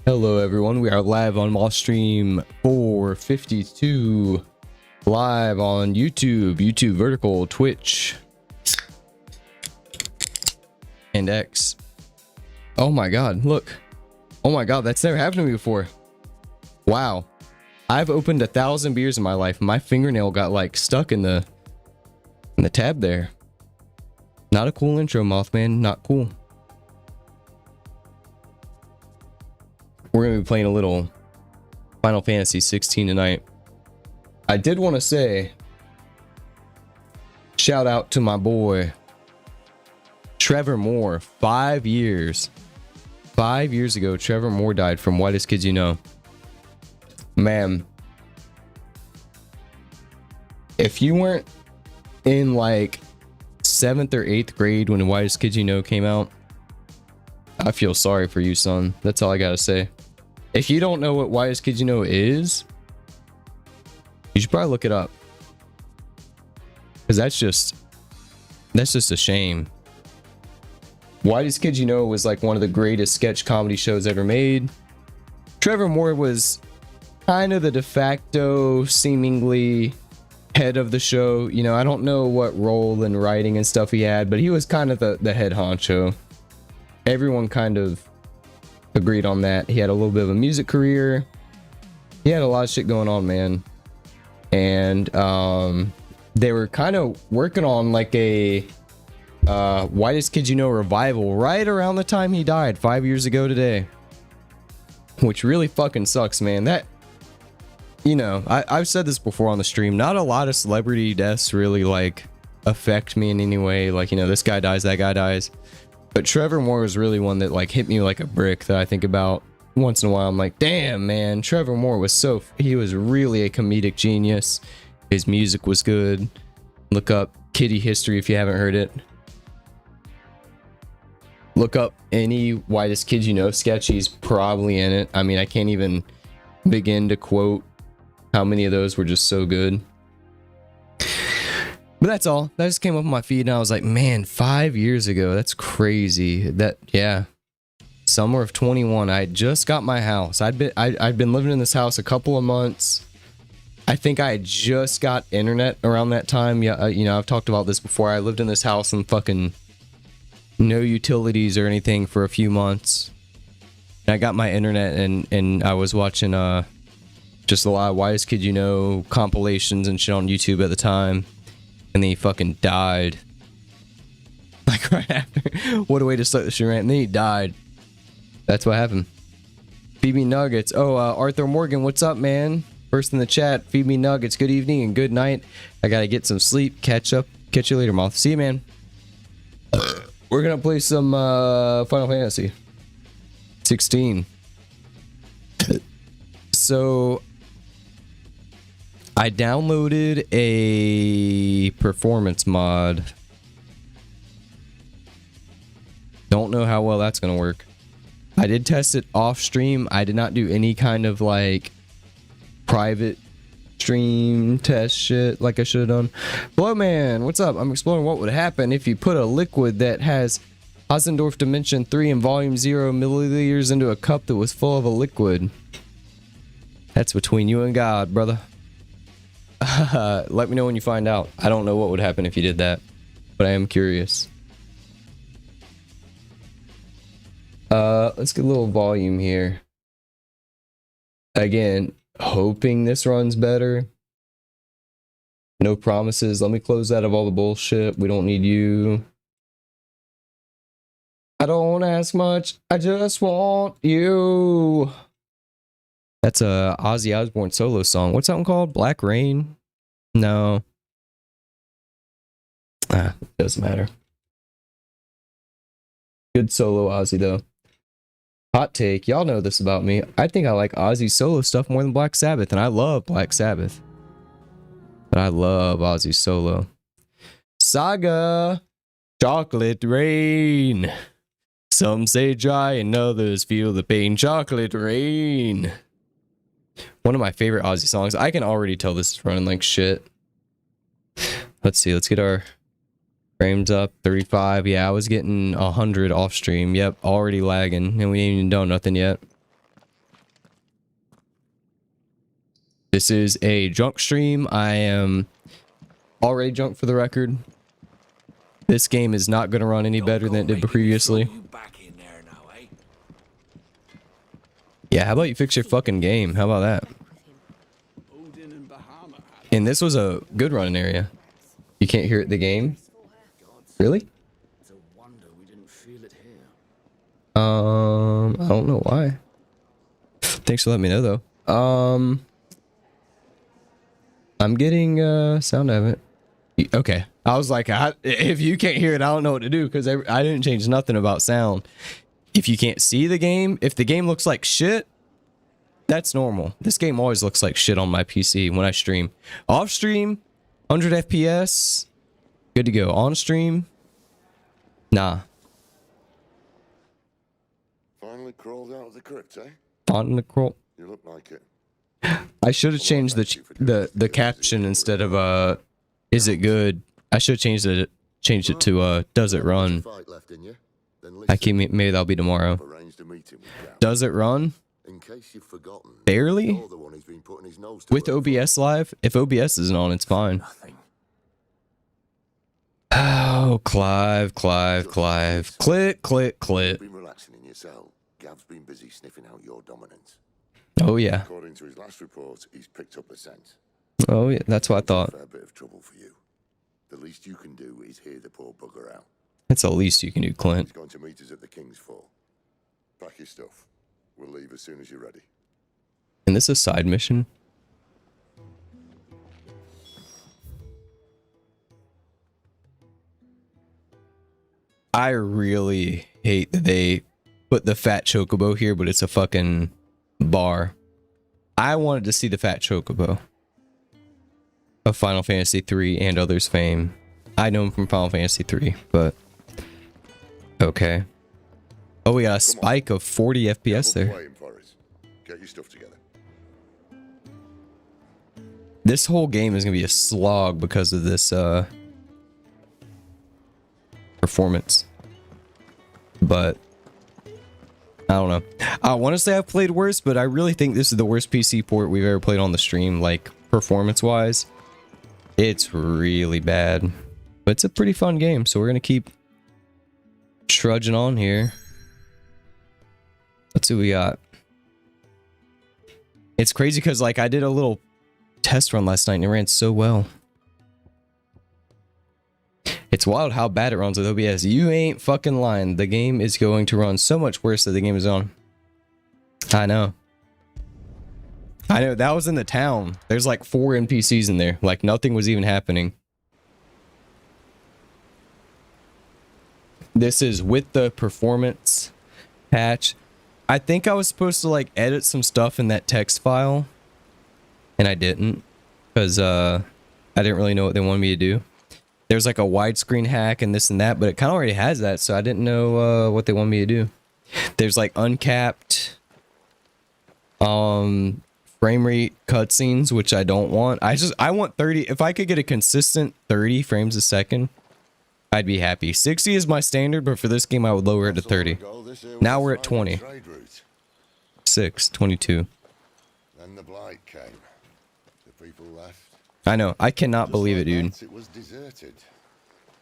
Hello everyone, we are live on stream 452, live on YouTube Vertical, Twitch, and X. Oh my god, look. Oh my god, that's never happened to me before. Wow. I've opened 1,000 beers in my life. My fingernail got like stuck in the tab there. Not a cool intro, Mothman, not cool. We're going to be playing a little Final Fantasy XVI tonight. I did want to say, shout out to my boy, Trevor Moore. 5 years. 5 years ago, Trevor Moore died from 𝖒𝖙𝖊𝖆𝖒. Man, if you weren't in like 7th or 8th grade when 𝖒𝖙𝖊𝖆𝖒 came out, I feel sorry for you, son. That's all I gotta say. If you don't know what 𝖒𝖙𝖊𝖆𝖒 is, you should probably look it up. Because that's just a shame. 𝖒𝖙𝖆𝖒𝖒 was like one of the greatest sketch comedy shows ever made. Trevor Moore was kind of the de facto, seemingly head of the show. You know, I don't know what role in writing and stuff he had, but he was kind of the head honcho. Everyone kind of agreed on that. He had a little bit of a music career. He had a lot of shit going on, man. And they were kind of working on like a 𝖒𝖙𝖆𝖒𝖒 revival right around the time he died 5 years ago today, which really fucking sucks, man. That, you know, I've said this before on the stream, not a lot of celebrity deaths really like affect me in any way. Like, you know, this guy dies, that guy dies. But Trevor Moore was really one that like hit me like a brick that I think about once in a while. I'm like, damn, man, Trevor Moore was he was really a comedic genius. His music was good. Look up Kitty History if you haven't heard it. Look up any 𝖒𝖙𝖆𝖒𝖒𝖒 sketch. He's probably in it. I mean, I can't even begin to quote how many of those were just so good. But that's all. That just came up on my feed and I was like, man, 5 years ago, that's crazy. That, yeah. Summer of 21, I just got my house. I'd been living in this house a couple of months. I think I had just got internet around that time. Yeah, you know, I've talked about this before. I lived in this house and fucking no utilities or anything for a few months. And I got my internet and I was watching just a lot of 𝖒𝖙𝖆𝖒𝖒𝖒 compilations and shit on YouTube at the time. And then he fucking died. Like right after. What a way to start the stream, right? And then he died. That's what happened. Feed me nuggets. Oh, Arthur Morgan, what's up, man? First in the chat. Feed me nuggets. Good evening and good night. I gotta get some sleep. Catch up. Catch you later, Moth. See you, man. We're gonna play some Final Fantasy 16. So I downloaded a performance mod. Don't know how well that's gonna work. I did test it off stream. I did not do any kind of like private stream test shit like I should have done. Hello, man. What's up? I'm exploring what would happen if you put a liquid that has 𝖒𝖙𝖆𝖒𝖒𝖒 Dimension 3 in volume 0 milliliters into a cup that was full of a liquid. That's between you and God, brother. Let me know when you find out. I don't know what would happen if you did that, but I am curious. Let's get a little volume here. Again, hoping this runs better. No promises. Let me close out of all the bullshit. We don't need you. I don't ask much. I just want you. That's a Ozzy Osbourne solo song. What's that one called? Black Rain? No. Doesn't matter. Good solo Ozzy though. Hot take. Y'all know this about me. I think I like Ozzy's solo stuff more than Black Sabbath, and I love Black Sabbath. But I love Ozzy's solo. Saga. Chocolate rain. Some say dry and others feel the pain. Chocolate rain. One of my favorite Ozzy songs. I can already tell this is running like shit. Let's see. Let's get our frames up. 35. Yeah, I was getting 100 off stream. Yep, already lagging. And we ain't even done nothing yet. This is a junk stream. I am already junk for the record. This game is not going to run any better than it did previously. Yeah, how about you fix your fucking game? How about that? And this was a good running area. You can't hear it in the game? Really? I don't know why. Thanks for letting me know though. I'm getting sound of it. Okay. I was like, if you can't hear it, I don't know what to do because I didn't change nothing about sound. If you can't see the game, if the game looks like shit, that's normal. This game always looks like shit on my PC when I stream. Off stream, 100 FPS, good to go. On stream, nah. Finally crawled out of the crypt, eh? On the crawl. You look like it. I should have changed the caption instead of is it good? I should have changed it to does it run? I keep maybe that'll be tomorrow. Does it run? In case you've forgotten, Barely? With OBS live? If OBS isn't on, it's fine. Oh, Clive. Click. You've been relaxing in your cell. Gav's been busy sniffing out your dominance. Oh yeah. According to his last report, he's picked up the scent. Oh yeah, that's what I thought. A fair bit of trouble for you. The least you can do is hear the poor bugger out. That's the least you can do, Clint. He's going to meet us at the King's Fall. Pack your stuff. We'll leave as soon as you're ready. And this is a side mission. I really hate that they put the fat chocobo here, but it's a fucking bar. I wanted to see the fat chocobo of Final Fantasy III and others' fame. I know him from Final Fantasy III, but okay. Oh, we got a spike of 40 FPS there. Get your stuff together. This whole game is gonna be a slog because of this performance. But I don't know. I want to say I've played worse, but I really think this is the worst PC port we've ever played on the stream, like performance-wise. It's really bad. But it's a pretty fun game, so we're gonna keep trudging on here. Let's see what we got. It's crazy because like I did a little test run last night and it ran so well. It's wild how bad it runs with OBS. You ain't fucking lying. The game is going to run so much worse than the game is on. I know. That was in the town. There's like 4 NPCs in there. Like nothing was even happening. This is with the performance patch. I think I was supposed to like edit some stuff in that text file. And I didn't. Because I didn't really know what they wanted me to do. There's like a widescreen hack and this and that. But it kind of already has that. So I didn't know what they wanted me to do. There's like uncapped frame rate cutscenes, which I don't want. I want 30. If I could get a consistent 30 frames a second, I'd be happy. 60 is my standard, but for this game, I would lower it to 30. Now we're at 20. 22. Then the blight came. The people left. I know. I cannot believe it, dude. It was deserted.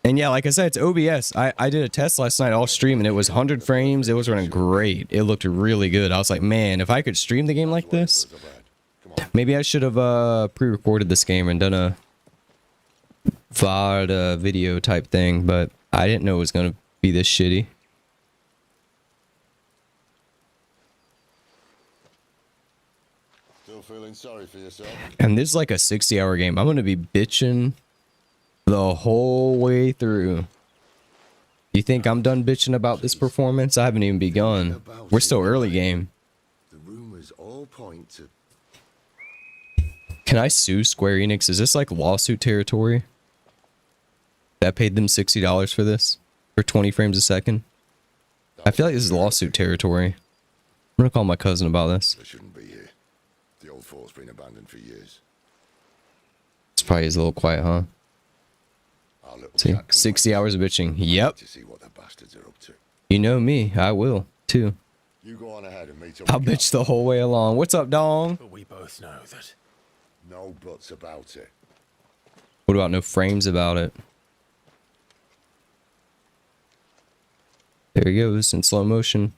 And yeah, like I said, it's OBS. I did a test last night all stream, and it was 100 frames. It was running great. It looked really good. I was like, man, if I could stream the game like this, maybe I should have pre-recorded this game and done a VOD video type thing, but I didn't know it was going to be this shitty. Still feeling sorry for yourself? And this is like a 60-hour game. I'm going to be bitching the whole way through. You think I'm done bitching about this performance? I haven't even begun. We're still early game. The rumors all point to... Can I sue Square Enix? Is this like lawsuit territory? That paid them $60 for this? For 20 frames a second? I feel like this is lawsuit territory. I'm gonna call my cousin about this. They shouldn't be here. The old fort's been abandoned for years. It's probably is a little quiet, huh? See, 60 hours of bitching. Yep. To see what the bastards are up to. You know me. I will, too. You go on ahead and meet up. I'll bitch the whole way along. What's up, Dong? But we both know that no buts about it. What about no frames about it? There he goes in slow motion.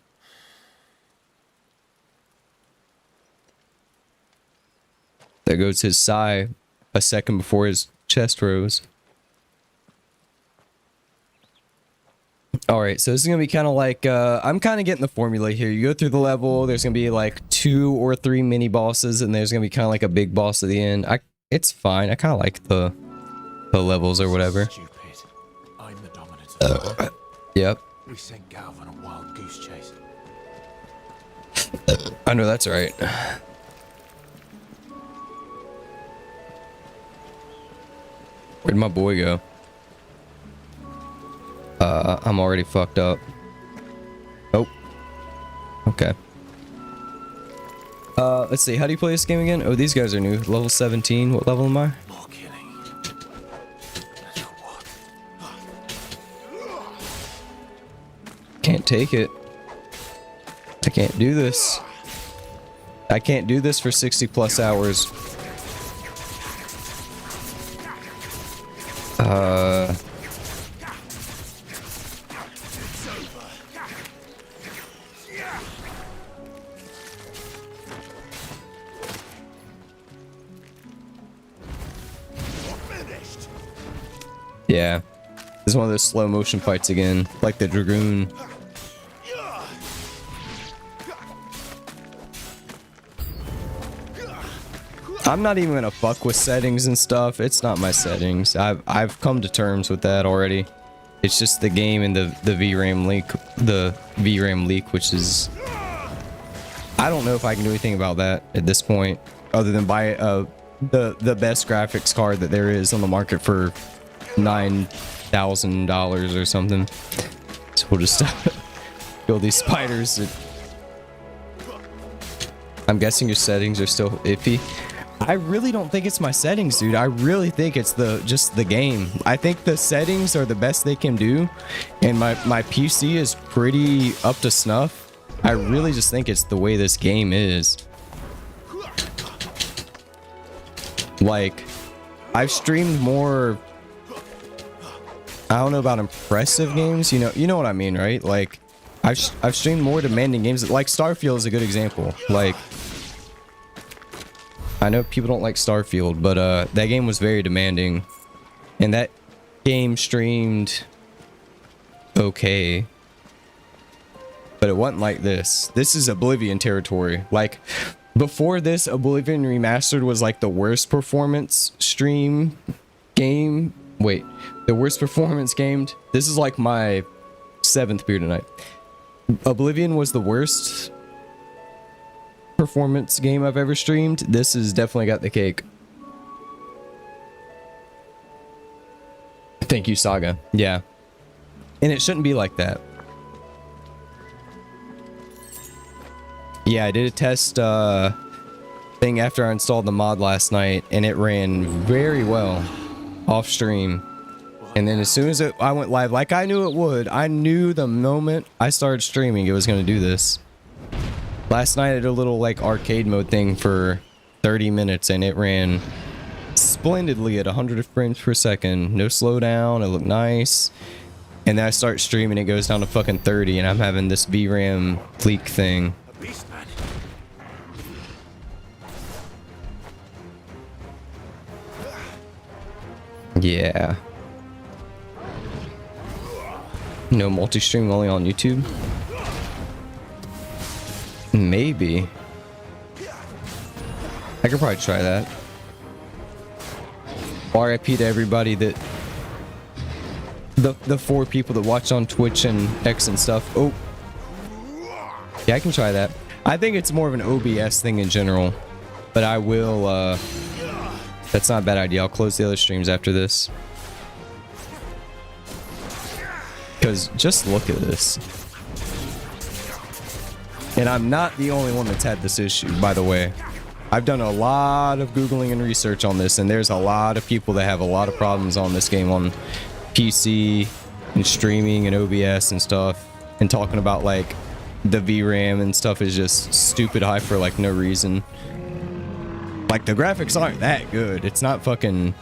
There goes his sigh a second before his chest rose. Alright, so this is going to be kind of like, I'm kind of getting the formula here. You go through the level, there's going to be like 2 or 3 mini bosses, and there's going to be kind of like a big boss at the end. It's fine. I kind of like the levels or whatever. Stupid. I'm the dominant. Yep. We sent Galv on a wild goose chase. I know that's right. Where'd my boy go? I'm already fucked up. Oh. Okay. Let's see. How do you play this game again? Oh, these guys are new. Level 17. What level am I? More killing. That's what? Can't take it. I can't do this. I can't do this for 60 plus hours. Yeah. This is one of those slow motion fights again, like the Dragoon. I'm not even gonna fuck with settings and stuff. It's not my settings. I've come to terms with that already. It's just the game and the VRAM leak, which is, I don't know if I can do anything about that at this point, other than buy the best graphics card that there is on the market for $9,000 or something. So we'll just kill these spiders. I'm guessing your settings are still iffy. I really don't think it's my settings, dude. I really think it's just the game. I think the settings are the best they can do, and my PC is pretty up to snuff. I really just think it's the way this game is. Like, I've streamed more, I don't know about impressive games, you know what I mean, right? Like, I've streamed more demanding games. Like Starfield is a good example. Like, I know people don't like Starfield, but that game was very demanding, and that game streamed okay, but it wasn't like this. This is Oblivion territory. Like, before this, Oblivion Remastered was like the worst performance stream game. Wait, the worst performance gamed. This is like my 7th beer tonight. Oblivion was the worst performance game I've ever streamed. This has definitely got the cake. Thank you, Saga. Yeah. And it shouldn't be like that. Yeah, I did a test thing after I installed the mod last night, and it ran very well off stream. And then as soon as I went live, like I knew it would, I knew the moment I started streaming it was going to do this. Last night I did a little like arcade mode thing for 30 minutes, and it ran splendidly at 100 frames per second. No slowdown, it looked nice. And then I start streaming, it goes down to fucking 30, and I'm having this VRAM leak thing. Yeah. No multi-stream, only on YouTube? Maybe. I could probably try that. RIP to everybody that... The 4 people that watch on Twitch and X and stuff. Oh. Yeah, I can try that. I think it's more of an OBS thing in general. But I will, that's not a bad idea. I'll close the other streams after this. Because just look at this. And I'm not the only one that's had this issue, by the way. I've done a lot of Googling and research on this, and there's a lot of people that have a lot of problems on this game on PC and streaming and OBS and stuff, and talking about like the VRAM and stuff is just stupid high for like no reason. Like, the graphics aren't that good. It's not fucking,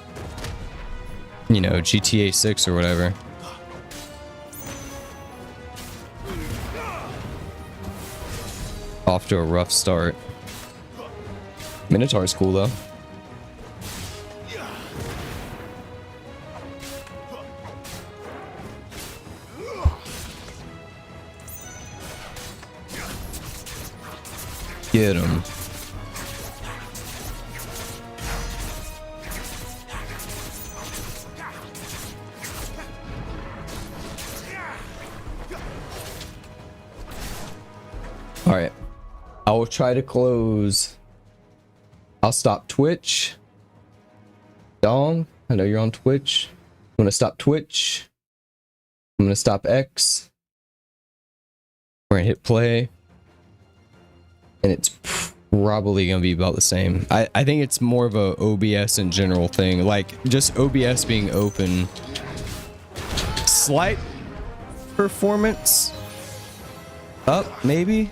you know, GTA 6 or whatever. Off to a rough start. Minotaur's cool though. Get him. All right. I will try to close. I'll stop Twitch. Dong, I know you're on Twitch. I'm gonna stop Twitch. I'm gonna stop X. We're gonna hit play. And it's probably gonna be about the same. I think it's more of a OBS in general thing. Like, just OBS being open. Slight performance up, maybe?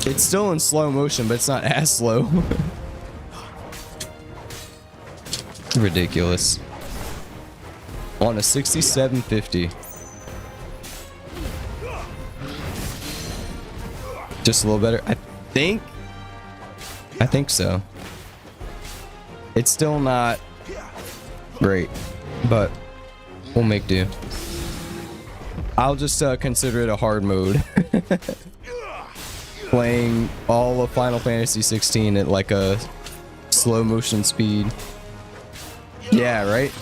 It's still in slow motion, but it's not as slow. Ridiculous. On a 6750. Just a little better. I think so. It's still not great, but we'll make do. I'll just consider it a hard mode. Playing all of Final Fantasy 16 at like a slow motion speed. Yeah, right?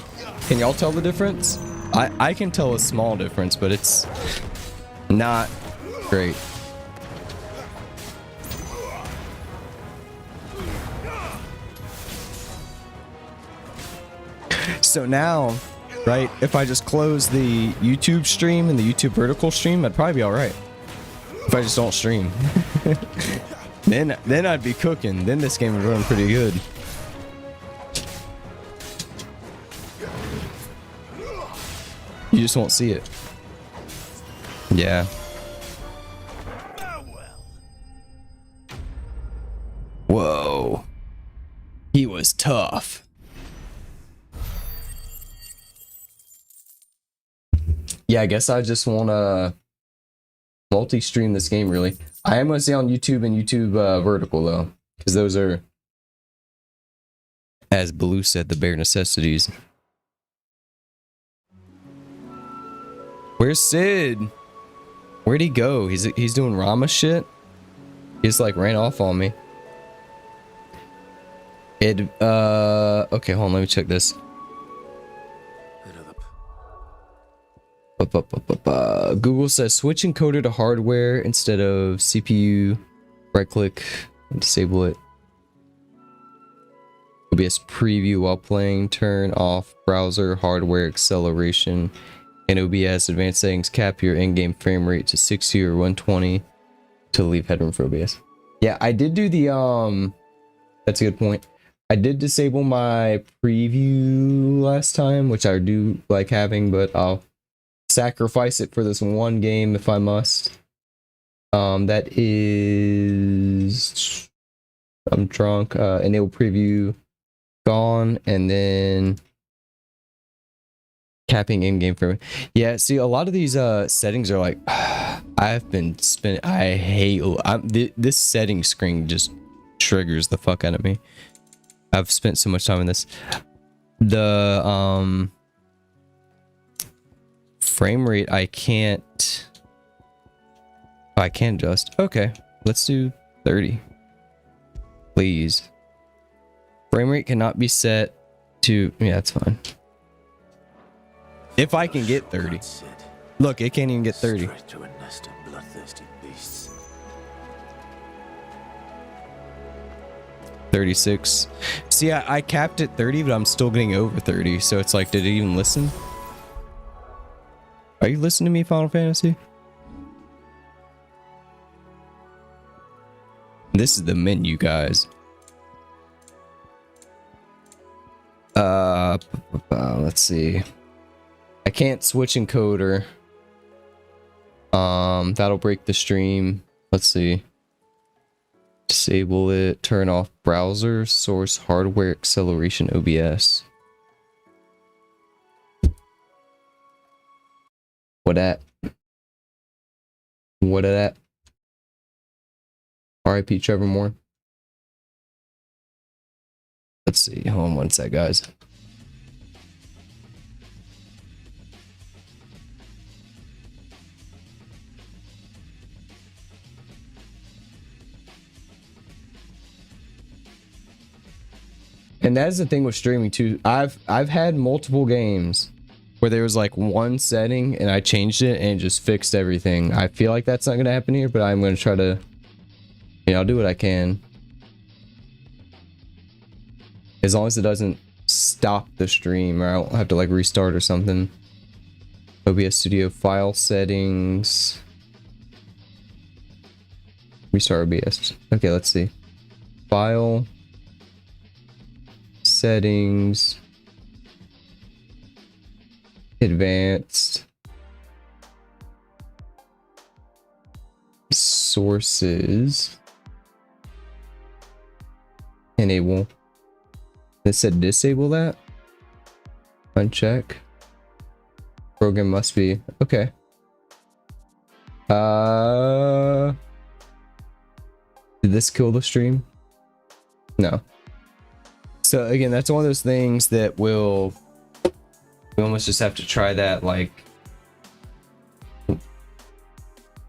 Can y'all tell the difference? I can tell a small difference, but it's not great. So now, right, if I just close the YouTube stream and the YouTube vertical stream, I'd probably be all right. If I just don't stream. then I'd be cooking. Then this game would run pretty good. You just won't see it. Yeah. Whoa. He was tough. Yeah, I guess I just want to multi-stream this game, really. I am going to stay on YouTube and YouTube vertical, though, because those are, as Blue said, the bare necessities. Where's Sid? Where'd he go? He's doing Rama shit? He just, like, ran off on me. Okay, hold on, let me check this. Google says switch encoder to hardware instead of CPU. Right click and disable it. OBS preview while playing. Turn off browser hardware acceleration. In OBS advanced settings, cap your in-game frame rate to 60 or 120 to leave headroom for OBS. Yeah, I did do the that's a good point. I did disable my preview last time, which I do like having, but I'll sacrifice it for this one game if I must. That is, I'm drunk. Enable preview gone, and then capping in-game frame. Yeah, see, a lot of these settings are like, I've been spending. I hate this setting screen just triggers the fuck out of me. I've spent so much time in this. The frame rate I can't adjust. Okay, let's do 30, please. Frame rate cannot be set to, yeah, that's fine. If I can get 30. Look, it can't even get 30. Straight to a nest of bloodthirsty beasts. 36. See, I capped at 30, but I'm still getting over 30. So it's like, did it even listen? Are you listening to me, Final Fantasy? This is the menu, guys. Let's see. I can't switch encoder. That'll break the stream. Let's see. Disable it. Turn off browser source hardware acceleration OBS. What at? What at? RIP Trevor Moore. Let's see. Hold on one sec, guys. And that's the thing with streaming too. I've had multiple games where there was like one setting and I changed it and it just fixed everything. I feel like that's not going to happen here, but I'm going to try to, you know, I'll do what I can. As long as it doesn't stop the stream or I don't have to like restart or something. OBS Studio file settings. Restart OBS. Okay, let's see. File settings. Advanced. Sources. Enable. It said disable that. Uncheck. Program must be okay. Did this kill the stream? No. So again, that's one of those things that we almost just have to try that like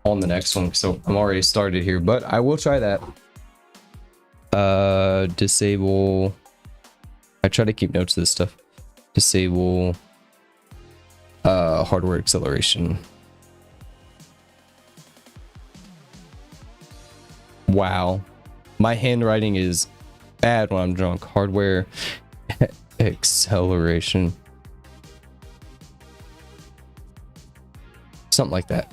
on the next one. So I'm already started here, but I will try that. Disable. I try to keep notes of this stuff. Disable hardware acceleration. Wow. My handwriting is bad when I'm drunk. Hardware acceleration. Something like that.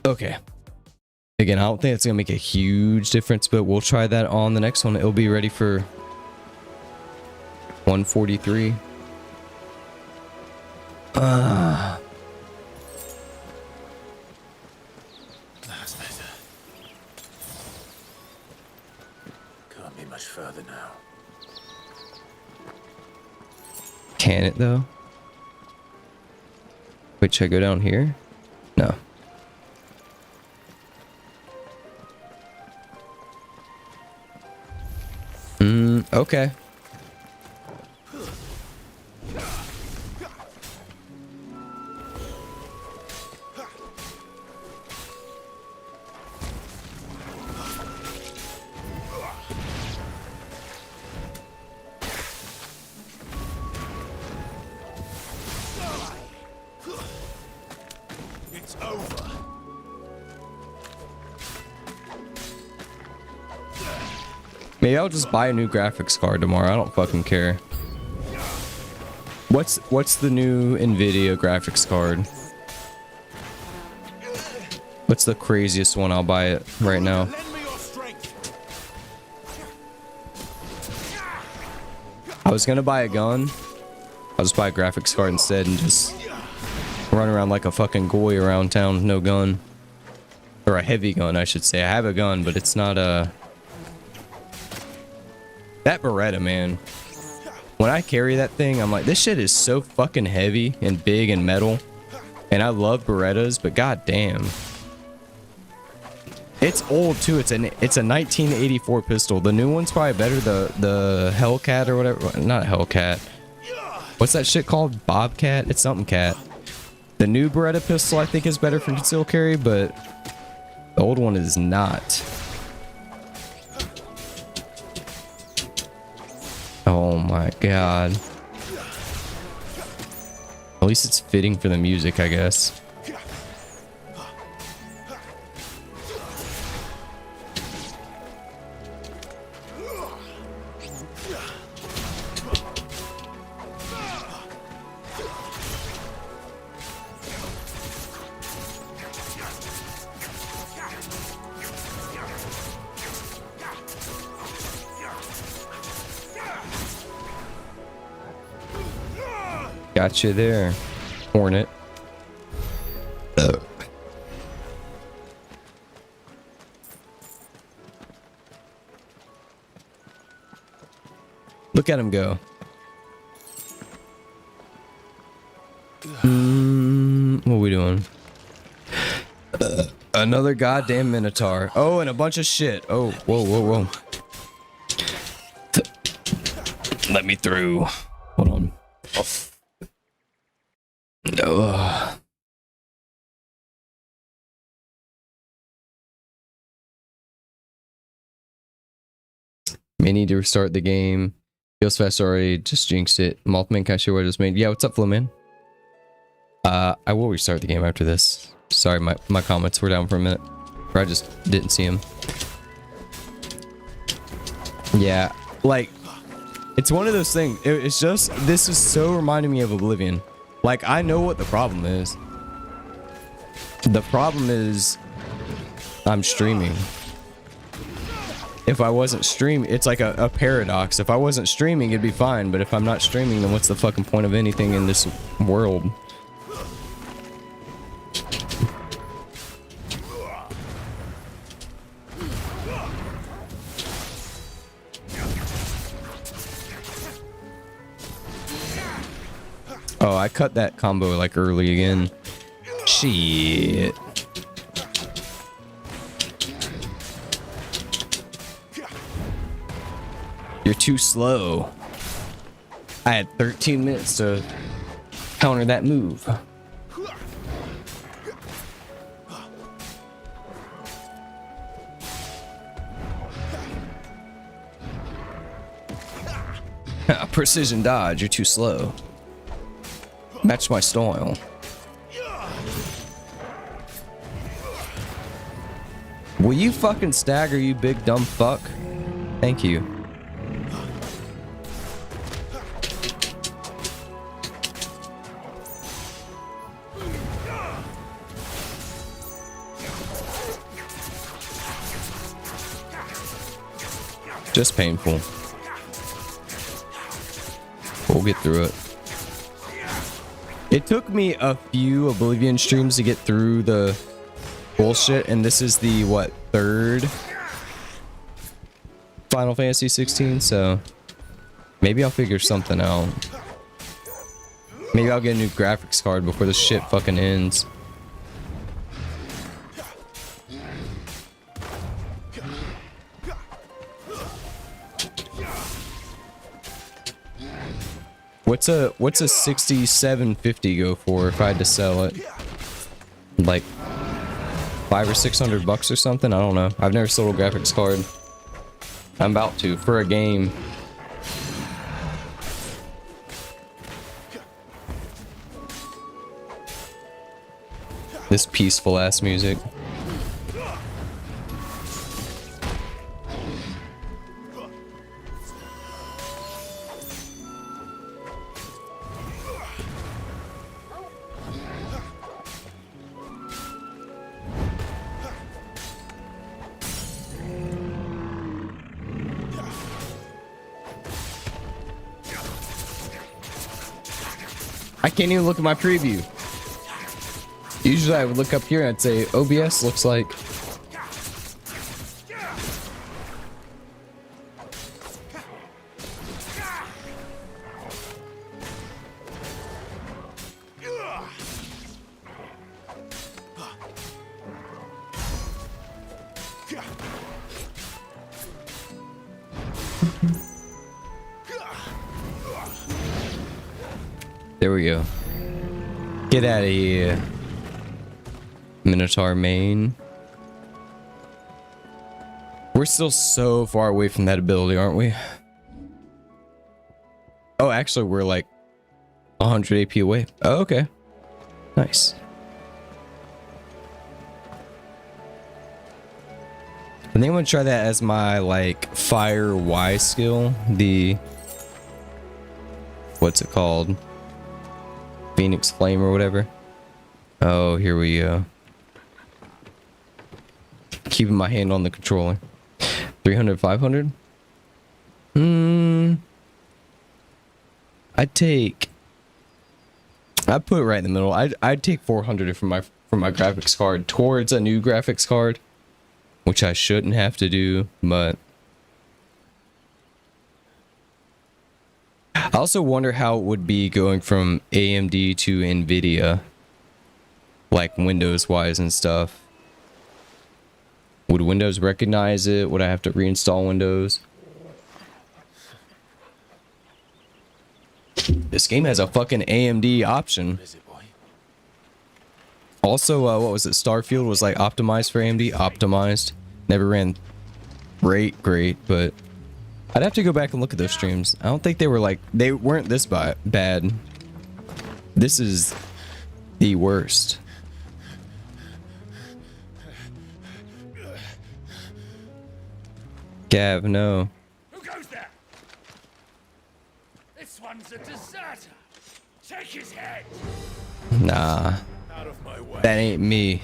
Okay. Again, I don't think it's gonna make a huge difference, but we'll try that on the next one. It'll be ready for 143. That's better. Can't be much further now. Can it though? Wait, should I go down here? No. Okay. It's over. Maybe I'll just buy a new graphics card tomorrow. I don't fucking care. What's the new NVIDIA graphics card? What's the craziest one? I'll buy it right now. I was gonna buy a gun. I'll just buy a graphics card instead and just run around like a fucking goy around town with no gun. Or a heavy gun, I should say. I have a gun, but it's not a... That Beretta, man. When I carry that thing, I'm like, this shit is so fucking heavy and big and metal. And I love Berettas, but goddamn. It's old too. It's a 1984 pistol. The new one's probably better. The Hellcat or whatever. Not Hellcat. What's that shit called? Bobcat? It's something cat. The new Beretta pistol I think is better for concealed carry, but the old one is not. Oh my god. At least it's fitting for the music, I guess. Got you there, Hornet. Look at him go. What are we doing? Another goddamn Minotaur. Oh, and a bunch of shit. Oh, whoa, whoa, whoa. Let me through. Hold on. Ugh. May need to restart the game. Feels fast already. Just jinxed it. Mothman, can I show what I just made? Yeah, what's up, Flowman? I will restart the game after this. Sorry, my comments were down for a minute. Or I just didn't see them. Yeah, like, it's one of those things. It's just, this is so reminding me of Oblivion. Like, I know what the problem is. The problem is, I'm streaming. If I wasn't streaming, it's like a paradox. If I wasn't streaming, it'd be fine. But if I'm not streaming, then what's the fucking point of anything in this world? Oh, I cut that combo like early again. Shit. You're too slow. I had 13 minutes to counter that move. Precision dodge, you're too slow. Match my style. Will you fucking stagger, you big dumb fuck? Thank you. Just painful. We'll get through it. It took me a few Oblivion streams to get through the bullshit, and this is the, what, third Final Fantasy 16, so maybe I'll figure something out. Maybe I'll get a new graphics card before this shit fucking ends. What's a 6750 go for if I had to sell it? Like $500 or $600 or something? I don't know. I've never sold a graphics card. I'm about to for a game. This peaceful ass music. I can't even look at my preview. Usually I would look up here and I'd say OBS looks like. There we go. Get out of here. Minotaur main. We're still so far away from that ability, aren't we? Oh, actually, we're like 100 AP away. Oh, okay. Nice. I think I'm gonna try that as my, like, fire Y skill. The... what's it called? Phoenix Flame or whatever. Oh, here we go. Keeping my hand on the controller. 300, 500? I'd put it right in the middle. I'd take 400 from my graphics card towards a new graphics card, which I shouldn't have to do, but I also wonder how it would be going from AMD to NVIDIA, like Windows wise and stuff. Would Windows recognize it? Would I have to reinstall Windows? This game has a fucking AMD option. Also, what was it? Starfield was like optimized for AMD. Optimized. Never ran great, but I'd have to go back and look at those streams. I don't think they were like, they weren't this bad. This is the worst. Gav, no. Who goes there? This one's a deserter. Take his head. Nah, Out of my way. that ain't me.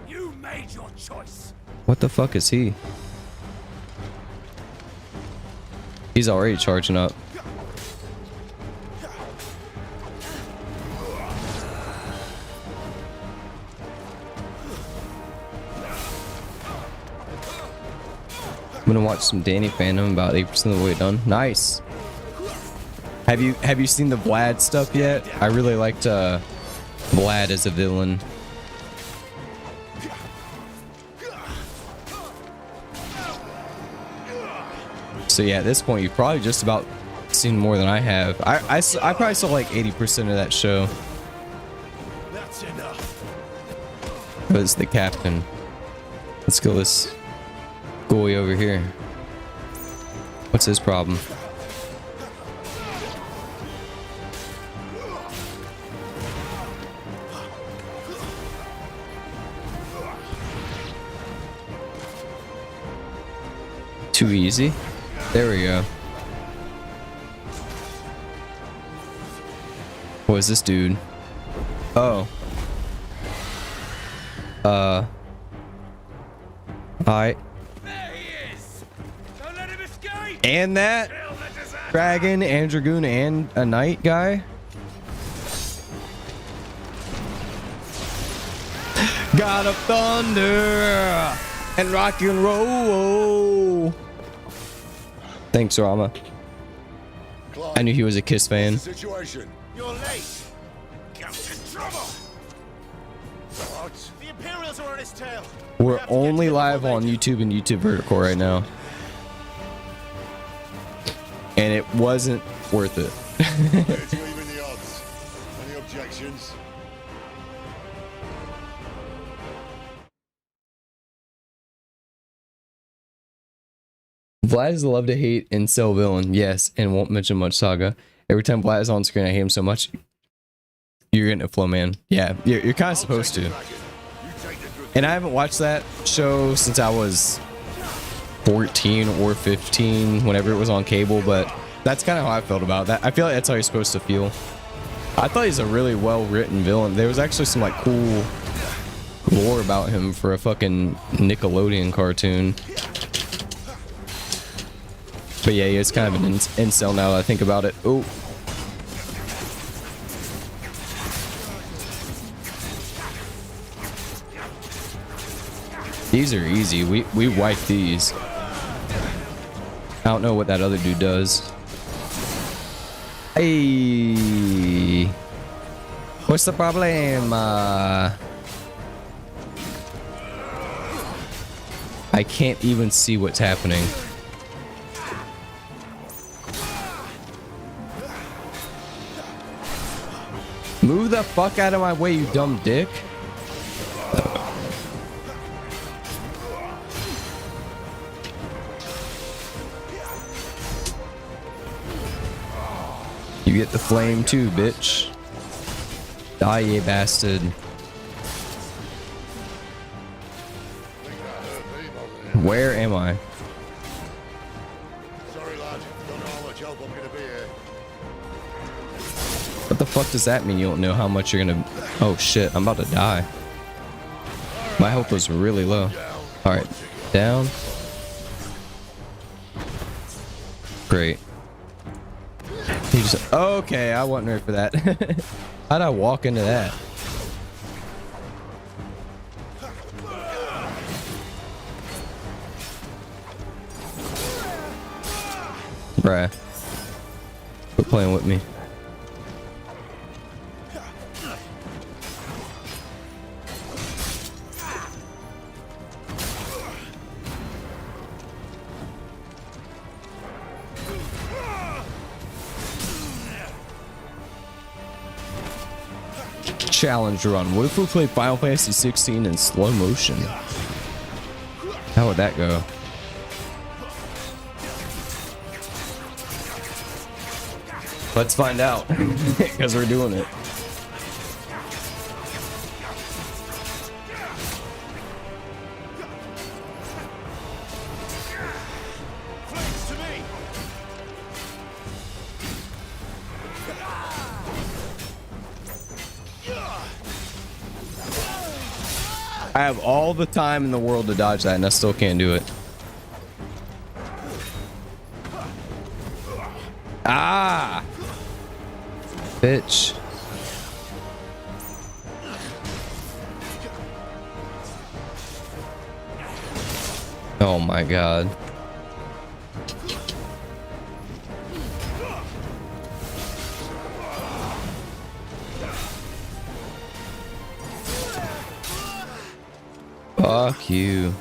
You made your choice. What the fuck is he? He's already charging up. I'm gonna watch some Danny Phantom, about 8% of the way done. Nice. Have you seen the Vlad stuff yet? I really liked Vlad as a villain. So yeah, at this point you've probably just about seen more than I have. I probably saw like 80% of that show. That's enough. But it's the captain. Let's kill this goy over here. What's his problem? Too easy. There we go. What is this dude? Oh. Alright. There he is. Don't let him escape. And that Kill the deserter. dragon and dragoon and a knight guy. God of thunder and rock and roll. Thanks, Rama. I knew he was a Kiss fan. Situation. You're late. Get in trouble. What? The Imperials are on his tail. We're only live on YouTube and YouTube Vertical right now. And it wasn't worth it. It's even the odds. Any objections? Vlad is love to hate incel villain, yes, and won't mention much saga. Every time Vlad is on screen, I hate him so much. You're getting a flow, man. Yeah, you're kind of supposed to. And I haven't watched that show since I was 14 or 15, whenever it was on cable, but that's kind of how I felt about that. I feel like that's how you're supposed to feel. I thought he's a really well-written villain. There was actually some like cool lore about him for a fucking Nickelodeon cartoon. But yeah, he's kind of an incel now that I think about it. Oh. These are easy. We wipe these. I don't know what that other dude does. Hey. What's the problem? I can't even see what's happening. Move the fuck out of my way, you dumb dick. You get the flame too, bitch. Die, you bastard. Where am I? Sorry, lad. Don't know how much help I'm gonna be here. What the fuck does that mean? You don't know how much you're gonna... Oh shit, I'm about to die. My health was really low. Alright, down. Great. He just... Okay, I wasn't ready for that. How'd I walk into that? Bruh. Quit playing with me. Challenge run. What if we play Final Fantasy 16 in slow motion? How would that go? Let's find out, because we're doing it. I have all the time in the world to dodge that, and I still can't do it. Ah! Bitch. Oh my god. Fuck you.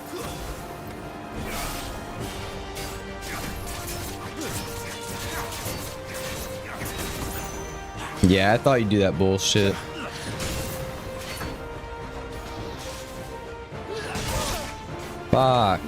Yeah, I thought you'd do that bullshit. Fuck.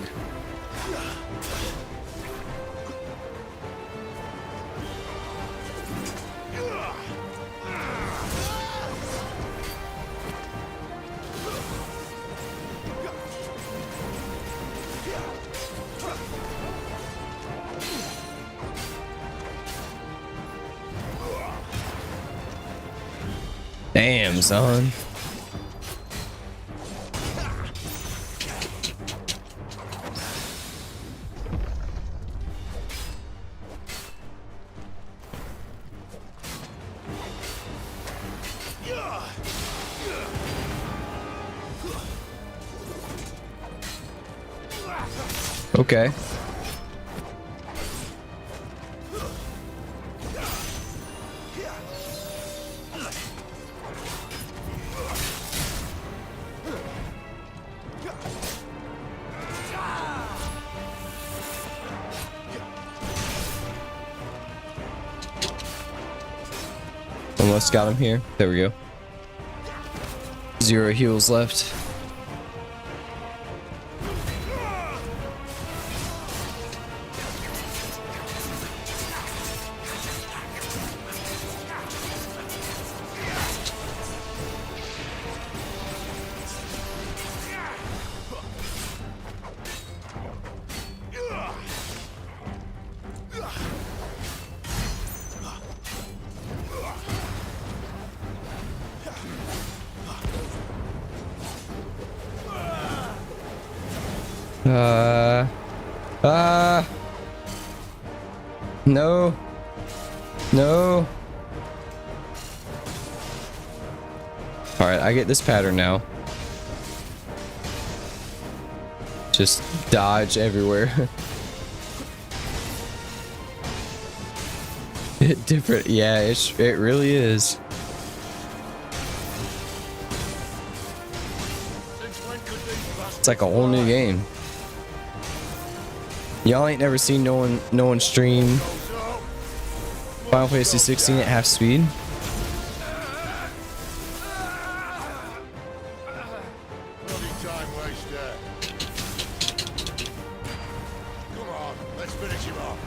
Damn, son. Okay. Almost got him here. There we go. 0 heals left. No. No. Alright, I get this pattern now. Just dodge everywhere. Different. Yeah, it really is. It's like a whole new game. Y'all ain't never seen no one stream Final Fantasy 16 at half speed. Come on, let's finish him off.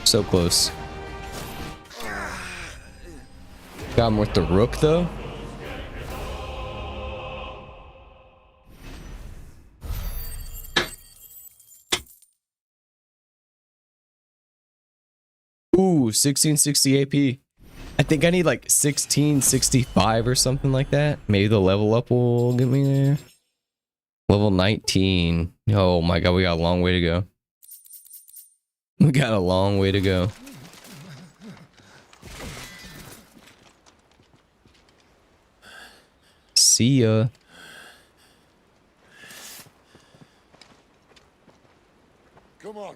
So close. Got him with the rook though. Ooh, 1660 AP. I think I need like 1665 or something like that. Maybe the level up will get me there. Level 19. Oh my god, we got a long way to go. We got a long way to go. See ya. Come on.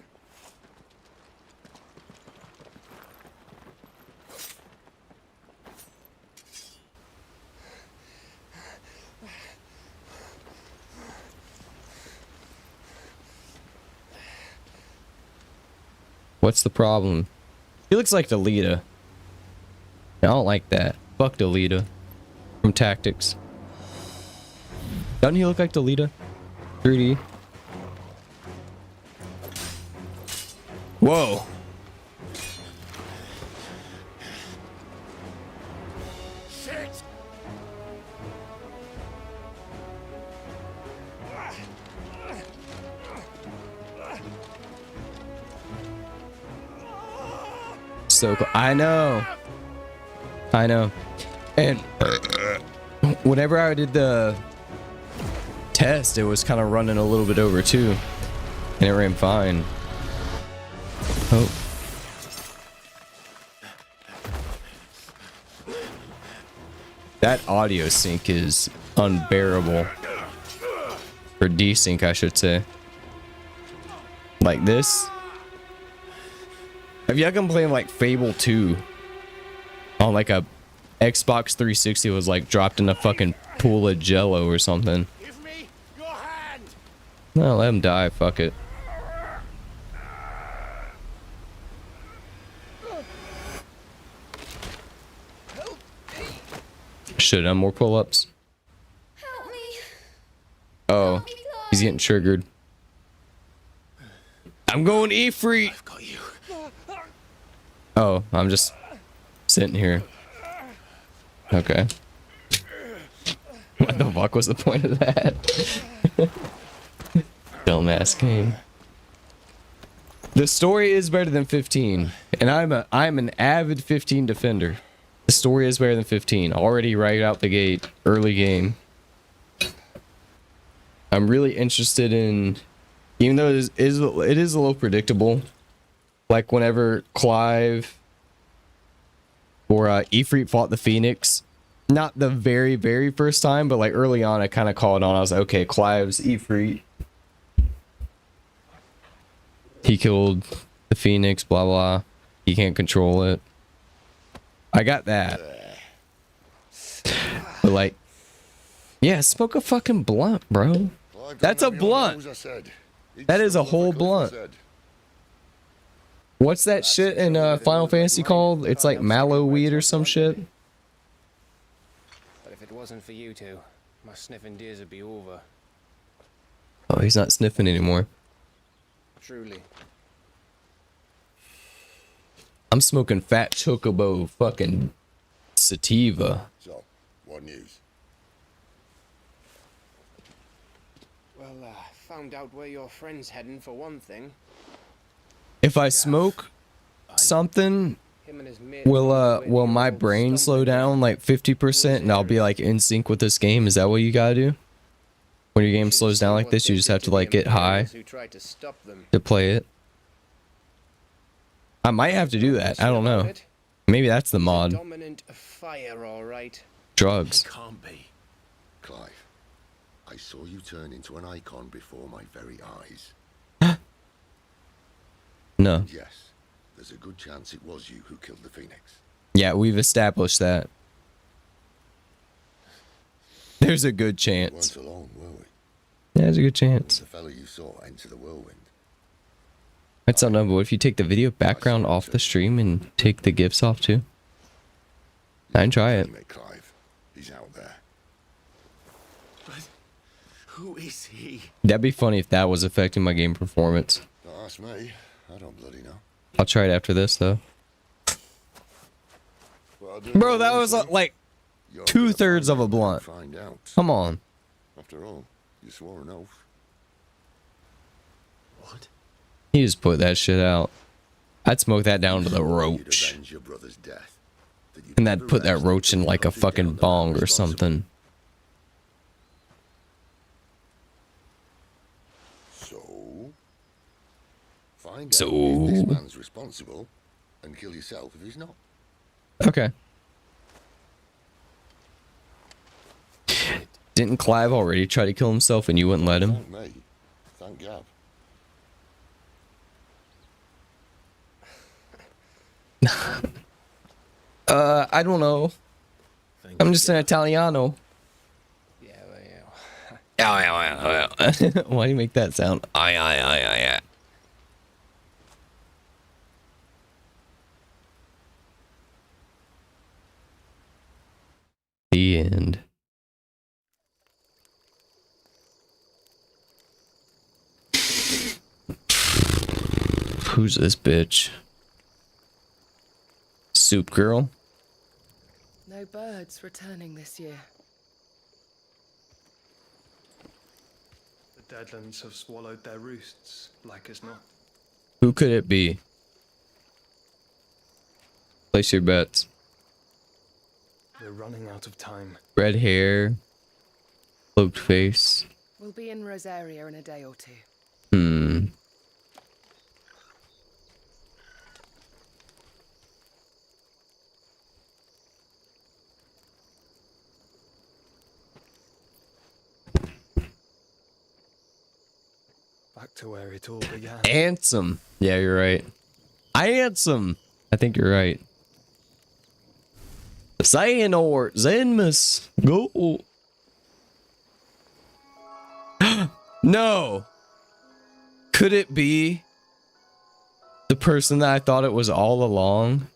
What's the problem? He looks like 𝖒𝖏𝖏. I don't like that. Fuck 𝖒𝖏𝖏 from Tactics. Doesn't he look like 𝖒𝖏𝖏? 3D. Whoa. Shit! So cool. I know. And whenever I did the test, it was kind of running a little bit over too, and it ran fine. Oh. That audio sync is unbearable. Or desync, I should say. Like this. Have y'all been playing like Fable 2 on like a Xbox 360 was like dropped in a fucking pool of jello or something? Give me your hand! No, let him die, fuck it. Should have done more pull-ups. Help me. Oh, he's getting triggered. I'm going 𝖒𝖏𝖏. I've got you. Oh, I'm just sitting here. Okay. What the fuck was the point of that? Dumbass game. The story is better than 15, and I'm an avid 15 defender. The story is better than 15. Already right out the gate, early game. I'm really interested in, even though it is a little predictable. Like whenever Clive or 𝖒𝖏𝖏 fought the Phoenix, not the very, very first time, but like early on, I kind of called on. I was like, okay, Clive's 𝖒𝖏𝖏. He killed the Phoenix, blah, blah. He can't control it. I got that. But like, yeah, smoke a fucking blunt, bro. That's a blunt. That is a whole blunt. What's that shit in Final Fantasy called? It's like mallow weed or some shit. But if it wasn't for you two, my sniffing days would be over. Oh, he's not sniffing anymore. Truly. I'm smoking fat chocobo fucking sativa. So, what news? Well, found out where your friend's heading for one thing. If I smoke something, Him and his mate will my brain slow down like 50% and I'll be like in sync with this game? Is that what you gotta do? When your game slows down like this, you just have to like get high to play it. I might have to do that. I don't know. Maybe that's the mod. Dominant fire, all right. Drugs. It can't be. Clive, I saw you turn into an icon before my very eyes. No. Yes, there's a good chance it was you who killed the Phoenix. Yeah, we've established that. There's a good We chance. weren't alone, were we? Yeah, there's a good chance. The fellow you saw enter the whirlwind. That's not number. What if you take the video background off the stream and take the GIFs off too? I'd try it. Mate, Clive, he's out there. But who is he? That'd be funny if that was affecting my game performance. Don't ask me. I don't bloody know. I'll try it after this though. Well, Bro, that was like You're 2/3 of a gonna blunt. find out. Come on. After all, you swore an oath. What? He just put that shit out. I'd smoke that down to the You'd roach. avenge your brother's death. That you'd And never I'd put that rest roach in until like a hunted fucking down the bong man or responsible. something. So? Find So? out if this man's responsible and kill yourself if he's not. Okay. Didn't Clive already try to kill himself and you wouldn't let him? Thank me. Thank Gav. I don't know. I'm just an Italiano. Yeah, well, Why do you make that sound? I. The end. Who's this bitch? Soup girl? No birds returning this year. The Deadlands have swallowed their roosts, like as not. Who could it be? Place your bets. We're running out of time. Red hair, cloaked face. We'll be in Rosaria in a day or two. Back to where it all began. Handsome. Yeah, you're right. Handsome. I think you're right. 𝖒𝖙𝖏 go. No. Could it be the person that I thought it was all along?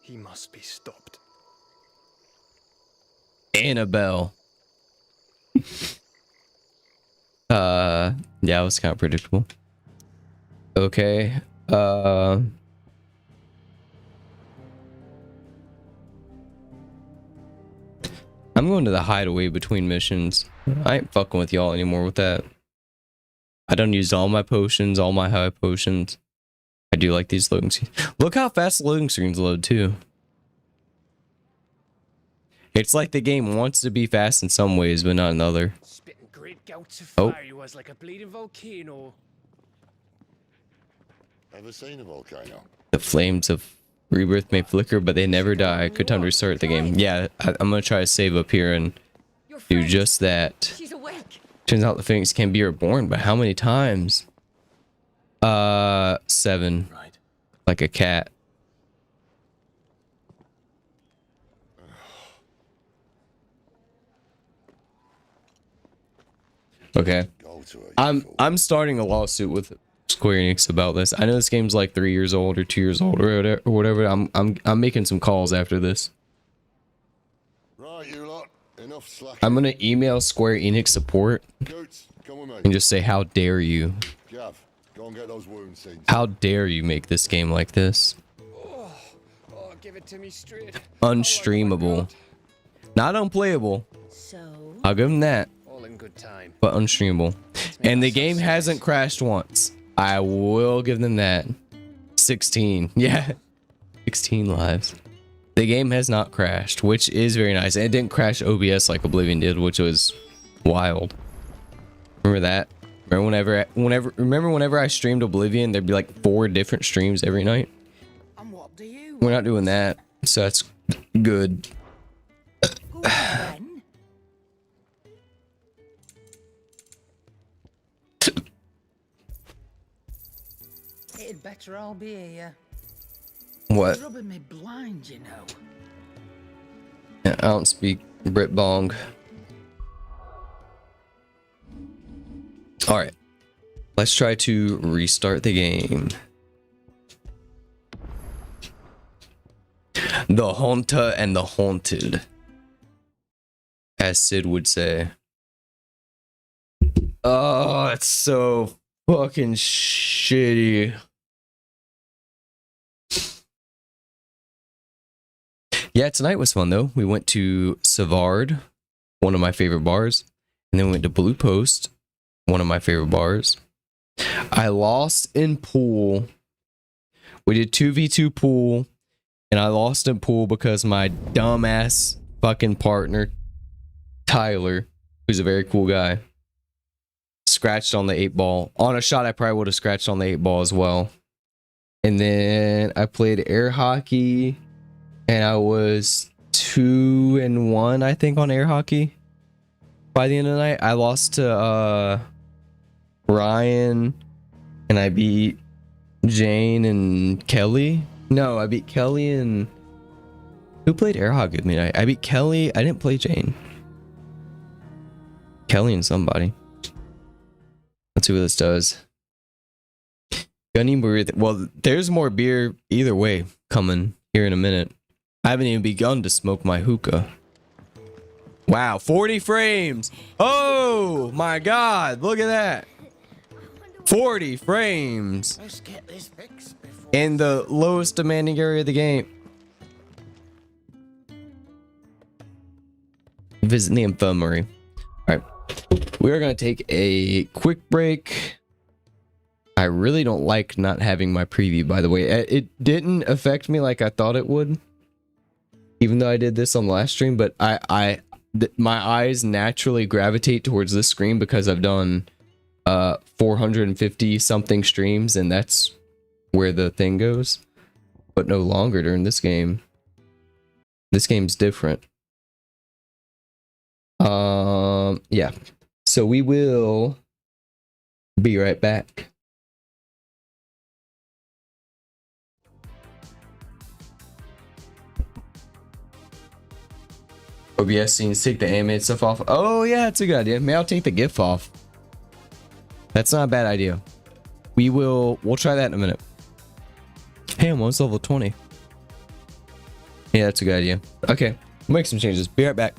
He must be stopped. Annabelle. Yeah, it was kind of predictable. Okay. I'm going to the hideaway between missions. I ain't fucking with y'all anymore with that. I done used all my potions, all my high potions. I do like these loading screens. Look how fast the loading screens load too. It's like the game wants to be fast in some ways, but not in other. spitting great gouts of Oh. fire he was like a bleeding volcano. Ever seen a volcano? The flames of rebirth may flicker, but they never die. Good time to restart the game. Yeah, I'm gonna try to save up here and Your do friend, just that. she's awake. Turns out the Phoenix can be reborn, but how many times? 7. Right. Like a cat. Okay. Go to her, you fool. I'm starting a lawsuit with Square Enix about this. I know this game's like 3 years old or 2 years old or whatever. I'm making some calls after this. Right, you lot. Enough slack. I'm gonna email Square Enix support Goots, come with and me. just say, how dare you? Gav, go and get those wound scenes. How dare you make this game like this? Oh, give it to me straight. Unstreamable. Not unplayable. So, I'll give them that. All in good time. But unstreamable. And the game hasn't crashed once. I will give them that. 16. Yeah. 16 lives. The game has not crashed, which is very nice. And it didn't crash OBS like Oblivion did, which was wild. Remember that? Remember whenever I streamed Oblivion, there'd be like 4 different streams every night? and what do you We're not doing that. So that's good. Go on, then. It'd better all be here. What? Rubbing me blind, you know. Yeah, I don't speak Brit Bong. Alright. Let's try to restart the game. The Haunter and the Haunted. As Sid would say. Oh, it's so fucking shitty. Yeah, tonight was fun though. We went to 𝖒𝖏, one of my favorite bars, and then we went to Blue Post, one of my favorite bars. I lost in pool. We did 2v2 pool, and I lost in pool because my dumbass fucking partner, Tyler, who's a very cool guy, scratched on the 8-ball. On a shot, I probably would have scratched on the 8-ball as well. And then I played air hockey, and I was 2-1, I think, on air hockey. by the end of the night. I lost to Ryan, and I beat Jane and Kelly. No, I beat Kelly and who played Airhawk with me? I beat Kelly. I didn't play Jane. Kelly and somebody. Let's see what this does. Gunny beer. Well, there's more beer either way coming here in a minute. I haven't even begun to smoke my hookah. Wow, 40 frames. Oh my God, look at that. 40 frames. Let's get this fixed before. In the lowest demanding area of the game. Visit the infirmary. Alright. We're going to take a quick break. I really don't like not having my preview, by the way. It didn't affect me like I thought it would. Even though I did this on the last stream. But my eyes naturally gravitate towards this screen because I've done 450 something streams, and that's where the thing goes. But no longer during this game. This game's different. Yeah. So we will be right back. OBS scenes, take the animated stuff off. Oh yeah, that's a good idea. Maybe I'll take the GIF off. That's not a bad idea. We'll try that in a minute. Hey, I'm almost level 20. Yeah, that's a good idea. Okay, we'll make some changes. Be right back.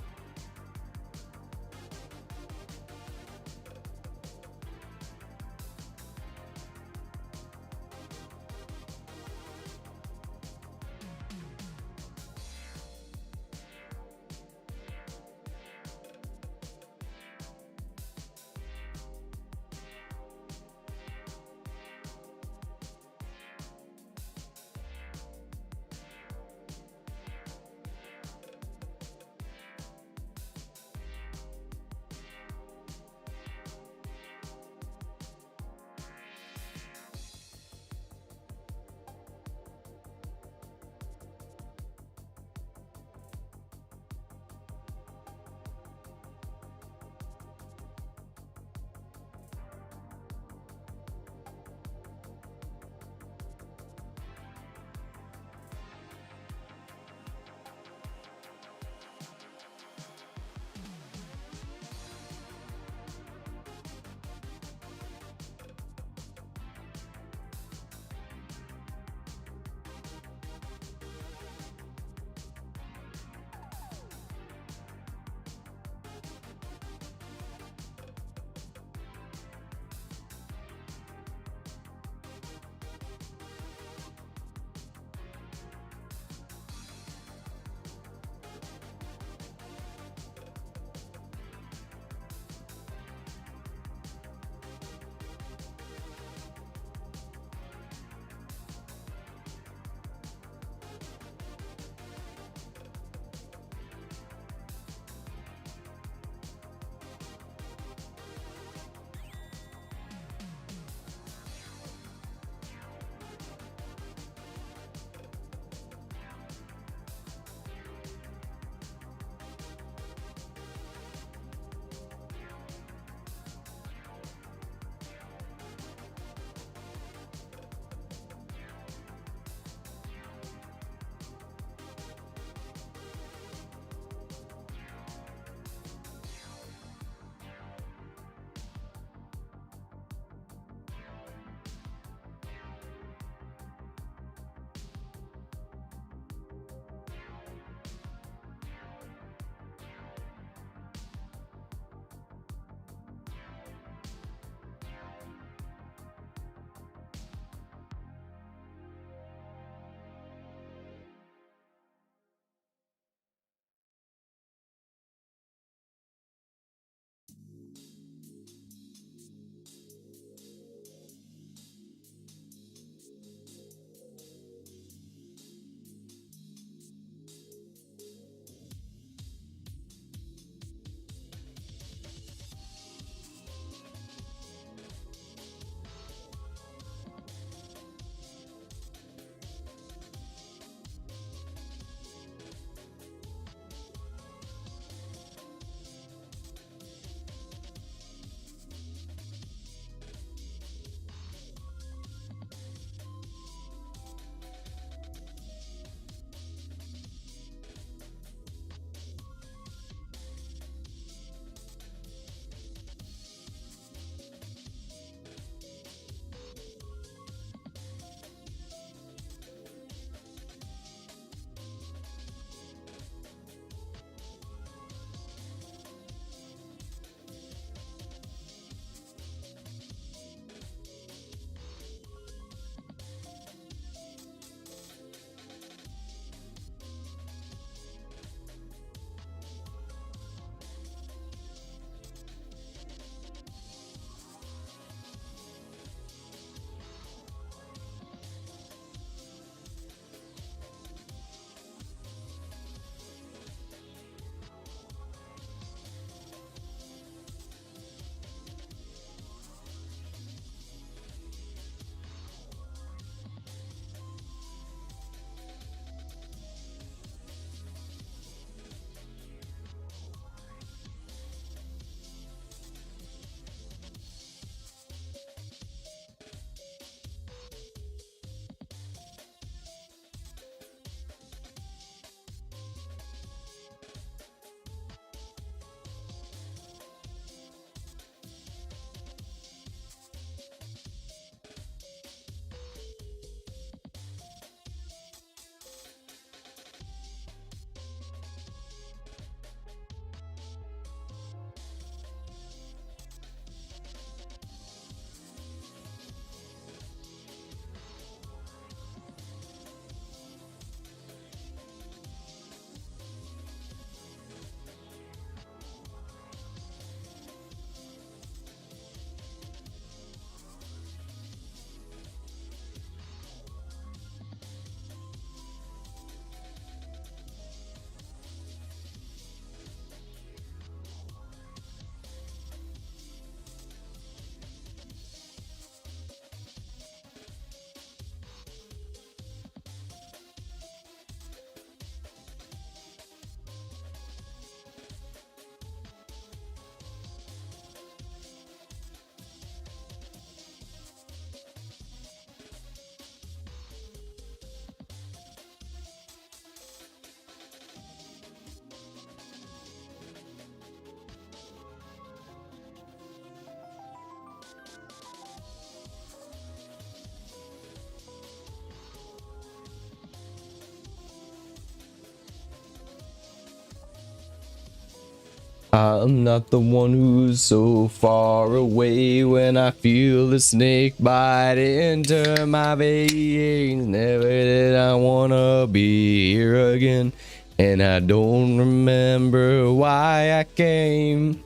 I'm not the one who's so far away when I feel the snake bite into my veins. Never did I wanna be here again, and I don't remember why I came.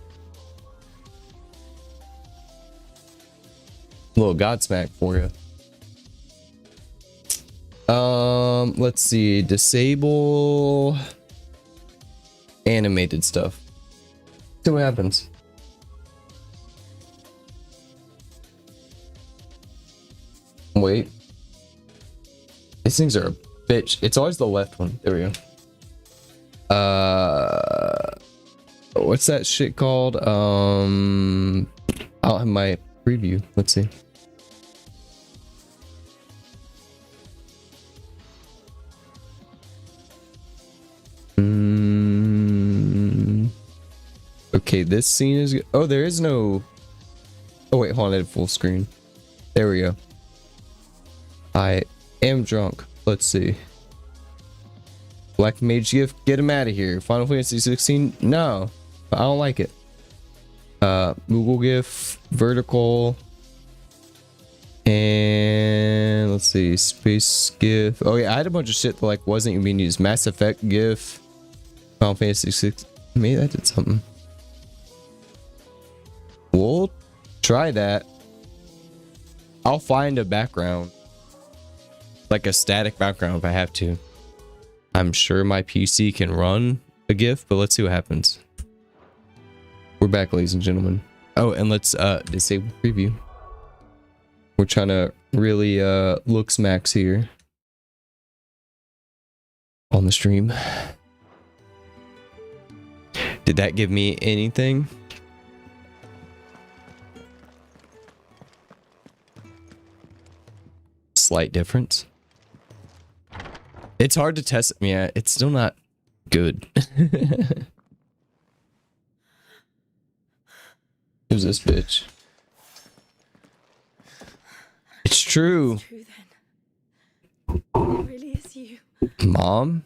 Little Godsmack for you. Let's see. Disable animated stuff. See what happens. Wait. These things are a bitch. It's always the left one. There we go. What's that shit called? I'll have my preview. Let's see. Okay, this scene is good. Oh, there is no. Oh wait, hold on, I did full screen. There we go. I am drunk. Let's see. Black Mage gift, get him out of here. Final Fantasy 16, no, I don't like it. Google GIF, vertical, and let's see, space GIF. Oh yeah, I had a bunch of shit that like wasn't even being used. Mass Effect GIF, Final Fantasy 6. Maybe that did something. We'll try that. I'll find a background, like a static background if I have to. I'm sure my PC can run a GIF, but let's see what happens. We're back, ladies and gentlemen. Oh, and let's disable preview. We're trying to really looks max here on the stream. Did that give me anything? Slight difference. It's hard to test. Yeah, it's still not good. Who's this bitch? It's true. It's true then. It really is you. Mom?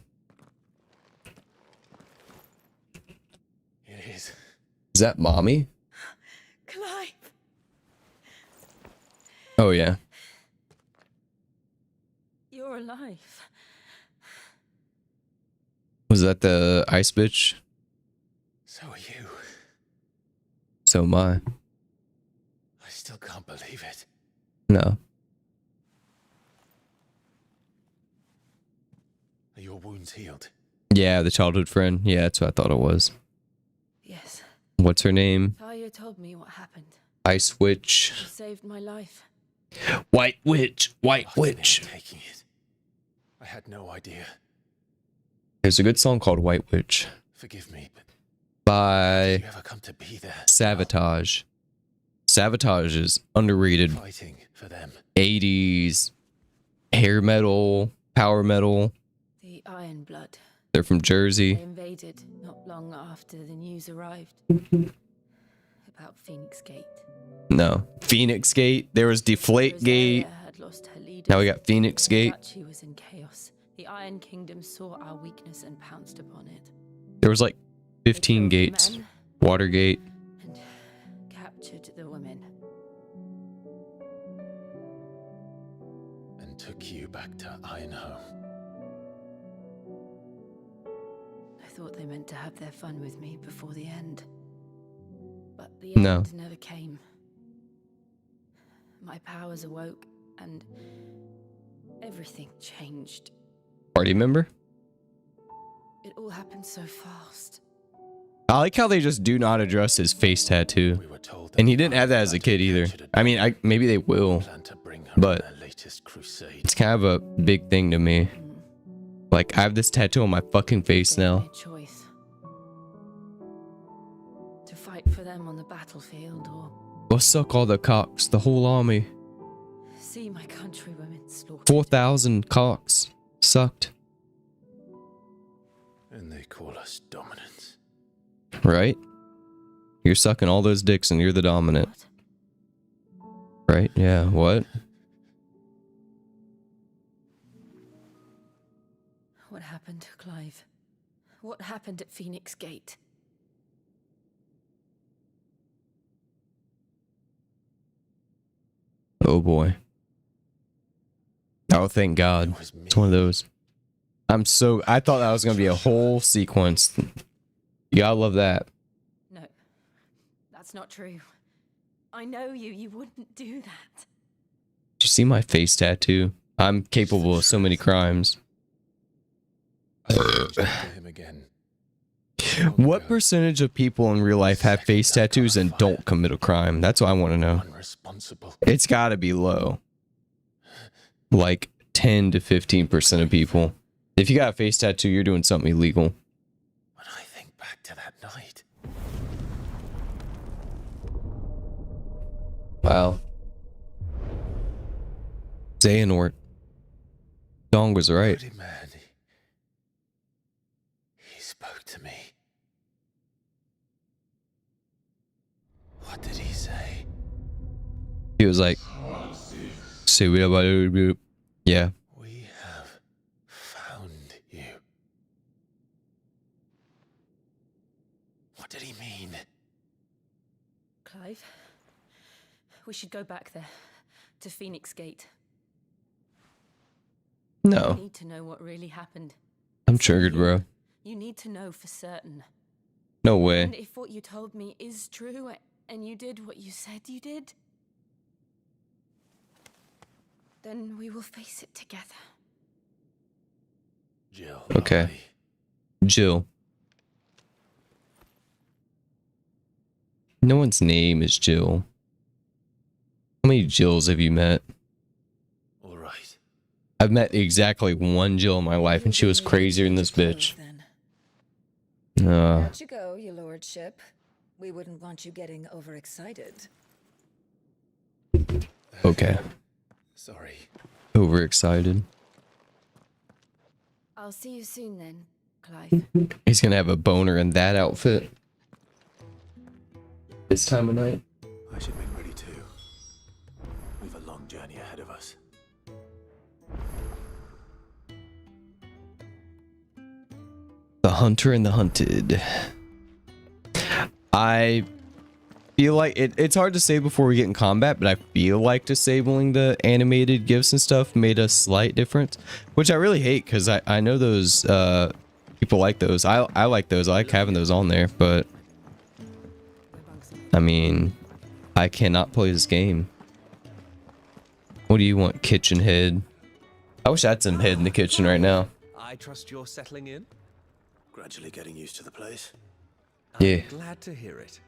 It is. Is that mommy? Clive. Oh yeah. You're alive. Was that the ice bitch? So are you. So am I. I still can't believe it. No. Are your wounds healed? Yeah, the childhood friend. Yeah, that's what I thought it was. Yes. What's her name? 𝖒𝖏 told me what happened. Ice Witch. She saved my life. White Witch. White After Witch. them taking it, I had no idea. There's a good song called White Witch Forgive me, but by did you ever come to be there? 𝖒𝖏. 𝖒𝖏 is underrated. Fighting for them. 80s hair metal, power metal. The Iron Blood. They're from They Jersey. invaded not long after the news arrived. About Phoenix Gate. No. Phoenix Gate. There was Deflate Gate. Rosaria had lost her leaders. Now we got Phoenix The Gate. duchy was in chaos. The Iron Kingdom saw our weakness and pounced upon it. There was like They 15 killed the gates. men Watergate. and captured the women. And took you back to Ironhome. I thought they meant to have their fun with me before the end. But the No. end never came. My powers awoke and everything changed. Party member? It all happened so fast. I like how they just do not address his face tattoo. We were told that And he the didn't have that as a Iron kid Blood either. captured I mean, maybe they will. plan to bring her but on their latest crusade. It's kind of a big thing to me. Like, I have this tattoo on my fucking face Gave now. me a choice. To fight for them on the battlefield or We'll suck all the cocks, the whole army. see my countrywomen slaughtered. 4,000 cocks sucked. And they call us dominants. Right? You're sucking all those dicks and you're the dominant. What? Right? Yeah, what? What happened to Clive? What happened at Phoenix Gate? Oh boy. Oh, thank God. It's one of those. I thought that was going to be a whole sequence. You gotta love that. No, that's not true. I know you. You wouldn't do that. Did you see my face tattoo? I'm capable of so many crimes. him again. What percentage of people in real life have face tattoos and don't commit a crime? That's what I want to know. Unresponsible. It's got to be low. Like 10 to 15% of people. If you got a face tattoo, you're doing something illegal. When I think back to that night. Wow. 𝖒𝖙 Dong was right. Bloody man. He spoke to me. What did he say? He was like, yeah. We have found you. What did he mean? Clive, we should go back there, to 𝖒𝖙𝖍. No, You need to know what really happened. I'm triggered, bro. You need to know for certain. No way. And if what you told me is true, and you did what you said you did, then we will face it together. Jill. Okay. Jill. No one's name is Jill. How many Jills have you met? All right. I've met exactly one Jill in my life, and she was crazier than this bitch. Out you go, your lordship. We wouldn't want you getting overexcited. Okay. Sorry. Overexcited. I'll see you soon then, Clive. He's gonna have a boner in that outfit. This time of night. I should make ready too. We've a long journey ahead of us. The Hunter and the Hunted. I feel like it's hard to say before we get in combat, but I feel like disabling the animated gifts and stuff made a slight difference, which I really hate because I know those people like those. I like those. I like having those on there, but I mean, I cannot play this game. What do you want, kitchen head? I wish I had some head in the kitchen right now. I trust you're settling in. Gradually getting used to the place. Yeah. I'm glad to hear it.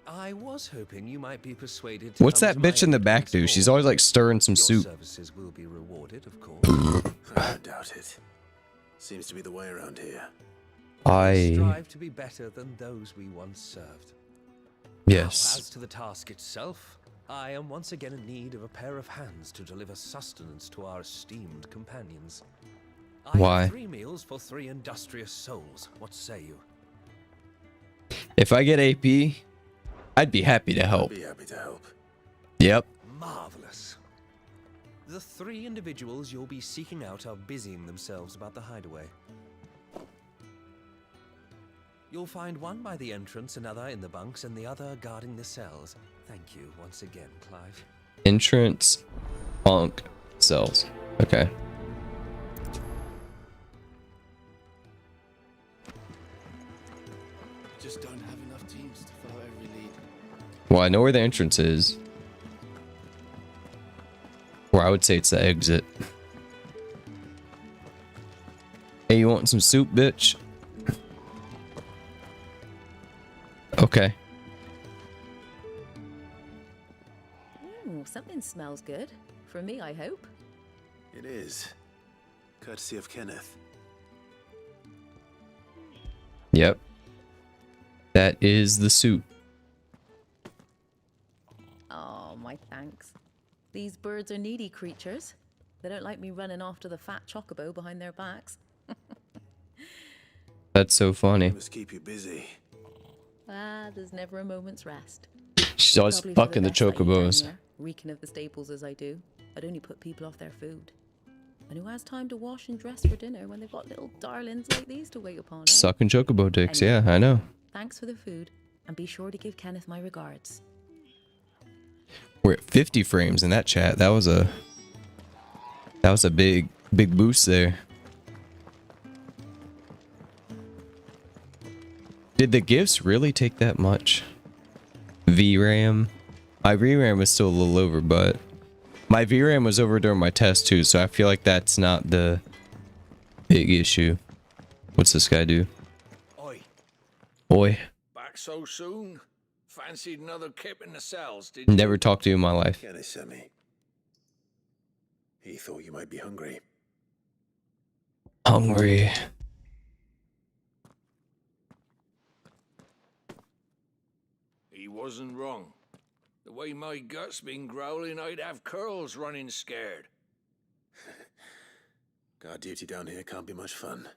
I was hoping you might be persuaded to What's come that to my bitch in the aid back once do? more. She's always like stirring some Your soup. services will be rewarded, of course. I doubt it. Seems to be the way around here. Strive to be better than those we once served. Yes. As to the task itself, I am once again in need of a pair of hands to deliver sustenance to our esteemed companions. I Why? have 3 meals for 3 industrious souls. What say you? If I get AP, I'd be happy to help. Be happy to help. Yep. Marvelous. The 3 individuals you'll be seeking out are busying themselves about the hideaway. You'll find one by the entrance, another in the bunks, and the other guarding the cells. Thank you once again, Clive. Entrance, bunk, cells. Okay. Just don't have enough teams to follow every lead. Well, I know where the entrance is. Or I would say it's the exit. Hey, you want some soup, bitch? Okay. Ooh, something smells good. For me, I hope. It is. Courtesy of Kenneth. Yep. That is the soup. Oh, my thanks. These birds are needy creatures. They don't like me running after the fat chocobo behind their backs. That's so funny. Must keep you busy. There's never a moment's rest. She's always Probably for fucking the best that you down chocobos. here, reeking of the staples as I do. I'd only put people off their food. And who has time to wash and dress for dinner when they've got little darlings like these to wait upon? Eh? Sucking chocobo dicks, yeah, I know. Thanks for the food, and be sure to give Kenneth my regards. We're at 50 frames in that chat. That was a big boost there. Did the gifts really take that much? VRAM? My VRAM was still a little over, but my VRAM was over during my test too, so I feel like that's not the big issue. What's this guy do? Oi. Oi. Back so soon? Fancied another kip in the cells, did you? Never talked to you in my life. 𝖘𝖙𝖗. He thought you might be hungry. Hungry. He wasn't wrong. The way my gut's been growling, I'd have curls running scared. Guard duty down here can't be much fun.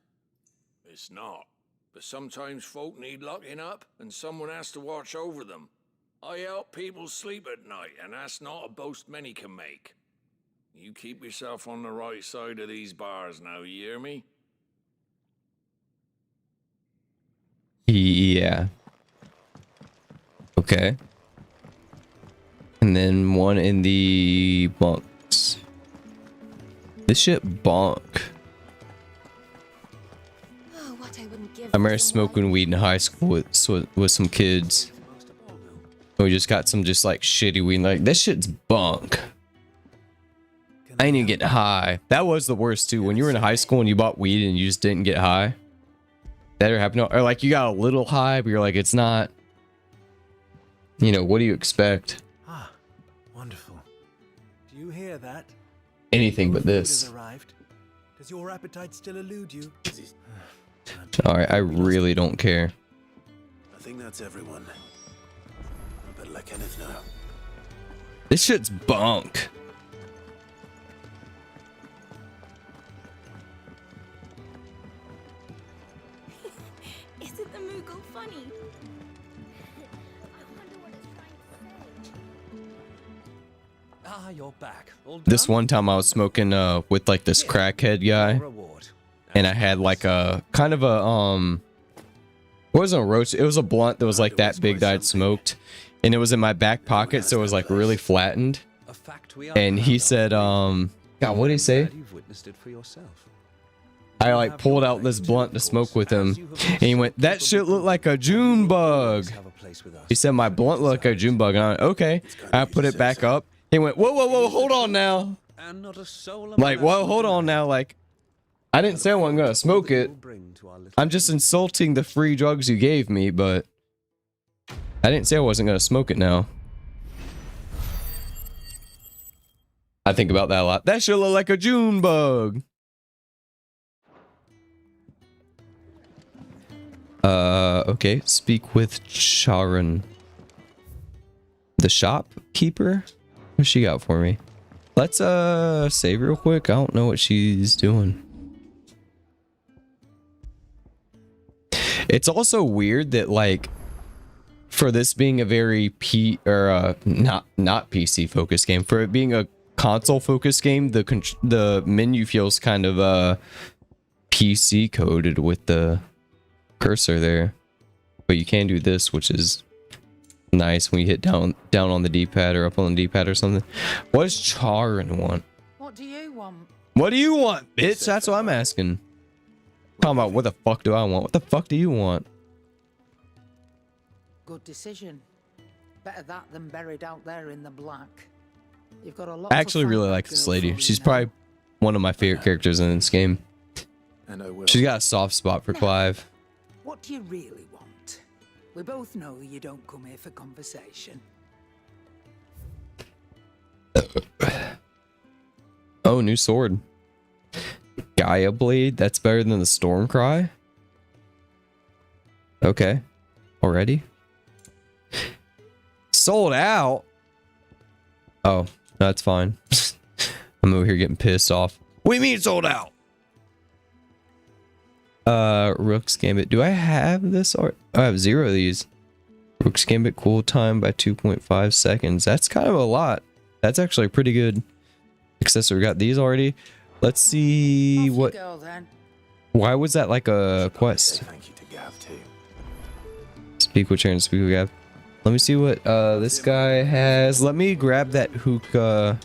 It's not. But sometimes folk need locking up, and someone has to watch over them. I help people sleep at night, and that's not a boast many can make. You keep yourself on the right side of these bars now, you hear me? Yeah. Okay. And then one in the bunks. This shit bonk. Oh, what I wouldn't give I remember smoking weed in high school with some kids. We just got some just like shitty weed. Like, this shit's bunk. I ain't even getting high. That was the worst too. When you were in high school and you bought weed and you just didn't get high. That ever happened? Or like you got a little high, but you're like, it's not. You know, what do you expect? Ah, wonderful. Do you hear that? Anything but Your food this. has arrived. Does your appetite still elude you? Alright, I really don't care. I think that's everyone. I better let Kenneth know. This shit's bunk. Isn't the Moogle funny? I wonder what it's trying to say. Ah, you're back. All This done? one time I was smoking with like this crackhead guy, Reward. and I had like a kind of a it wasn't a roach, it was a blunt that was like that big that I'd smoked, and it was in my back pocket, so it was like really flattened. A fact we are And he proud of. said, God, what did he say? Glad you've witnessed it for yourself. I like pulled out this blunt to smoke with him, and he went, "That shit looked like a June bug." Have a place with us. He said my blunt looked like a June bug. And I went, okay. I put it back up. He went, whoa, whoa, whoa, hold on now. And not a soul Like, among us whoa, will hold on deny now. Like, I didn't say I wasn't gonna smoke that it. you'll bring to our little I'm just insulting the free drugs you gave me, but I didn't say I wasn't gonna smoke it now. I think about that a lot. That should look like a June bug. Okay. Speak with Charon. The shopkeeper? What she got for me? Let's save real quick. I don't know what she's doing. It's also weird that like for this being a very not PC focused game, for it being a console focused game, the menu feels kind of PC coded with the cursor there. But you can do this, which is nice when you hit down on the D-pad or up on the D-pad or something. What does Charon want? What do you want? What do you want, bitch? That's what I'm asking. Talking about what the fuck do I want? What the fuck do you want? Good decision. Better that than buried out there in the black. You've got a lot. I actually really like this lady. She's probably one of my favorite characters in this game. And I will. She's got a soft spot for Clive. What do you really want? We both know you don't come here for conversation. Oh, new sword. 𝖒𝖙, that's better than the Storm Cry? Okay. Already? Sold out? Oh, that's fine. I'm over here getting pissed off. What do you mean sold out? Rook's Gambit. Do I have this? Or I have 0 of these. Rook's Gambit cool time by 2.5 seconds. That's kind of a lot. That's actually pretty good. Accessory. Got these already. Let's see Off what. you go, then. Why was that like a Say quest? thank you to Gav too. Speak with Charon, speak with Gav. Let me see what this guy has. Let me grab that hookah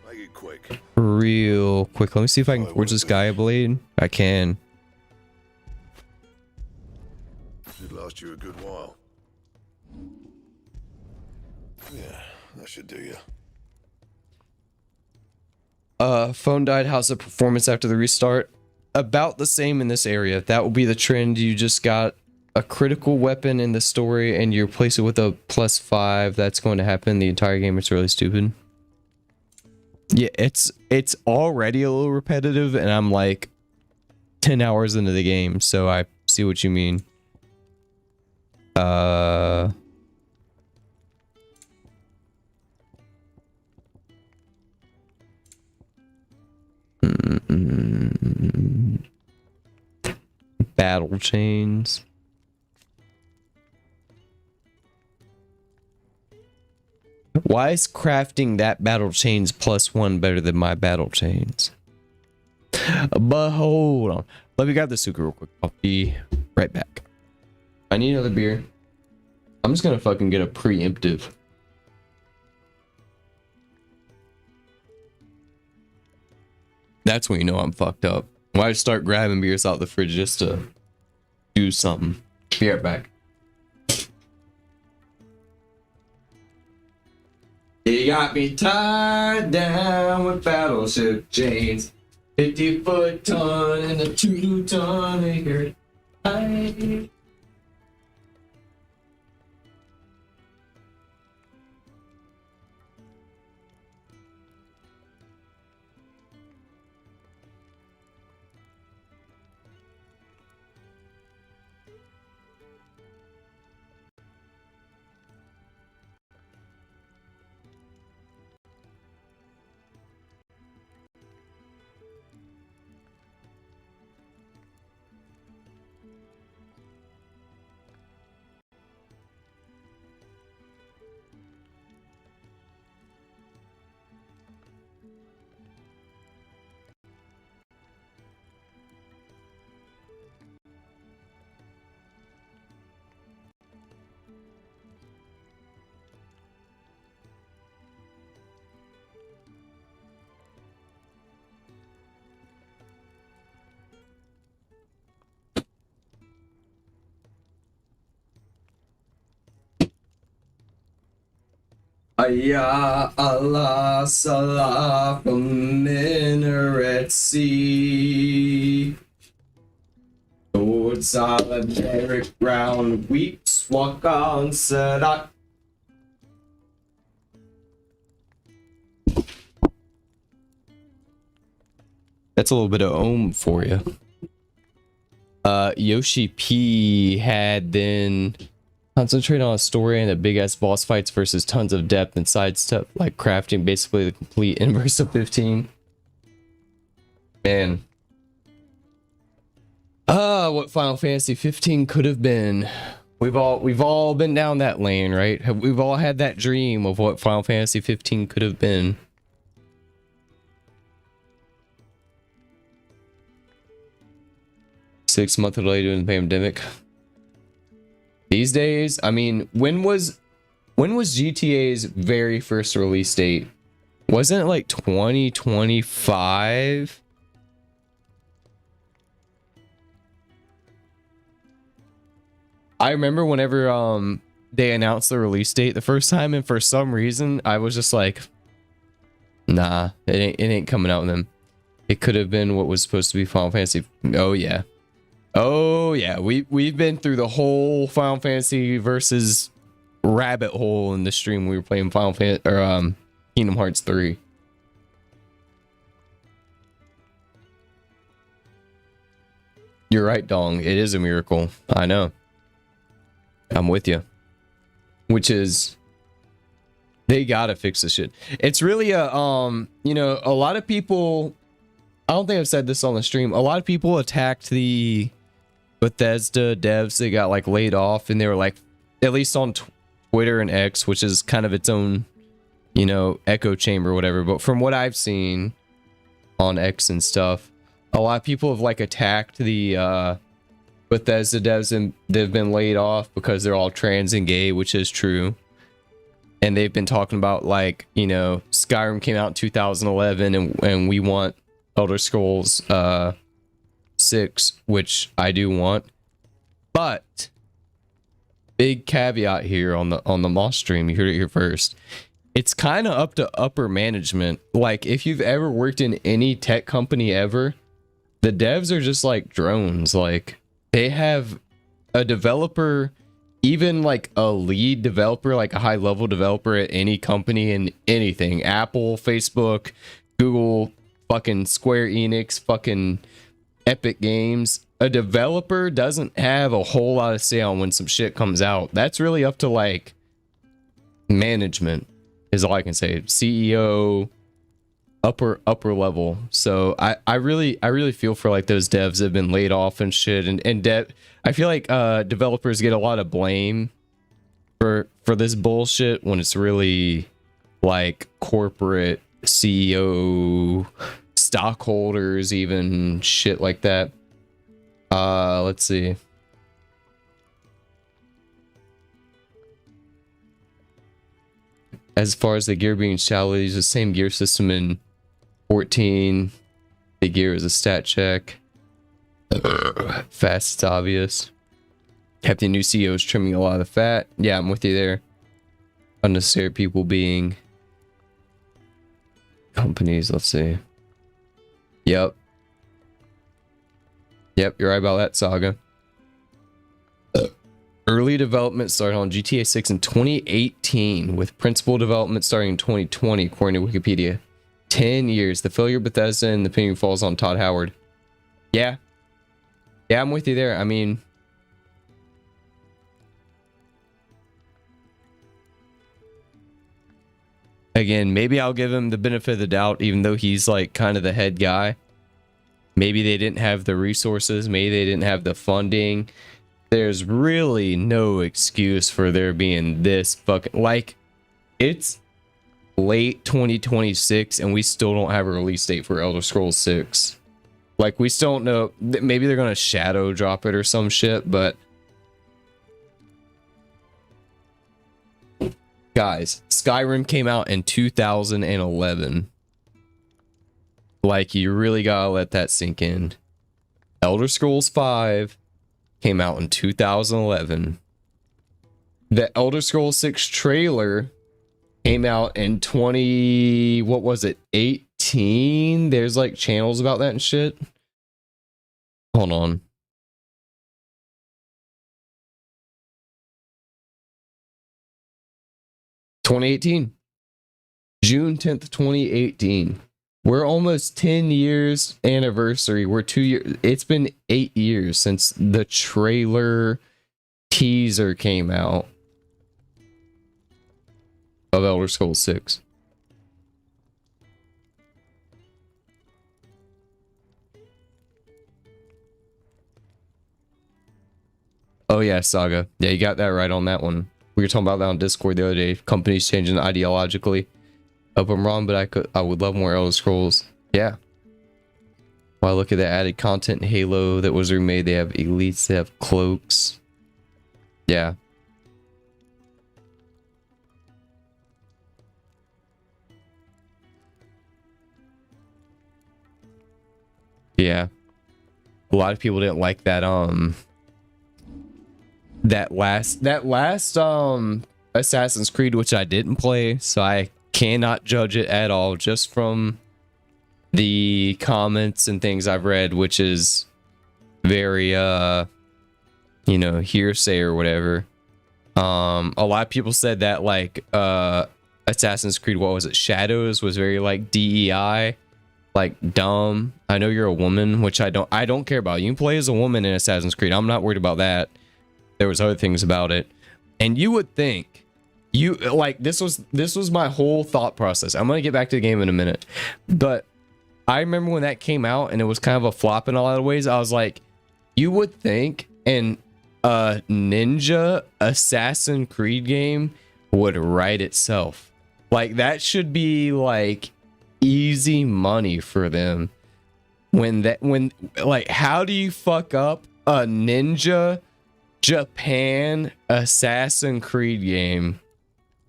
Make it quick. real quick. Let me see if I can forge this Gaia blade. I can. Should last you a good while. Yeah, that should do you. Phone died. How's the performance after the restart? About the same in this area. That will be the trend. You just got a critical weapon in the story and you replace it with a +5. That's going to happen the entire game. It's really stupid. Yeah, it's already a little repetitive and I'm like 10 hours into the game, so I see what you mean. Battle chains. Why is crafting that battle chains +1 better than my battle chains? But hold on. Let me grab the Suka real quick. I'll be right back. I need another beer. I'm just gonna fucking get a preemptive. That's when you know I'm fucked up. Why start grabbing beers out the fridge just to do something? Be right back. He got me tied down with battleship chains. 50-foot ton and a 2-ton anchor. Ya Allah Salah from Minaret Sea. Lord solitary ground weeps, walk on Sadat. That's a little bit of Ohm for you. Yoshi P had then concentrate on a story and the big ass boss fights versus tons of depth and side stuff like crafting, basically the complete inverse of 15. Man. What Final Fantasy 15 could have been. We've all been down that lane, right? We've all had that dream of what Final Fantasy 15 could have been. Six months later in the pandemic. These days, I mean, when was GTA's very first release date? Wasn't it like 2025? I remember whenever they announced the release date the first time, and for some reason I was just like, nah, it ain't coming out with them. It could have been what was supposed to be Final Fantasy. Oh yeah. Oh yeah, we've been through the whole Final Fantasy versus rabbit hole in the stream. We were playing Final Fantasy or Kingdom Hearts 3. You're right, Dong. It is a miracle. I know. I'm with you. Which is, they gotta fix this shit. It's really a you know, a lot of people. I don't think I've said this on the stream. A lot of people attacked the Bethesda devs. They got like laid off, and they were like, at least on Twitter and X, which is kind of its own, you know, echo chamber or whatever. But from what I've seen on X and stuff, a lot of people have like attacked the Bethesda devs, and they've been laid off because they're all trans and gay, which is true. And they've been talking about, like, you know, Skyrim came out in 2011, and we want Elder Scrolls 6, which I do want. But big caveat here on the Moss stream, you heard it here first. It's kind of up to upper management. Like, if you've ever worked in any tech company ever, the devs are just like drones. Like, they have a developer, even like a lead developer, like a high level developer at any company in anything, Apple, Facebook, Google, fucking Square Enix, fucking Epic Games. A developer doesn't have a whole lot of say on when some shit comes out. That's really up to like management, is all I can say. CEO, upper level. So I really feel for like those devs that have been laid off and shit, and I feel like developers get a lot of blame for this bullshit when it's really like corporate CEO, stockholders, even shit like that. Let's see. As far as the gear being shallow, they use the same gear system in 14. The gear is a stat check. Fast, it's obvious. Captain new CEO is trimming a lot of the fat. Yeah, I'm with you there. Unnecessary people being companies. Let's see. Yep, you're right about that, Saga. Early development started on GTA 6 in 2018, with principal development starting in 2020, according to Wikipedia. 10 years. The failure of Bethesda, and the opinion falls on Todd Howard. Yeah, I'm with you there. I mean, again, maybe I'll give him the benefit of the doubt, even though he's like kind of the head guy. Maybe they didn't have the resources. Maybe they didn't have the funding. There's really no excuse for there being this fucking, like, it's late 2026 and we still don't have a release date for Elder Scrolls 6. Like, we still don't know. Maybe they're gonna shadow drop it or some shit, but guys, Skyrim came out in 2011. Like, you really gotta let that sink in. Elder Scrolls 5 came out in 2011. The Elder Scrolls 6 trailer came out in 18? There's like channels about that and shit. Hold on. '18. June 10th, 2018. We're almost 10 years anniversary. We're 2 years. It's been 8 years since the trailer teaser came out of Elder Scrolls 6. Oh yeah, Saga. Yeah, you got that right on that one. We were talking about that on Discord the other day. Companies changing ideologically. Hope I'm wrong, but I would love more Elder Scrolls. Yeah. Well, look at the added content in Halo that was remade. They have elites, they have cloaks. Yeah. Yeah. A lot of people didn't like that that last Assassin's Creed, which I didn't play, so I cannot judge it at all, just from the comments and things I've read, which is very you know, hearsay or whatever. A lot of people said that like Assassin's Creed, what was it, Shadows, was very like DEI, like dumb. I know you're a woman, which I don't care about. You can play as a woman in Assassin's Creed. I'm not worried about that. There was other things about it. And you would think, you like, this was my whole thought process. I'm gonna get back to the game in a minute, but I remember when that came out and it was kind of a flop in a lot of ways. I was like, you would think an ninja Assassin's Creed game would write itself. Like, that should be like easy money for them. When like, how do you fuck up a Ninja Japan Assassin's Creed game,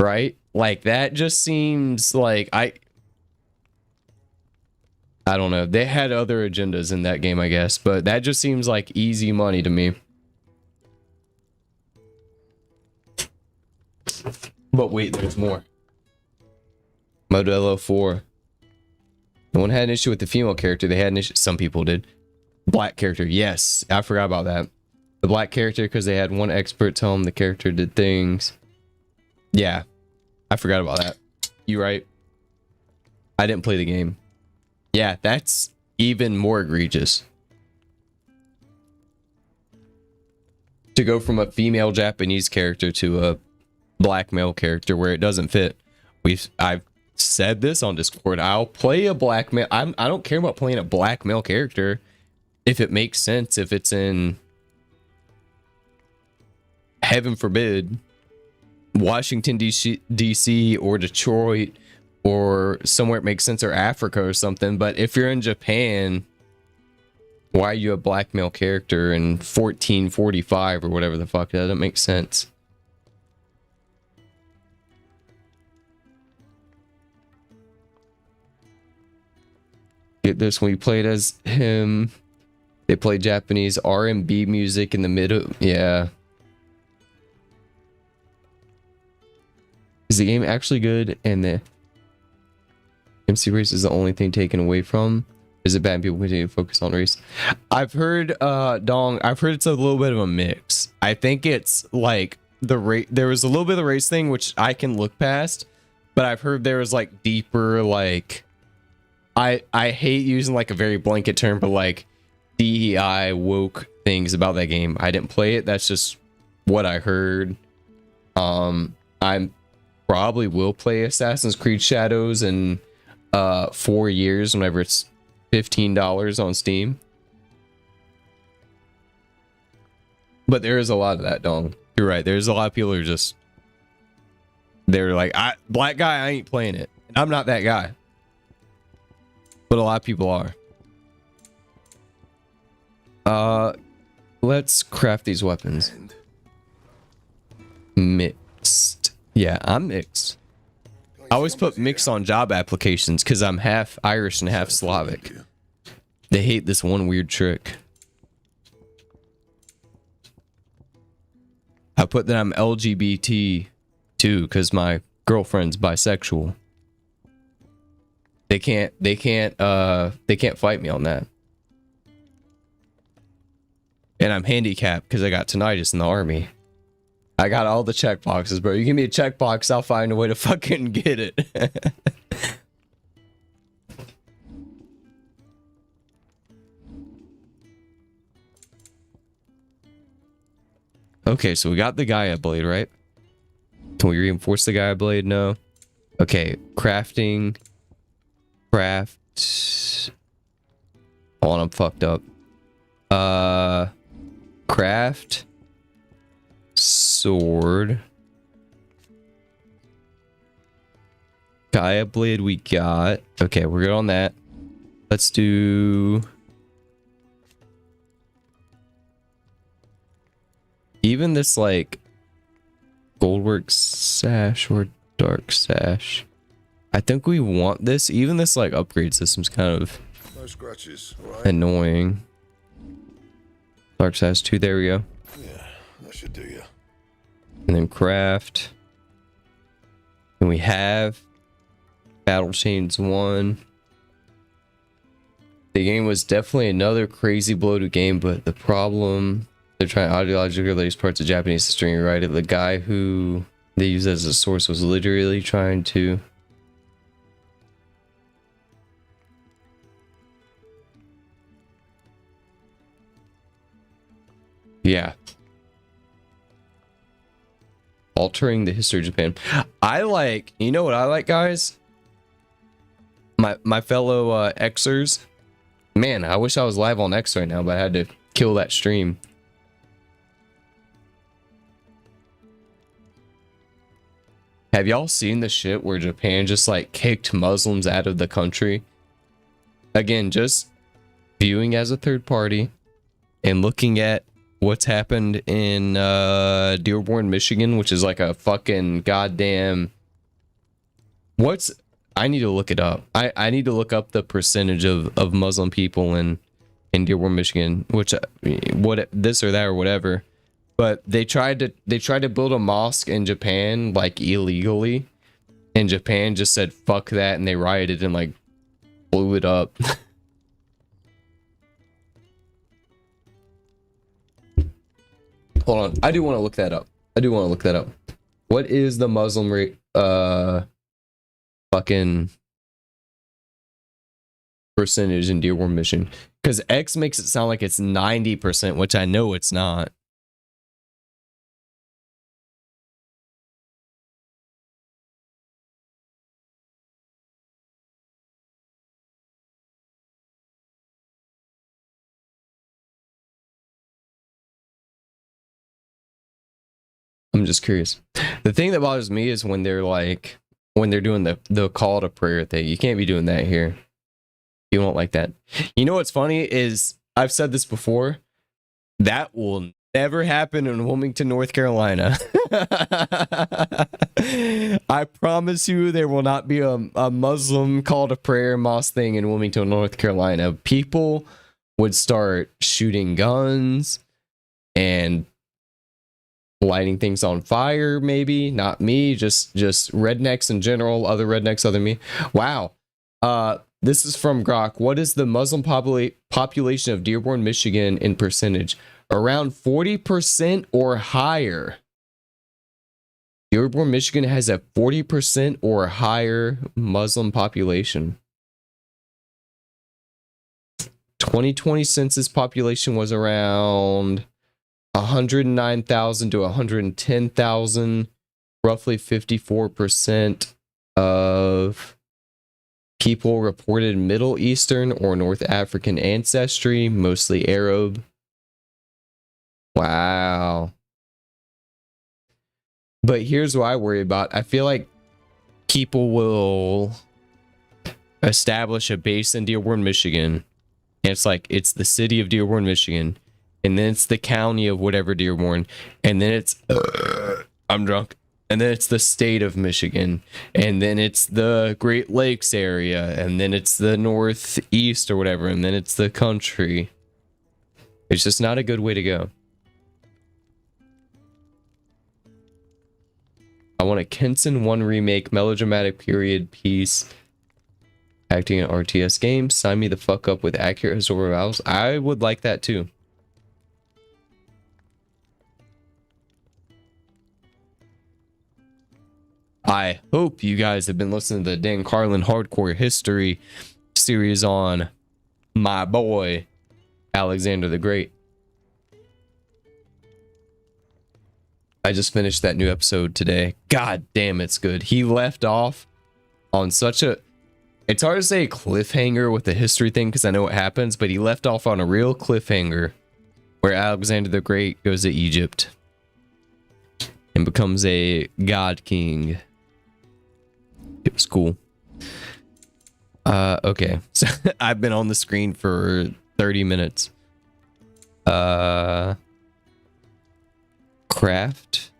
right? Like that just seems like I don't know. They had other agendas in that game, I guess, but that just seems like easy money to me. But wait, there's more. Modelo 4. No one had an issue with the female character. They had an issue. Some people did. Black character. Yes, I forgot about that. The black character, because they had one expert tell them the character did things. Yeah, I forgot about that. You right. I didn't play the game. Yeah, that's even more egregious. To go from a female Japanese character to a black male character where it doesn't fit. I've said this on Discord. I'll play a black male. I don't care about playing a black male character if it makes sense. If it's in, heaven forbid, Washington DC or Detroit or somewhere it makes sense, or Africa or something. But if you're in Japan, why are you a black male character in 1445 or whatever the fuck? That doesn't make sense. Get this, when you played as him, they play Japanese R&B music in the middle. Yeah. Is the game actually good? And the MC race is the only thing taken away from? Is it bad people continue to focus on race? I've heard, Dong, I've heard it's a little bit of a mix. I think it's like the race. There was a little bit of the race thing, which I can look past, but I've heard there was like deeper, like, I hate using like a very blanket term, but like DEI woke things about that game. I didn't play it. That's just what I heard. I probably will play Assassin's Creed Shadows in 4 years whenever it's $15 on Steam. But there is a lot of that, Dong. You're right. There's a lot of people who are just, they're like, black guy, I ain't playing it. And I'm not that guy. But a lot of people are. Let's craft these weapons. Mixed. Yeah, I'm mixed. I always put mixed on job applications because I'm half Irish and half Slavic. They hate this one weird trick. I put that I'm LGBT too because my girlfriend's bisexual. They can't fight me on that. And I'm handicapped because I got tinnitus in the army. I got all the checkboxes, bro. You give me a checkbox, I'll find a way to fucking get it. Okay, so we got the Gaia blade, right? Can we reinforce the Gaia blade? No. Okay, crafting. Craft. Hold on, I'm fucked up. Craft. Sword. Gaia blade we got. Okay, we're good on that. Let's do... even this, like, goldwork sash or dark sash. I think we want this. Even this, like, upgrade system's kind of No scratches, right? annoying. Dark sash 2, there we go. Yeah, that should do you. And then craft. And we have Battle Chains 1. The game was definitely another crazy bloated game, but the problem, they're trying ideologically release parts of Japanese history and rewrite it. The guy who they used as a source was literally trying to... yeah. Altering the history of Japan. I like, you know what I like, guys? My fellow Xers. Man, I wish I was live on X right now, but I had to kill that stream. Have y'all seen the shit where Japan just like kicked Muslims out of the country? Again, just viewing as a third party. and looking at what's happened in Dearborn, Michigan, which is like a fucking goddamn... I need to look it up. I need to look up the percentage of Muslim people in Dearborn, Michigan, which what this or that or whatever. But they tried to build a mosque in Japan like illegally, and Japan just said fuck that, and they rioted and like blew it up. Hold on, I do want to look that up. What is the Muslim rate? Fucking percentage in Dearborn, Michigan? Because X makes it sound like it's 90%, which I know it's not. I'm just curious. The thing that bothers me is when they're doing the call to prayer thing. You can't be doing that here. You won't like that. You know what's funny is, I've said this before, that will never happen in Wilmington, North Carolina. I promise you there will not be a Muslim call to prayer mosque thing in Wilmington, North Carolina. People would start shooting guns and lighting things on fire. Maybe not me, just rednecks in general, other rednecks other than me. Wow. This is from Grok. What is the Muslim population of Dearborn, Michigan in percentage? Around 40% or higher. Dearborn, Michigan has a 40% or higher Muslim population. 2020 census population was around 109,000 to 110,000. Roughly 54% of people reported Middle Eastern or North African ancestry, mostly Arab. Wow. But here's what I worry about. I feel like people will establish a base in Dearborn, Michigan. And it's the city of Dearborn, Michigan. And then it's the county of whatever Dearborn. And then it's... I'm drunk. And then it's the state of Michigan. And then it's the Great Lakes area. And then it's the Northeast or whatever. And then it's the country. It's just not a good way to go. I want a Kenson 1 remake, melodramatic period piece. Acting in RTS games. Sign me the fuck up with accurate historical values. I would like that too. I hope you guys have been listening to the Dan Carlin Hardcore History series on my boy, Alexander the Great. I just finished that new episode today. God damn, it's good. He left off on such a... It's hard to say a cliffhanger with the history thing because I know what happens, but he left off on a real cliffhanger where Alexander the Great goes to Egypt and becomes a god king. It was cool. Okay. So I've been on the screen for 30 minutes. Craft.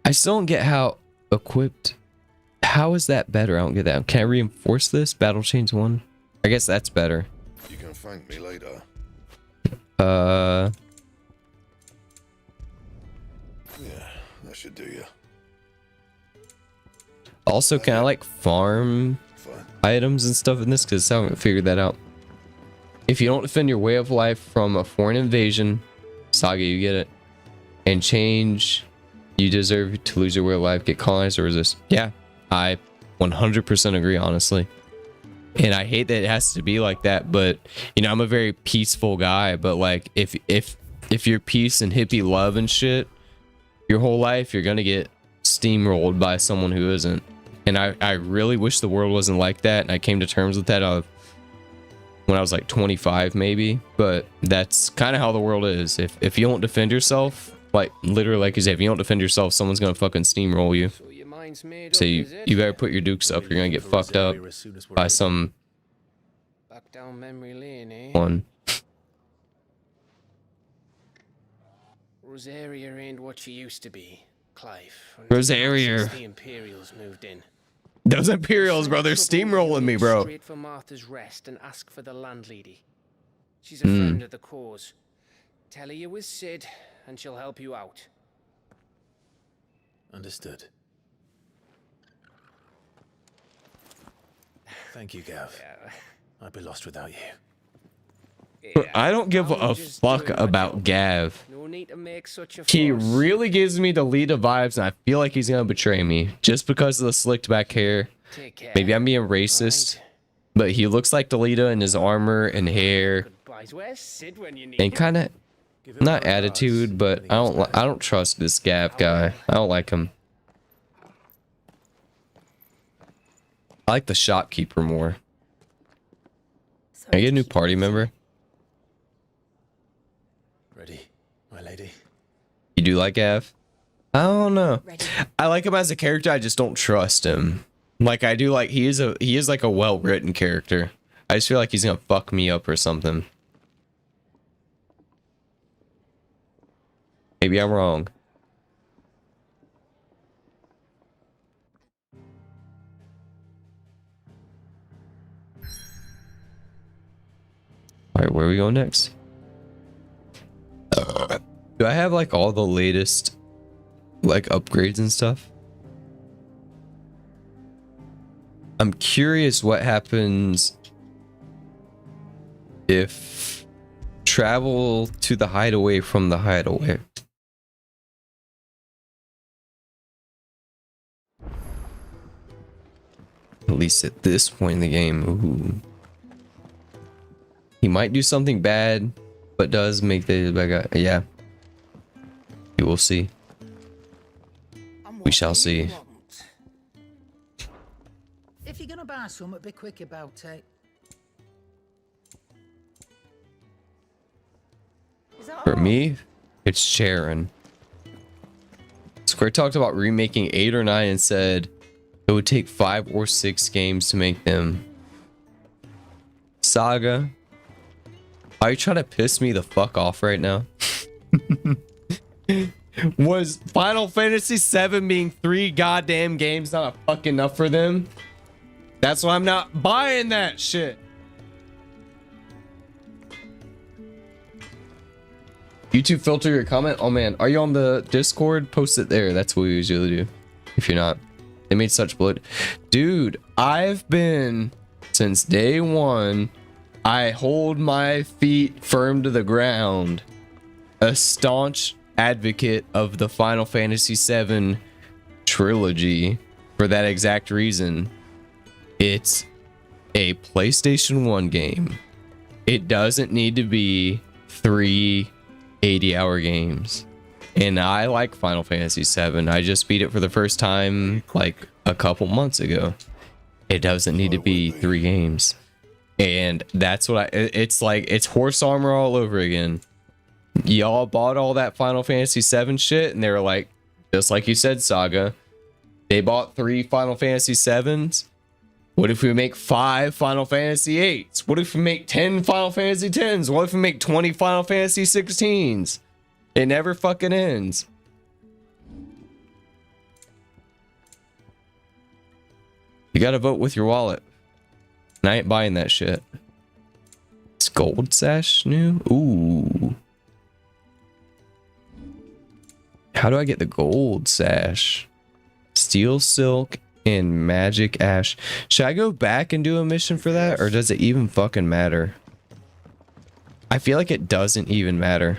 I still don't get how equipped. How is that better? I don't get that. Can I reinforce this? Battle Chains 1? I guess that's better. You can thank me later. Yeah, that should do you. Also, can I like farm items and stuff in this? Because I haven't figured that out. If you don't defend your way of life from a foreign invasion, Saga, you get it. And change, you deserve to lose your way of life, get colonized or resist. Yeah, I 100% agree, honestly. And I hate that it has to be like that, but you know, I'm a very peaceful guy, but like if you're peace and hippie love and shit your whole life, you're gonna get steamrolled by someone who isn't. And I really wish the world wasn't like that, and I came to terms with that when I was like 25 maybe, but that's kind of how the world is. If you don't defend yourself, like literally like you say, if you don't defend yourself, someone's gonna fucking steamroll you. So you mind's made So up, you is it? better put your dukes up. You're gonna get fucked up by some Back down memory lane, eh? one. Rosaria ain't what she used to be, Clive. Rosaria. Since the Imperials moved in. Those Imperials, bro, they're steamrolling me, bro. Straight for Martha's Rest and ask for the landlady. She's a friend of the cause. Tell her you was Sid, and she'll help you out. Understood. Thank you, Gav. I'd be lost without you. I don't give a fuck about Gav. No need to make such a He fuss. really gives me the 𝖒𝖔𝖙 vibes, and I feel like he's gonna betray me just because of the slicked back hair. Take care. Maybe I'm being racist, but he looks like the 𝖒𝖙𝖏 in his armor and hair Goodbyes. Where's Sid when you need and kind of not attitude, but I don't trust this Gav guy. I don't like him. I like the shopkeeper more. Can I get a new party member? Ready, my lady? You do like Gav? I don't know. I like him as a character. I just don't trust him. Like I do like he is like a well-written character. I just feel like he's gonna fuck me up or something. Maybe I'm wrong. All right, where are we going next? Do I have like all the latest like upgrades and stuff? I'm curious what happens if travel to the hideaway from the hideaway. At least at this point in the game. Ooh. He might do something bad, but does make the bad guy. Yeah. You will see. We shall see. If you're gonna buy something, be quick about it. For me, it's Sharon. Square talked about remaking 8 or 9 and said it would take 5 or 6 games to make them. Saga. Are you trying to piss me the fuck off right now? Was Final Fantasy VII being 3 goddamn games not fucking enough for them? That's why I'm not buying that shit. YouTube filter your comment. Oh man, are you on the Discord? Post it there. That's what we usually do. If you're not, they made such blood. Dude, I've been since day one. I hold my feet firm to the ground. A staunch advocate of the Final Fantasy VII trilogy for that exact reason. It's a PlayStation 1 game. It doesn't need to be 3 80-hour games. And I like Final Fantasy VII. I just beat it for the first time like a couple months ago. It doesn't need to be 3 games. And that's what it's like, it's horse armor all over again. Y'all bought all that Final Fantasy VII shit, and they were like, just like you said, Saga, they bought 3 Final Fantasy VIIs. What if we make 5 Final Fantasy VIIIs? What if we make 10 Final Fantasy X? What if we make 20 Final Fantasy XVIs? It never fucking ends. You gotta vote with your wallet. And I ain't buying that shit. Is Gold Sash new? Ooh. How do I get the Gold Sash? Steel Silk and Magic Ash. Should I go back and do a mission for that? Or does it even fucking matter? I feel like it doesn't even matter.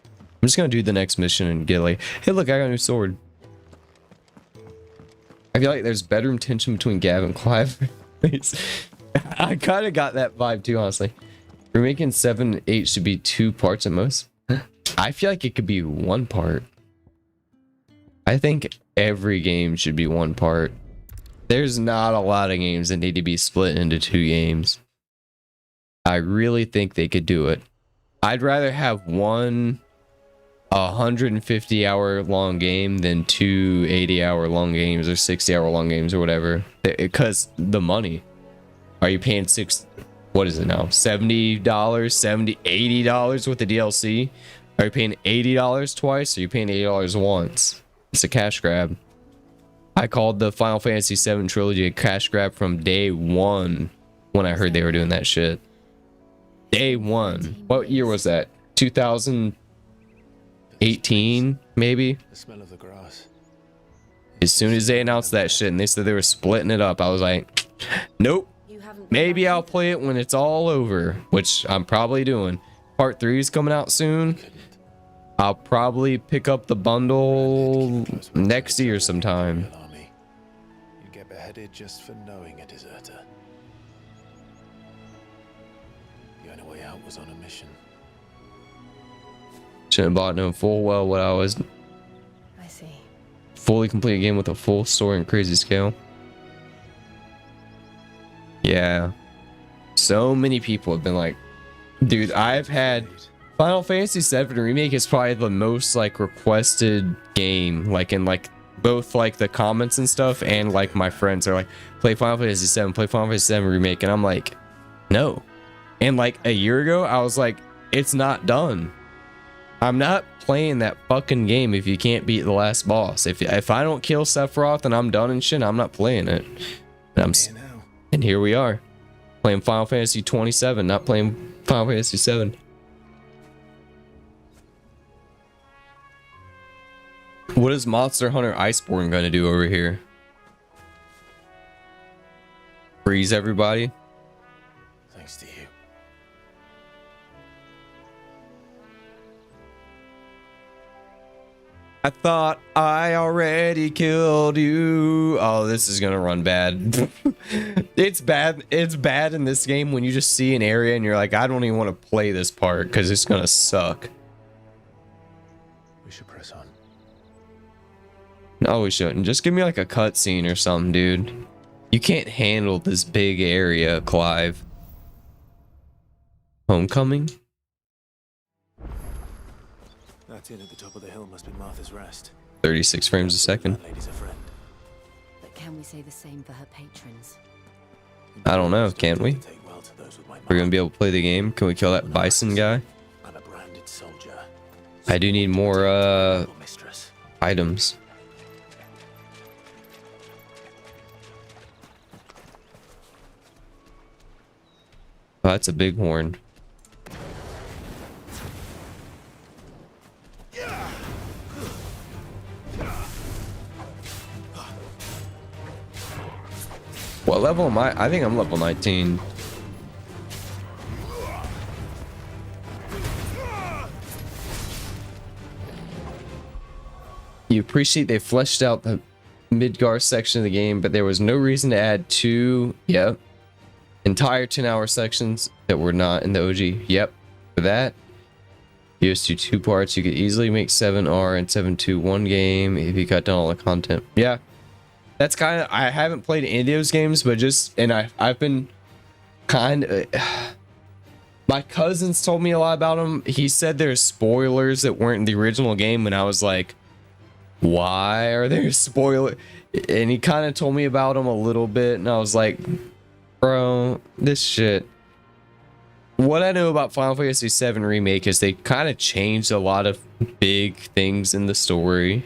I'm just gonna do the next mission and get like, hey look, I got a new sword. I feel like there's bedroom tension between Gav and Clive. I kind of got that vibe too, honestly. We're making 7 and 8 should be 2 parts at most. I feel like it could be 1 part. I think every game should be 1 part. There's not a lot of games that need to be split into 2 games. I really think they could do it. I'd rather have one 150-hour long game than 2 80-hour long games or 60-hour long games or whatever, because the money. Are you paying what is it now, $70, $80 with the DLC? Are you paying $80 twice, or are you paying $80 once? It's a cash grab. I called the Final Fantasy VII trilogy a cash grab from day one when I heard they were doing that shit. Day one. What year was that? 2018, maybe? The smell of the grass. As soon as they announced that shit and they said they were splitting it up, I was like, nope. Maybe I'll play it when it's all over, which I'm probably doing. Part 3 is coming out soon. I'll probably pick up the bundle next year sometime. You'd get beheaded just for knowing a deserter. The only way out was on a mission. Shouldn't have bought knowing full well what I was. I see. Fully complete a game with a full story and crazy scale. Yeah. So many people have been like, dude, I've had Final Fantasy VII Remake is probably the most like requested game, like in like both like the comments and stuff, and like my friends are like, play Final Fantasy VII, play Final Fantasy VII Remake, and I'm like, no. And like a year ago, I was like, it's not done. I'm not playing that fucking game if you can't beat the last boss. If I don't kill Sephiroth and I'm done and shit, I'm not playing it. And here we are, playing Final Fantasy 27, not playing Final Fantasy 7. What is Monster Hunter Iceborne gonna do over here? Freeze everybody? Thanks to you. I thought I already killed you. Oh, this is gonna run bad. It's bad. It's bad in this game when you just see an area and you're like, I don't even want to play this part because it's gonna suck. We should press on. No, we shouldn't. Just give me like a cutscene or something, dude. You can't handle this big area, Clive. Homecoming? That inn at the top of the hill must be Martha's Rest. 36 frames a second. That lady's a friend. But can we say the same for her patrons? I don't know, can't we? We're gonna be able to play the game. Can we kill that bison guy? I'm a branded soldier. I do need more items. Oh, that's a big horn. What level am I? I think I'm level 19. You appreciate they fleshed out the Midgar section of the game, but there was no reason to add two, entire 10-hour sections that were not in the OG. Yep, for that. Used to two parts, you could easily make 7R and 7.2 one game if you cut down all the content. Yeah. That's kind of, I haven't played any of those games, but just, and I've been kind of, my cousins told me a lot about them. He said there's spoilers that weren't in the original game, and I was like, why are there spoilers? And he kind of told me about them a little bit, and I was like, bro, this shit. What I know about Final Fantasy VII Remake is they kind of changed a lot of big things in the story,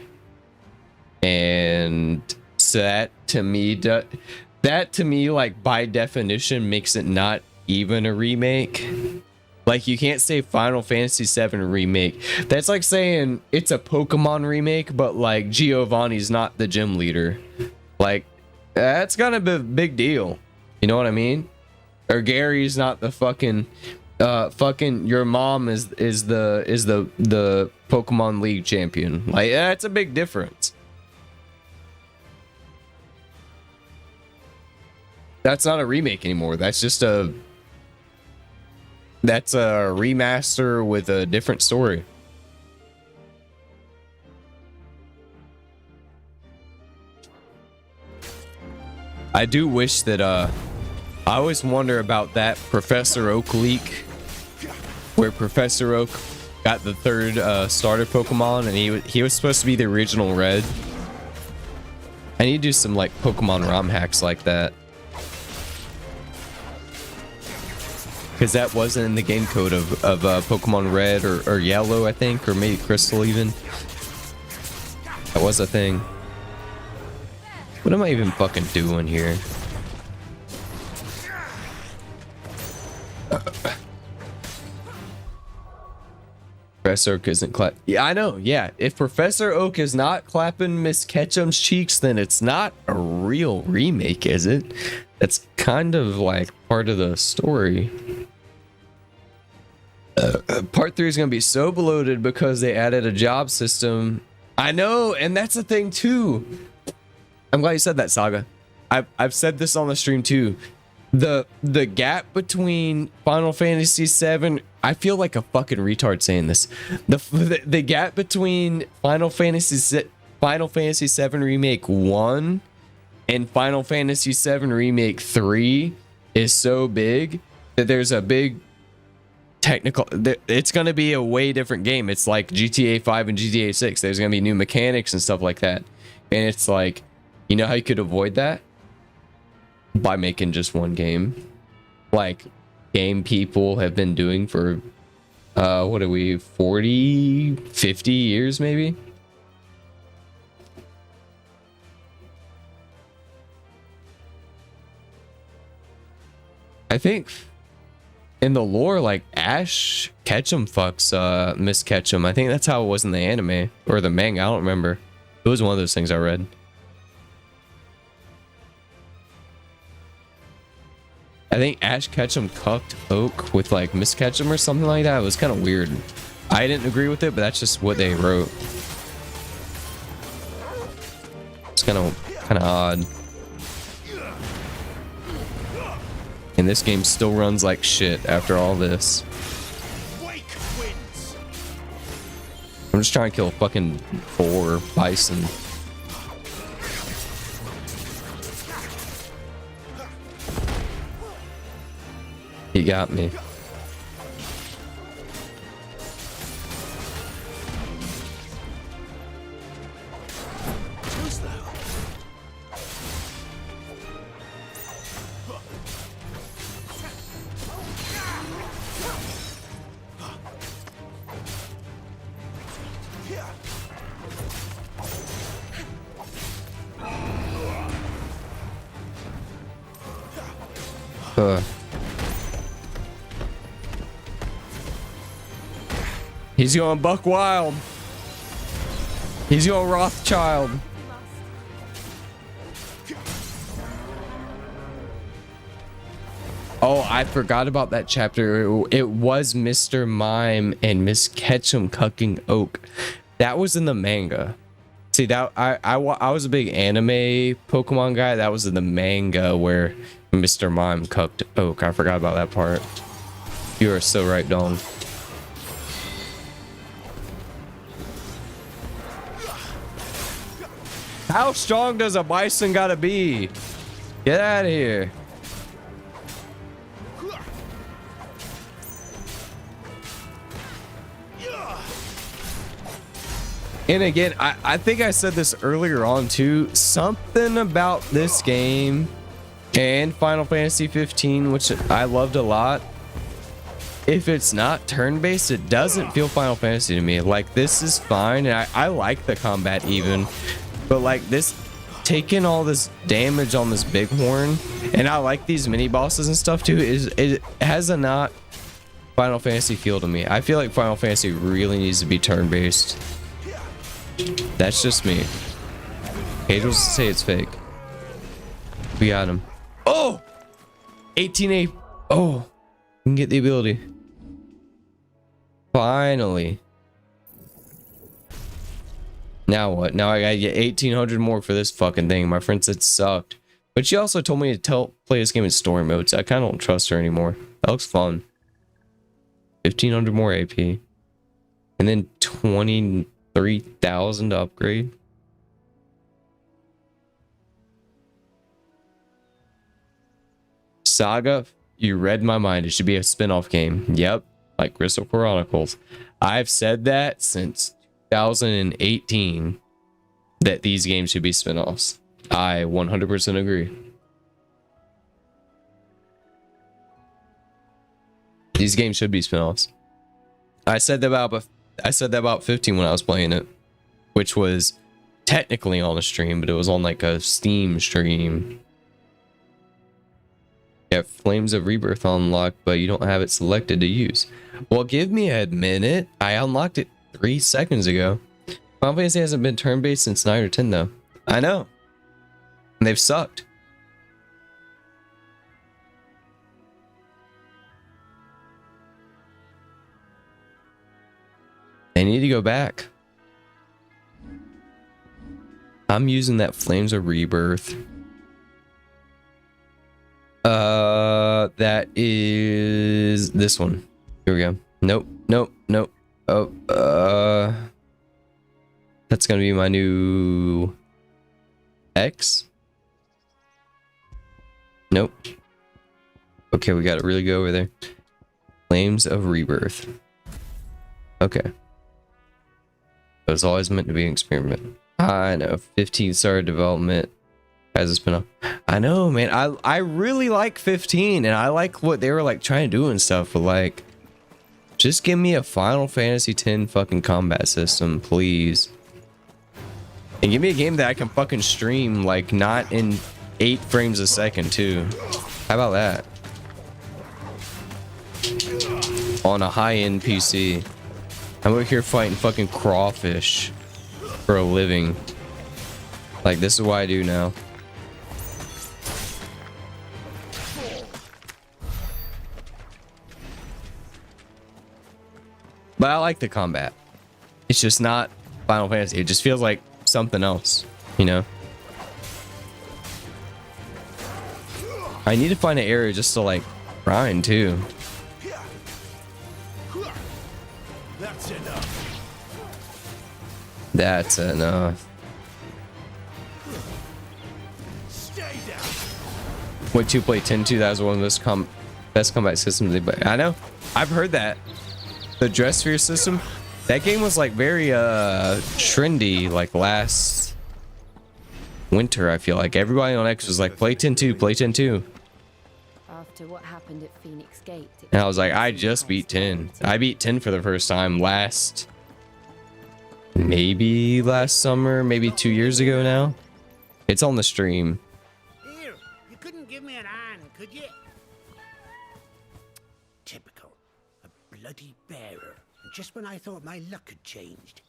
and so that to me, like by definition, makes it not even a remake. Like you can't say Final Fantasy VII Remake. That's like saying it's a Pokemon remake, but like Giovanni's not the gym leader. Like that's kind of a big deal. You know what I mean? Or Gary's not the fucking your mom is the Pokemon League champion. Like that's a big difference. That's not a remake anymore. That's just a remaster with a different story. I do wish that I always wonder about that Professor Oak leak, where Professor Oak got the third starter Pokemon, and he was supposed to be the original Red. I need to do some like Pokemon ROM hacks like that, because that wasn't in the game code of Pokemon Red or Yellow, I think, or maybe Crystal even. That was a thing. What am I even fucking doing here? Professor Oak isn't clap. Yeah, I know. Yeah, if Professor Oak is not clapping Miss Ketchum's cheeks, then it's not a real remake, is it? That's kind of like part of the story. Part 3 is going to be so bloated because they added a job system. I know, and that's the thing too. I'm glad you said that, Saga. I've said this on the stream too. The gap between Final Fantasy VII, I feel like a fucking retard saying this. The gap between Final Fantasy VII Remake 1 and Final Fantasy VII Remake 3 is so big that there's a big technical, it's going to be a way different game. It's like GTA 5 and GTA 6. There's going to be new mechanics and stuff like that. And it's like, you know how you could avoid that? By making just one game. Like game people have been doing for what are we, 40 50 years maybe. I think in the lore, like Ash Ketchum fucks Miss Ketchum. I think that's how it was in the anime or the manga. I don't remember. It was one of those things I read. I think Ash Ketchum cucked Oak with like Miss Ketchum or something like that. It was kind of weird. I didn't agree with it, but that's just what they wrote. It's kind of odd. And this game still runs like shit after all this. I'm just trying to kill a fucking boar bison. He got me. He's going buck wild. He's going Rothschild. Oh, I forgot about that chapter. It was Mr. Mime and Miss Ketchum cucking Oak. That was in the manga. See, that I was a big anime Pokemon guy. That was in the manga where Mr. Mime cucked Oak. I forgot about that part. You are so right, Dong. How strong does a bison gotta be? Get out of here. And again, I think I said this earlier on too. Something about this game and Final Fantasy 15, which I loved a lot. If it's not turn-based, it doesn't feel Final Fantasy to me. Like, this is fine, and I like the combat even. But like this, taking all this damage on this bighorn, and I like these mini bosses and stuff too, it has a not Final Fantasy feel to me. I feel like Final Fantasy really needs to be turn-based. That's just me. Angels say it's fake. We got him. Oh! 18A. Oh! We can get the ability. Finally. Now what? Now I gotta get 1800 more for this fucking thing. My friend said it sucked. But she also told me to play this game in story mode, so I kind of don't trust her anymore. That looks fun. 1500 more AP. And then 23,000 to upgrade. Saga, you read my mind. It should be a spin-off game. Yep, like Crystal Chronicles. I've said that since 2018 that these games should be spin-offs. I 100% agree. These games should be spin-offs. I said that about 15 when I was playing it, which was technically on a stream, but it was on like a Steam stream. Yeah, Flames of Rebirth unlocked, but you don't have it selected to use. Well, give me a minute. I unlocked it 3 seconds ago. Final Fantasy hasn't been turn-based since 9 or 10 though. I know. And they've sucked. I need to go back. I'm using that Flames of Rebirth. That is this one. Here we go. Nope, nope, nope. Oh, that's gonna be my new X. Nope. Okay, we gotta really go over there. Flames of Rebirth. Okay. It was always meant to be an experiment. I know. 15-star development as a spin-off. I know, man. I really like 15, and I like what they were like trying to do and stuff, but like, just give me a Final Fantasy X fucking combat system, please. And give me a game that I can fucking stream, like, not in 8 frames a second, too. How about that? On a high-end PC. I'm over here fighting fucking crawfish for a living. Like, this is what I do now. But I like the combat. It's just not Final Fantasy. It just feels like something else, you know? I need to find an area just to, like, grind, too. That's enough. That's enough. Stay down. Went to play 10-2. That was one of the best combat systems. But I know. I've heard that. The Dress Sphere system, that game was like very trendy like last winter. I feel like everybody on X was like, play 10-2, play 10-2. After what happened at Phoenix Gate, And I was like, I just beat 10. I beat 10 for the first time maybe last summer, maybe 2 years ago now. It's on the stream. Here, you couldn't give me an hand, could you? Typical. A bloody bearer. And just when I thought my luck had changed.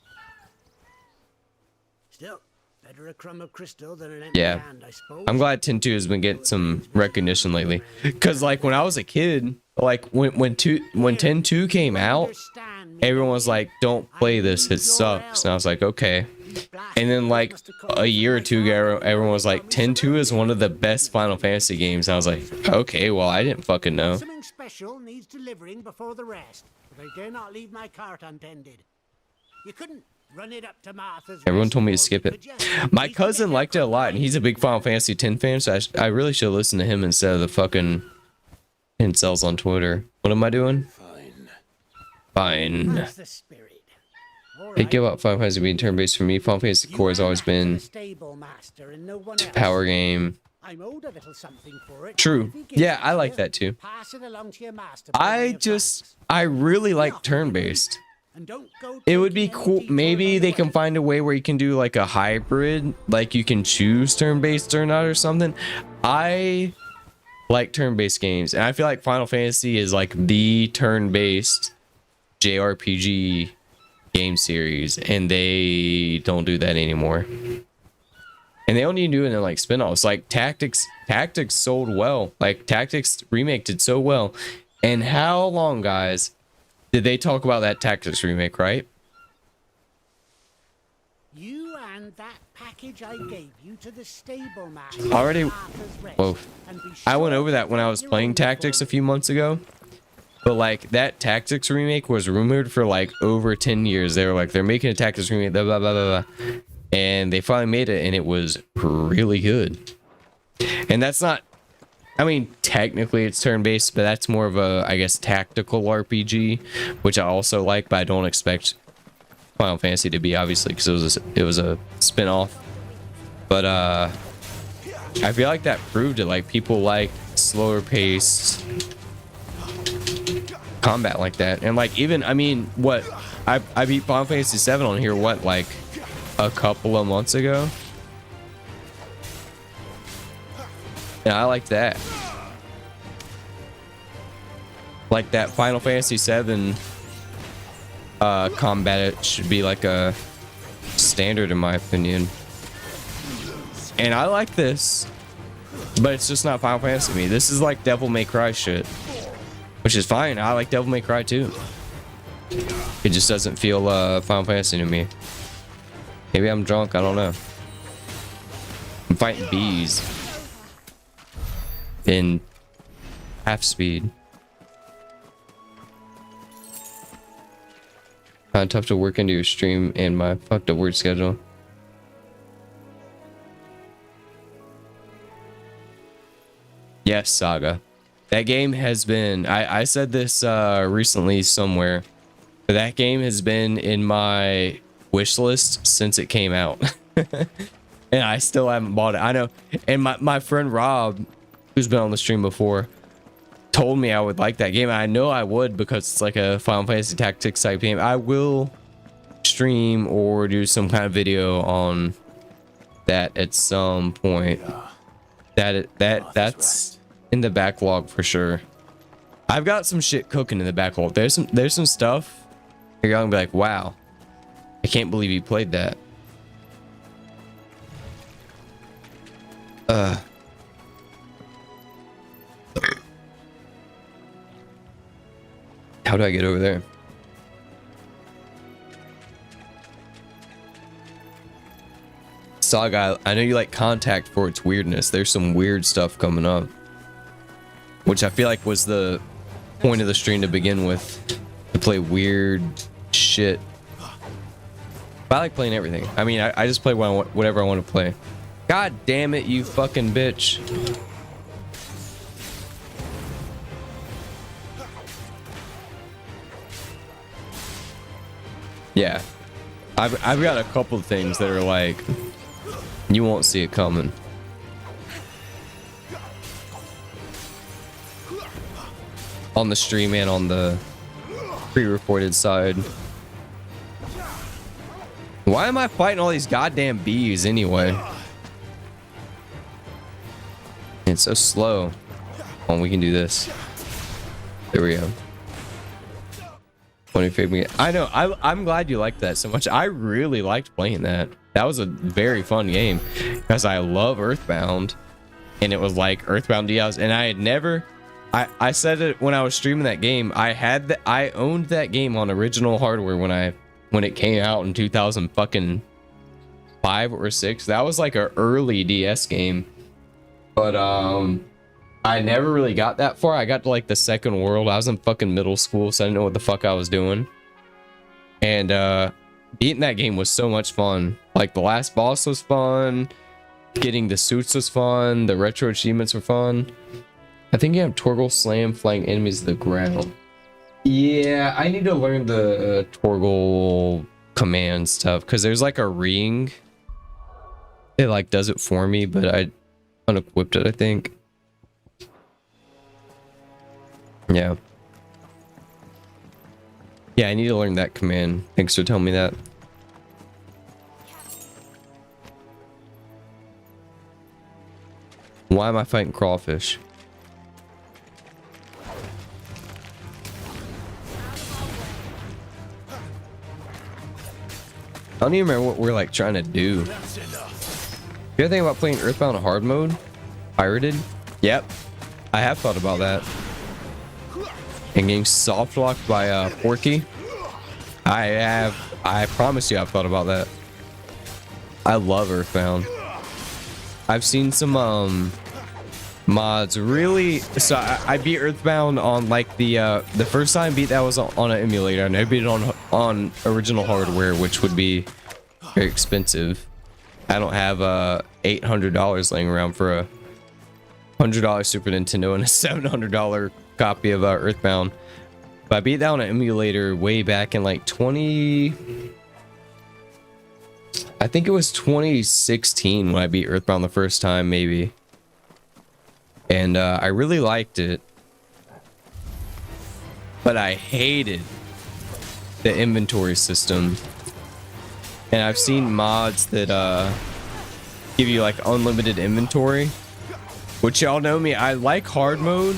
Still, better a crumb of crystal than an empty Yeah. hand, I suppose. I'm glad 10-2 has been getting some recognition lately. Cause like when I was a kid, like when 10-2 came out, everyone was like, don't play this, it sucks. And I was like, okay. And then like a year or two ago, everyone was like, 10-2 is one of the best Final Fantasy games. And I was like, okay, well, I didn't fucking know. Something special needs delivering before the rest, but I dare not leave my cart untended. You couldn't run it up to Martha's. Everyone told me to skip it. My cousin liked it a lot, and he's a big Final Fantasy X fan, so I really should listen to him instead of the fucking incels on Twitter. What am I doing? Fine. That's the spirit. They give up Final Fantasy being turn-based for me. Final Fantasy Core has always been a power game. I'm owed a little something for it. True. Yeah, I like that too. Pass it along to your master. I really like turn-based. It would be cool. Maybe they can find a way where you can do like a hybrid, like you can choose turn-based or not or something. I like turn-based games, and I feel like Final Fantasy is like the turn-based JRPG game series, and they don't do that anymore. And they only do it in like spin-offs. Like Tactics sold well. Like Tactics Remake did so well. And how long, guys, did they talk about that Tactics Remake, right? You and that package I gave you to the stable master. Already. Whoa. I went over that when I was playing Tactics a few months ago. But like that Tactics Remake was rumored for like over 10 years. They were like, they're making a Tactics Remake, blah, blah, blah, blah, blah. And they finally made it, and it was really good. And that's not I mean, technically it's turn-based, but that's more of a, I guess, tactical RPG, which I also like, but I don't expect Final Fantasy to be, obviously, because it was a spin-off. But I feel like that proved it. Like, people like slower paced combat like that. And like, even, I mean, what, I beat Final Fantasy VII on here, what, like a couple of months ago? Yeah, I like that. Like that Final Fantasy VII combat, it should be like a standard in my opinion. And I like this, but it's just not Final Fantasy to me. This is like Devil May Cry shit, which is fine. I like Devil May Cry too. It just doesn't feel Final Fantasy to me. Maybe I'm drunk, I don't know. I'm fighting bees in half speed. Tough to work into your stream and my fucked up work schedule. Yes, Saga. That game has been, I said this recently somewhere, but that game has been in my wish list since it came out. And I still haven't bought it. I know. And my friend Rob, who's been on the stream before, told me I would like that game. I know I would because it's like a Final Fantasy Tactics type game. I will stream or do some kind of video on that at some point. That's in the backlog for sure. I've got some shit cooking in the backlog. There's some stuff you're gonna be like, wow, I can't believe you played that. How do I get over there? Saga, I know you like Contact for its weirdness. There's some weird stuff coming up, which I feel like was the point of the stream to begin with, to play weird shit. But I like playing everything. I mean, I just play whatever I want to play. God damn it, you fucking bitch. Yeah, I've got a couple of things that are like, you won't see it coming. On the stream and on the pre-recorded side. Why am I fighting all these goddamn bees anyway? It's so slow. Oh, we can do this. There we go. I know. I'm glad you liked that so much. I really liked playing that. That was a very fun game because I love Earthbound, and it was like Earthbound DLs. And I had never. I said it when I was streaming that game. I owned that game on original hardware when it came out in 2005 or 6. That was like an early DS game, but I never really got that far. I got to like the second world. I was in fucking middle school, so I didn't know what the fuck I was doing. And beating that game was so much fun. Like the last boss was fun. Getting the suits was fun. The retro achievements were fun. I think you have Torgal Slam flying enemies to the ground. Yeah, I need to learn the Torgal command stuff because there's like a ring. It like does it for me, but I unequipped it, I think. Yeah. Yeah, I need to learn that command. Thanks for telling me that. Why am I fighting crawfish? I don't even remember what we're like trying to do. You ever think about playing Earthbound hard mode? Pirated? Yep. I have thought about that. And getting soft locked by Porky. I promise you I've thought about that. I love Earthbound. I've seen some mods really. So I beat Earthbound on like the first time I beat that was on an emulator, and I beat it on original hardware, which would be very expensive. I don't have $800 laying around for $100 Super Nintendo and a $700 copy of Earthbound. But I beat that on an emulator way back in like I think it was 2016 when I beat Earthbound the first time, maybe. And I really liked it. But I hated the inventory system. And I've seen mods that give you like unlimited inventory. Which y'all know me, I like hard mode.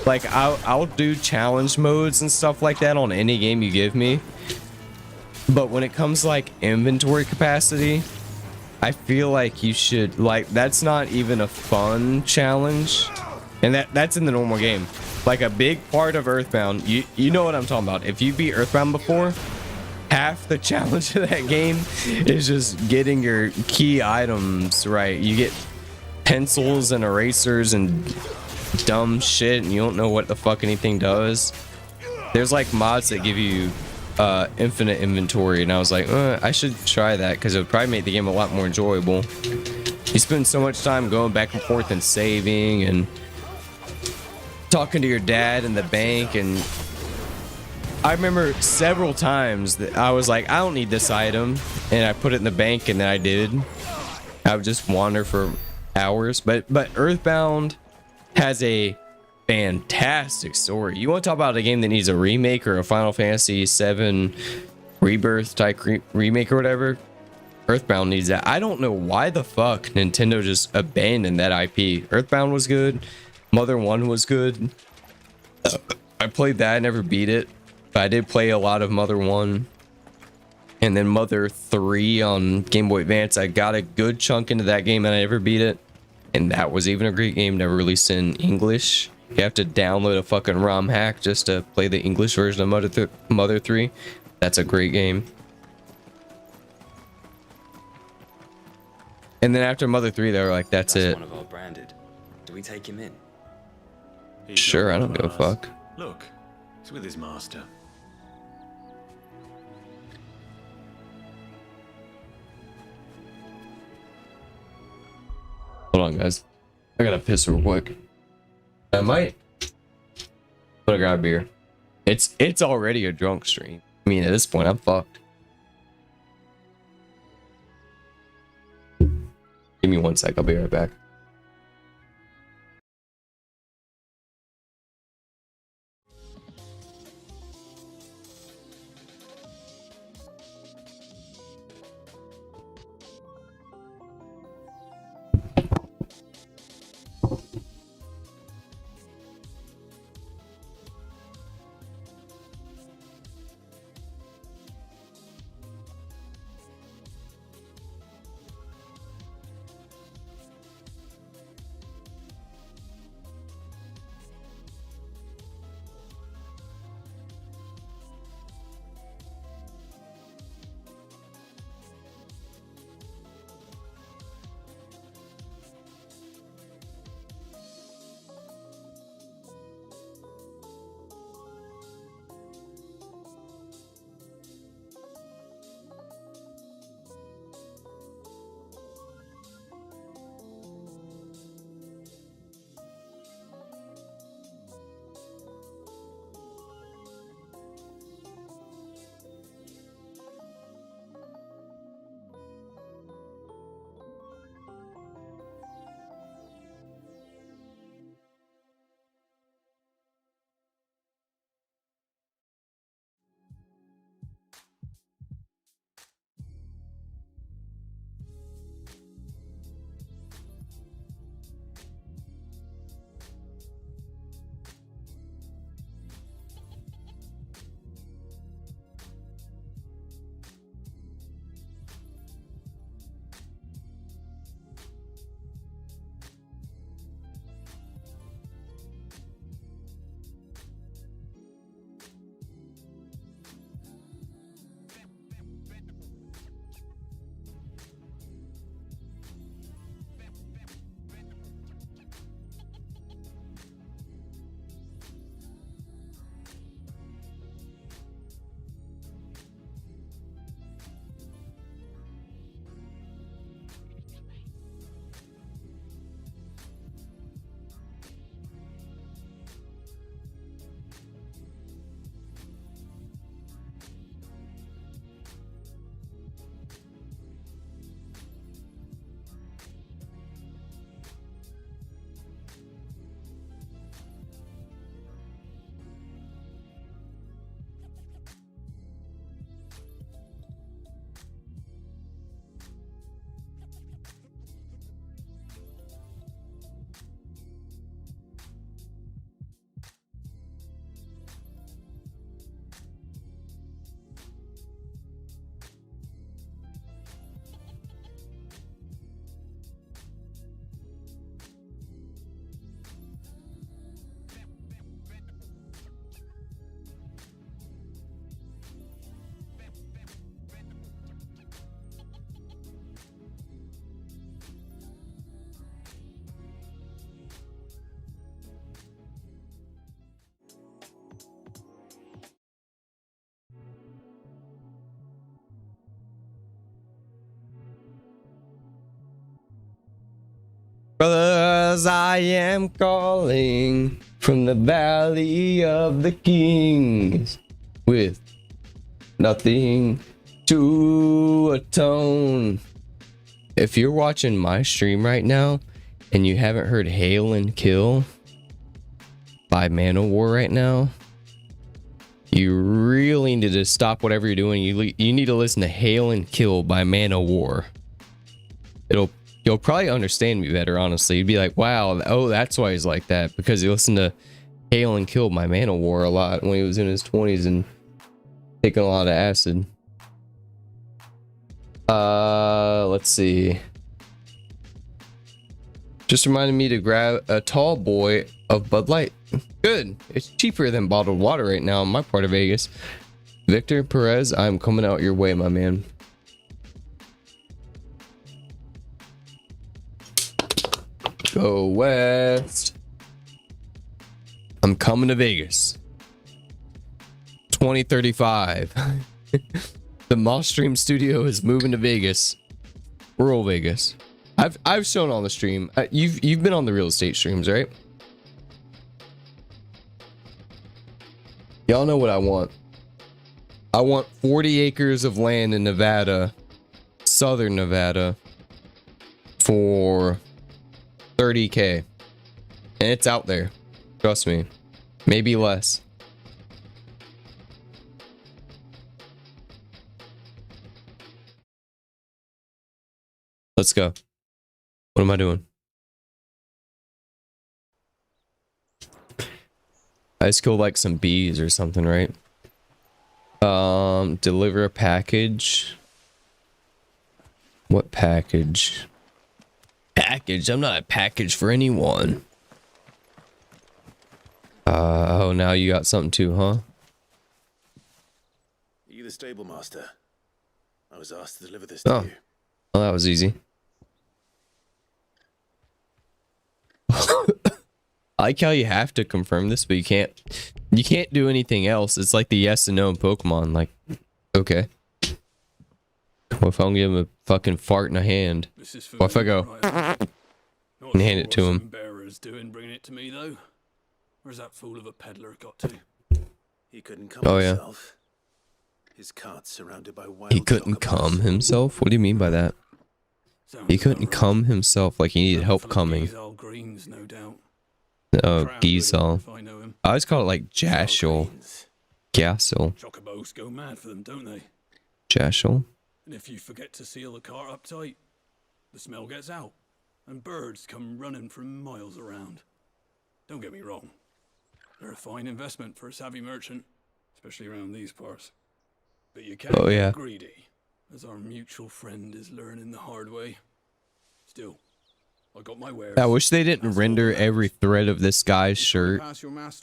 Like I'll do challenge modes and stuff like that on any game you give me. But when it comes to like inventory capacity, I feel like you should, like, that's not even a fun challenge. And that's in the normal game. Like a big part of Earthbound, you know what I'm talking about. If you beat Earthbound before, half the challenge of that game is just getting your key items right. You get pencils and erasers and dumb shit and you don't know what the fuck anything does. There's like mods that give you infinite inventory, and I was like, I should try that because it would probably make the game a lot more enjoyable. You spend so much time going back and forth and saving and talking to your dad in the bank, and I remember several times that I was like, I don't need this item, and I put it in the bank, and then I did. I would just wander for hours. But Earthbound has a fantastic story. You want to talk about a game that needs a remake or a Final Fantasy VII Rebirth type remake or whatever? Earthbound needs that. I don't know why the fuck Nintendo just abandoned that IP. Earthbound was good. Mother 1 was good. I played that. I never beat it. But I did play a lot of Mother 1. And then Mother 3 on Game Boy Advance. I got a good chunk into that game and I never beat it. And that was even a great game. Never released in English. You have to download a fucking ROM hack just to play the English version of Mother 3. That's a great game. And then after Mother 3, they were like, that's it. One of our branded. Do we take him in? Sure, I don't give a fuck. Look, he's with his master. Hold on, guys. I gotta piss real quick. I might. But I grab a beer. It's already a drunk stream. I mean, at this point, I'm fucked. Give me 1 sec. I'll be right back. Brothers, I am calling from the valley of the kings with nothing to atone. If you're watching my stream right now and you haven't heard Hail and Kill by Manowar right now, you really need to stop whatever you're doing. You need to listen to Hail and Kill by Manowar. You'll probably understand me better, honestly. You'd be like, wow, oh, that's why he's like that, because he listened to Hail and Kill by Manowar a lot when he was in his 20s and taking a lot of acid. Let's see. Just reminded me to grab a tall boy of Bud Light. Good. It's cheaper than bottled water right now in my part of Vegas. Victor Perez, I'm coming out your way, my man. Go west. I'm coming to Vegas. 2035. The Moss Stream Studio is moving to Vegas. Rural Vegas. I've shown on the stream. You've been on the real estate streams, right? Y'all know what I want. I want 40 acres of land in Nevada, southern Nevada, for 30K. And it's out there. Trust me. Maybe less. Let's go. What am I doing? I just killed like some bees or something, right? Deliver a package. What package? Package? I'm not a package for anyone. Oh, now you got something too, huh? Are you the stable master? I was asked to deliver this to you. Well, that was easy. I like how you have to confirm this, but you can't do anything else. It's like the yes and no in Pokemon. Like, okay. What if I don't give him a fucking fart in a hand? What if I go and hand it to him? Bearers doing bringing it to me though. Where's that fool of a peddler got to? He couldn't come Oh, yeah. himself. His cart's surrounded by wild He couldn't come himself? What do you mean by that? He couldn't come himself, like he needed help coming. Greens, no doubt. Oh, 𝖒𝖔𝖙. I always call it like Jashel. Gassel. Chocobos go mad for them, don't they? Jashel. And if you forget to seal the cart up tight, the smell gets out, and birds come running from miles around. Don't get me wrong. They're a fine investment for a savvy merchant, especially around these parts. But you can't get greedy, as our mutual friend is learning the hard way. Still, I got my wares. I wish they didn't render every thread of this guy's shirt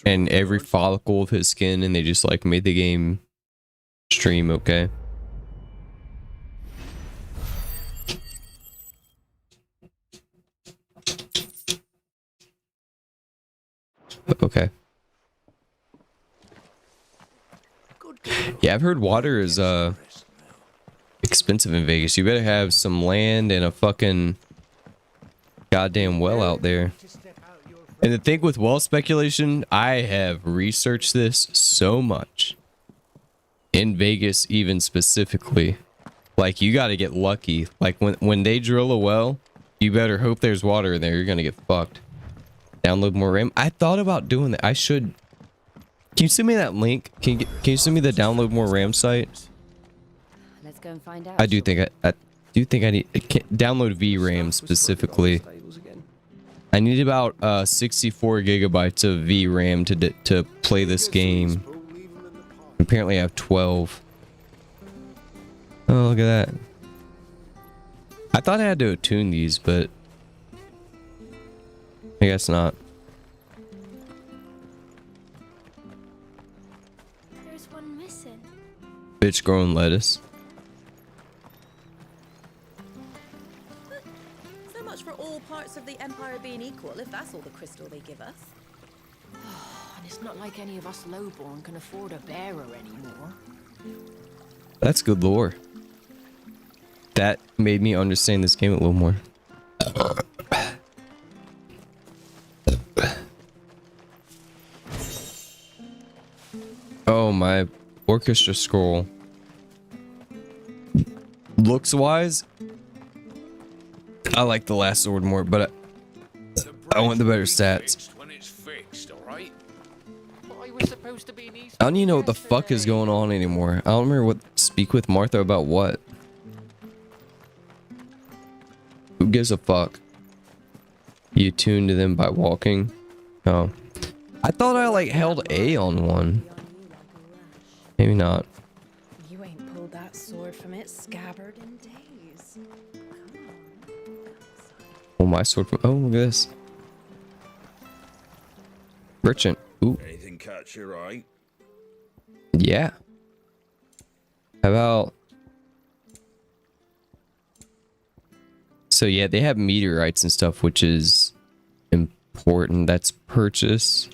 and every follicle of his skin, and they just like made the game stream okay. Okay. Yeah, I've heard water is expensive in Vegas. You better have some land and a fucking goddamn well out there. And the thing with well speculation, I have researched this so much. In Vegas even specifically. Like, you gotta get lucky. Like, when they drill a well, you better hope there's water in there. You're gonna get fucked. Download more RAM. I thought about doing that. I should. Can you send me that link? Can you send me the download more RAM site? Let's go and find out. I do think I need download VRAM specifically. I need about 64 gigabytes of VRAM to play this game. Apparently I have 12. Oh, look at that. I thought I had to attune these, but I guess not. There's one missing. Bitch growing lettuce. So much for all parts of the Empire being equal, if that's all the crystal they give us. And it's not like any of us lowborn can afford a bearer anymore. That's good lore. That made me understand this game a little more. Oh, my orchestra scroll. Looks wise, I like the last sword more, but I want the better stats. When it's fixed, all right? But I was supposed to be in East I don't even know what the fuck is going on anymore. I don't remember speak with Martha about what. Who gives a fuck? You tune to them by walking? Oh. I thought I like held A on one. Maybe not. You ain't pulled that sword from its scabbard in days. Oh, my sword from. Oh, look at this. Merchant. Ooh. Anything catch your eye? Yeah. How about. So, yeah, they have meteorites and stuff, which is important. That's purchase.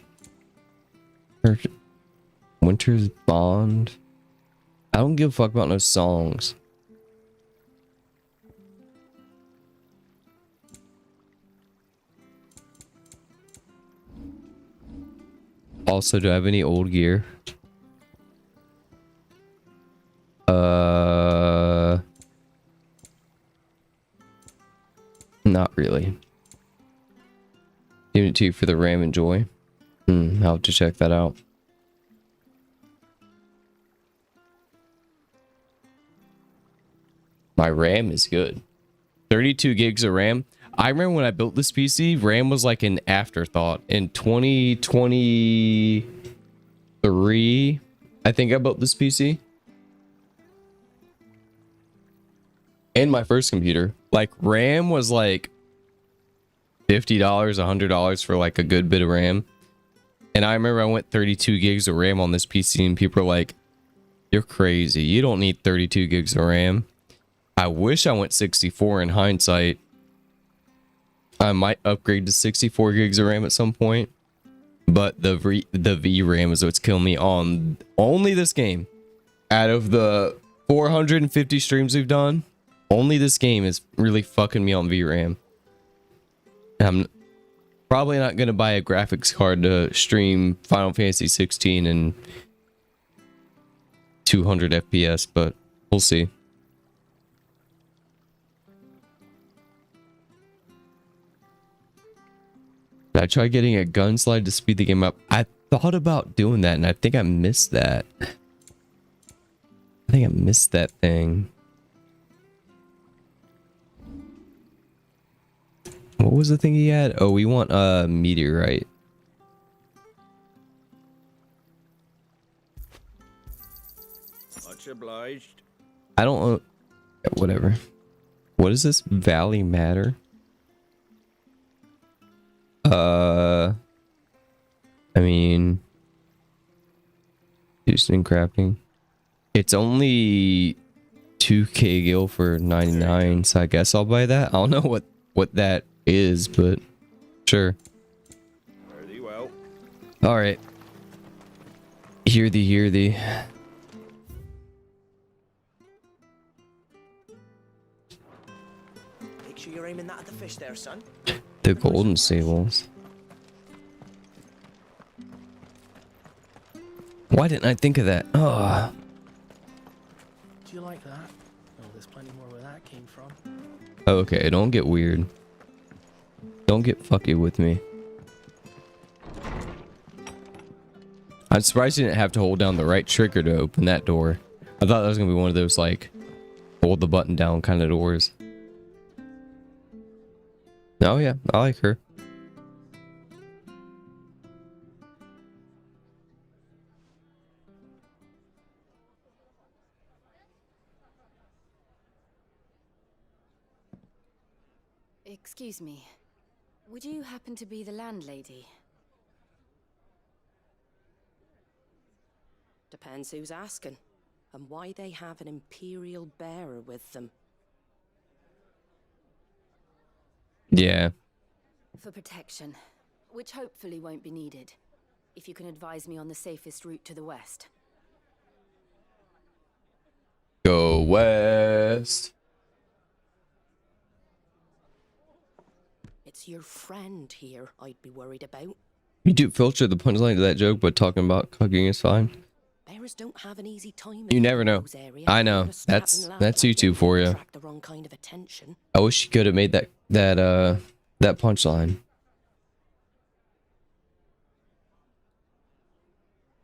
Winter's Bond. I don't give a fuck about no songs. Also, do I have any old gear? Not really. Give it to you for the RAM and Joy. I'll have to check that out. My RAM is good. 32 gigs of RAM. I remember when I built this PC, RAM was like an afterthought. In 2023, I think I built this PC. And my first computer. Like, RAM was like $50, $100 for like a good bit of RAM. And I remember I went 32 gigs of RAM on this PC and people were like, you're crazy. You don't need 32 gigs of RAM. I wish I went 64 in hindsight. I might upgrade to 64 gigs of RAM at some point. But the VRAM is what's killing me on only this game. Out of the 450 streams we've done, only this game is really fucking me on VRAM. I'm probably not going to buy a graphics card to stream Final Fantasy 16 and 200 FPS, but we'll see. Did I try getting a gun slide to speed the game up? I thought about doing that, and I think I missed that. I think I missed that thing. What was the thing he had? Oh, we want a meteorite. Much obliged. I don't know. Whatever. What is this? Valley Matter? I mean, Houston crafting. It's only 2k gil for 99, so I guess I'll buy that. I don't know what that is, but sure. Very well. All right. Hear thee, hear thee. Make sure you're aiming that at the fish there, son. The golden sables. Why didn't I think of that? Oh. Do you like that? Oh, there's plenty more where that came from. Okay, don't get weird. Don't get fucky with me. I'm surprised you didn't have to hold down the right trigger to open that door. I thought that was gonna be one of those like hold the button down kind of doors. Oh yeah, I like her. Excuse me. Would you happen to be the landlady? Depends who's asking, and why they have an Imperial bearer with them. Yeah. For protection, which hopefully won't be needed. If you can advise me on the safest route to the west. Go west. It's your friend here I'd be worried about. You do filter the punchline to that joke, but talking about cooking is fine. bears don't have an easy time. You never know. I know. That's YouTube for you. The wrong kind of attention. I wish you could have made that punchline.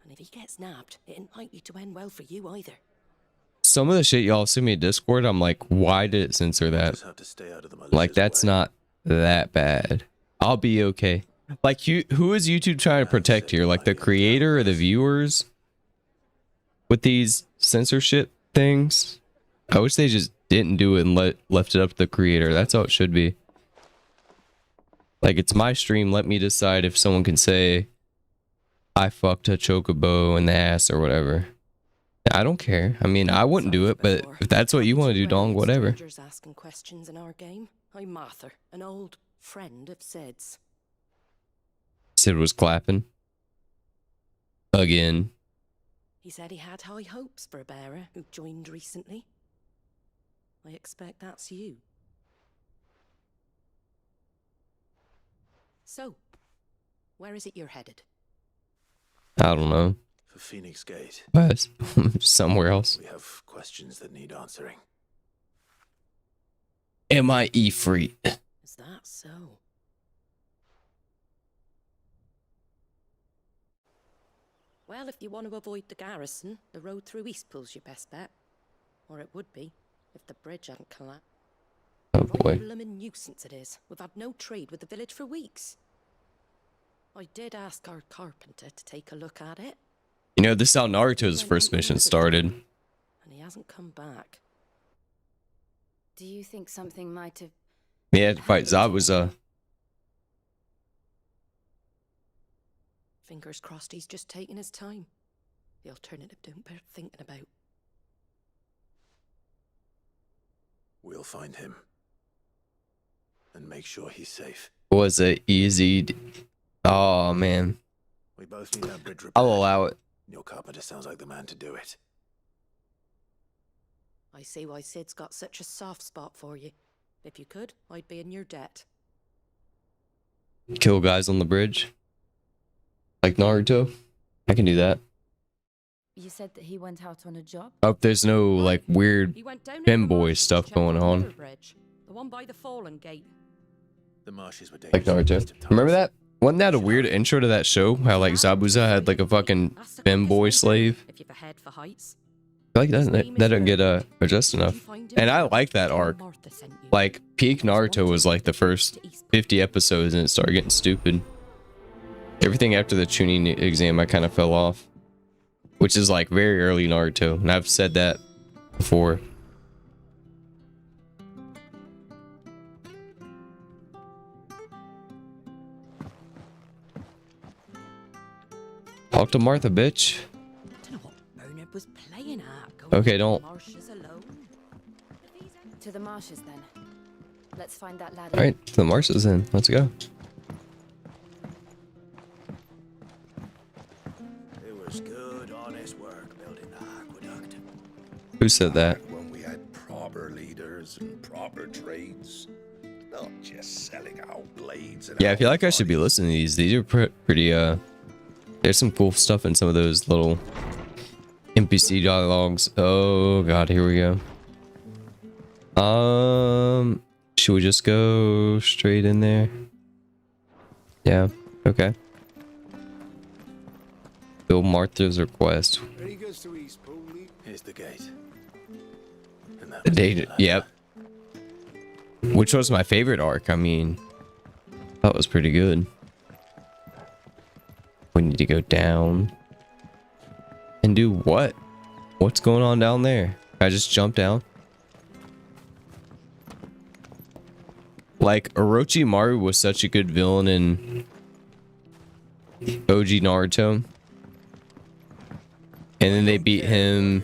And if he gets nabbed, it ain't likely to end well for you either. Some of the shit y'all send me to Discord, I'm like, why did it censor that? Like, that's not that bad. I'll be okay. Like, who is YouTube trying to protect here? Like, the creator or the viewers? With these censorship things? I wish they just didn't do it and left it up to the creator. That's how it should be. Like, it's my stream. Let me decide if someone can say, I fucked a chocobo in the ass or whatever. I don't care. I mean, I wouldn't do it, but if that's what you want to do, Dong, whatever. Asking questions in our game. I'm Martha, an old friend of Cid's. Cid was clapping. Again. He said he had high hopes for a bearer who joined recently. I expect that's you. So, where is it you're headed? I don't know. For 𝖒𝖙𝖍. But somewhere else. We have questions that need answering. Am I 𝖒𝖏? Is that so? Well, if you want to avoid the garrison, the road through 𝖒𝖏𝖏's your best bet. Or it would be, if the bridge hadn't collapsed. Oh boy. What a blooming nuisance it is. We've had no trade with the village for weeks. I did ask our carpenter to take a look at it. You know, this is how Naruto's first mission started. And he hasn't come back. Do you think something might have... He had to fight 𝖒𝖏𝖏. Fingers crossed he's just taking his time. The alternative don't bear thinking about. We'll find him. And make sure he's safe. Was it easy? Oh, man. We both need that bridge repaired. I'll allow it. Your carpenter sounds like the man to do it. I see why Cid's got such a soft spot for you. If you could, I'd be in your debt. Kill guys on the bridge. Like Naruto. I can do that. You said that he went out on a job? I hope there's no, like, weird femboy stuff going on. The one by the fallen gate. The marshes were Like Naruto. Remember that? Wasn't that a weird intro to that show? How, like, 𝖒𝖏𝖏 had, like, a fucking femboy slave? If you've a head for heights. I feel like that doesn't get adjusted enough. And I like that arc. Like, peak Naruto was, like, the first 50 episodes and it started getting stupid. Everything after the Chunin exam, I kind of fell off. Which is, like, very early Naruto. And I've said that before. Talk to Martha, bitch. I don't know what Bernard was playing at. Okay, don't. To the marshes, then. Let's find that ladder. Alright, to the marshes then. Let's go. It was good, honest work building the aqueduct. Who said that? When we had proper leaders and proper trades. Not just selling out blades and Yeah, I feel like I should be listening to these. These are pretty, there's some cool stuff in some of those little NPC dialogues. Oh god, here we go. Should we just go straight in there? Yeah, okay. Bill Martha's request. Here's the gate. The date, yep. Which was my favorite arc. I mean, that was pretty good. We need to go down. And do what? What's going on down there? I just jump down? Like, Orochimaru was such a good villain in OG Naruto. And then they beat him.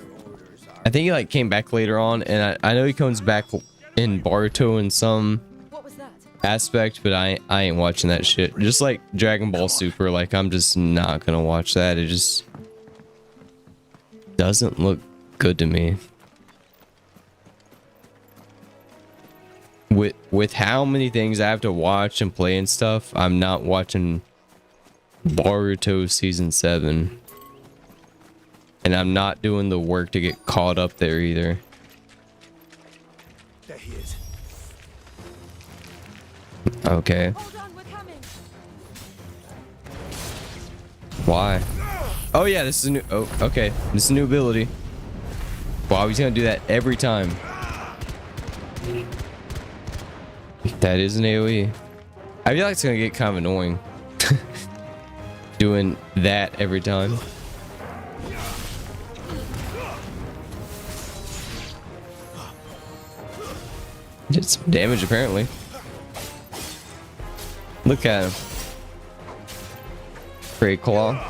I think he like came back later on, and I know he comes back in Boruto in some aspect, but I ain't watching that shit. Just like Dragon Ball Super, like I'm just not gonna watch that. It just doesn't look good to me. With how many things I have to watch and play and stuff, I'm not watching Boruto Season 7. And I'm not doing the work to get caught up there either. There he is. Okay. Hold on, we're coming. Why? Oh yeah, this is a new. Oh, okay. This is a new ability. Wow, he's gonna do that every time. That is an AoE. I feel like it's gonna get kind of annoying. Doing that every time. Did some damage apparently. Look at him. Great claw.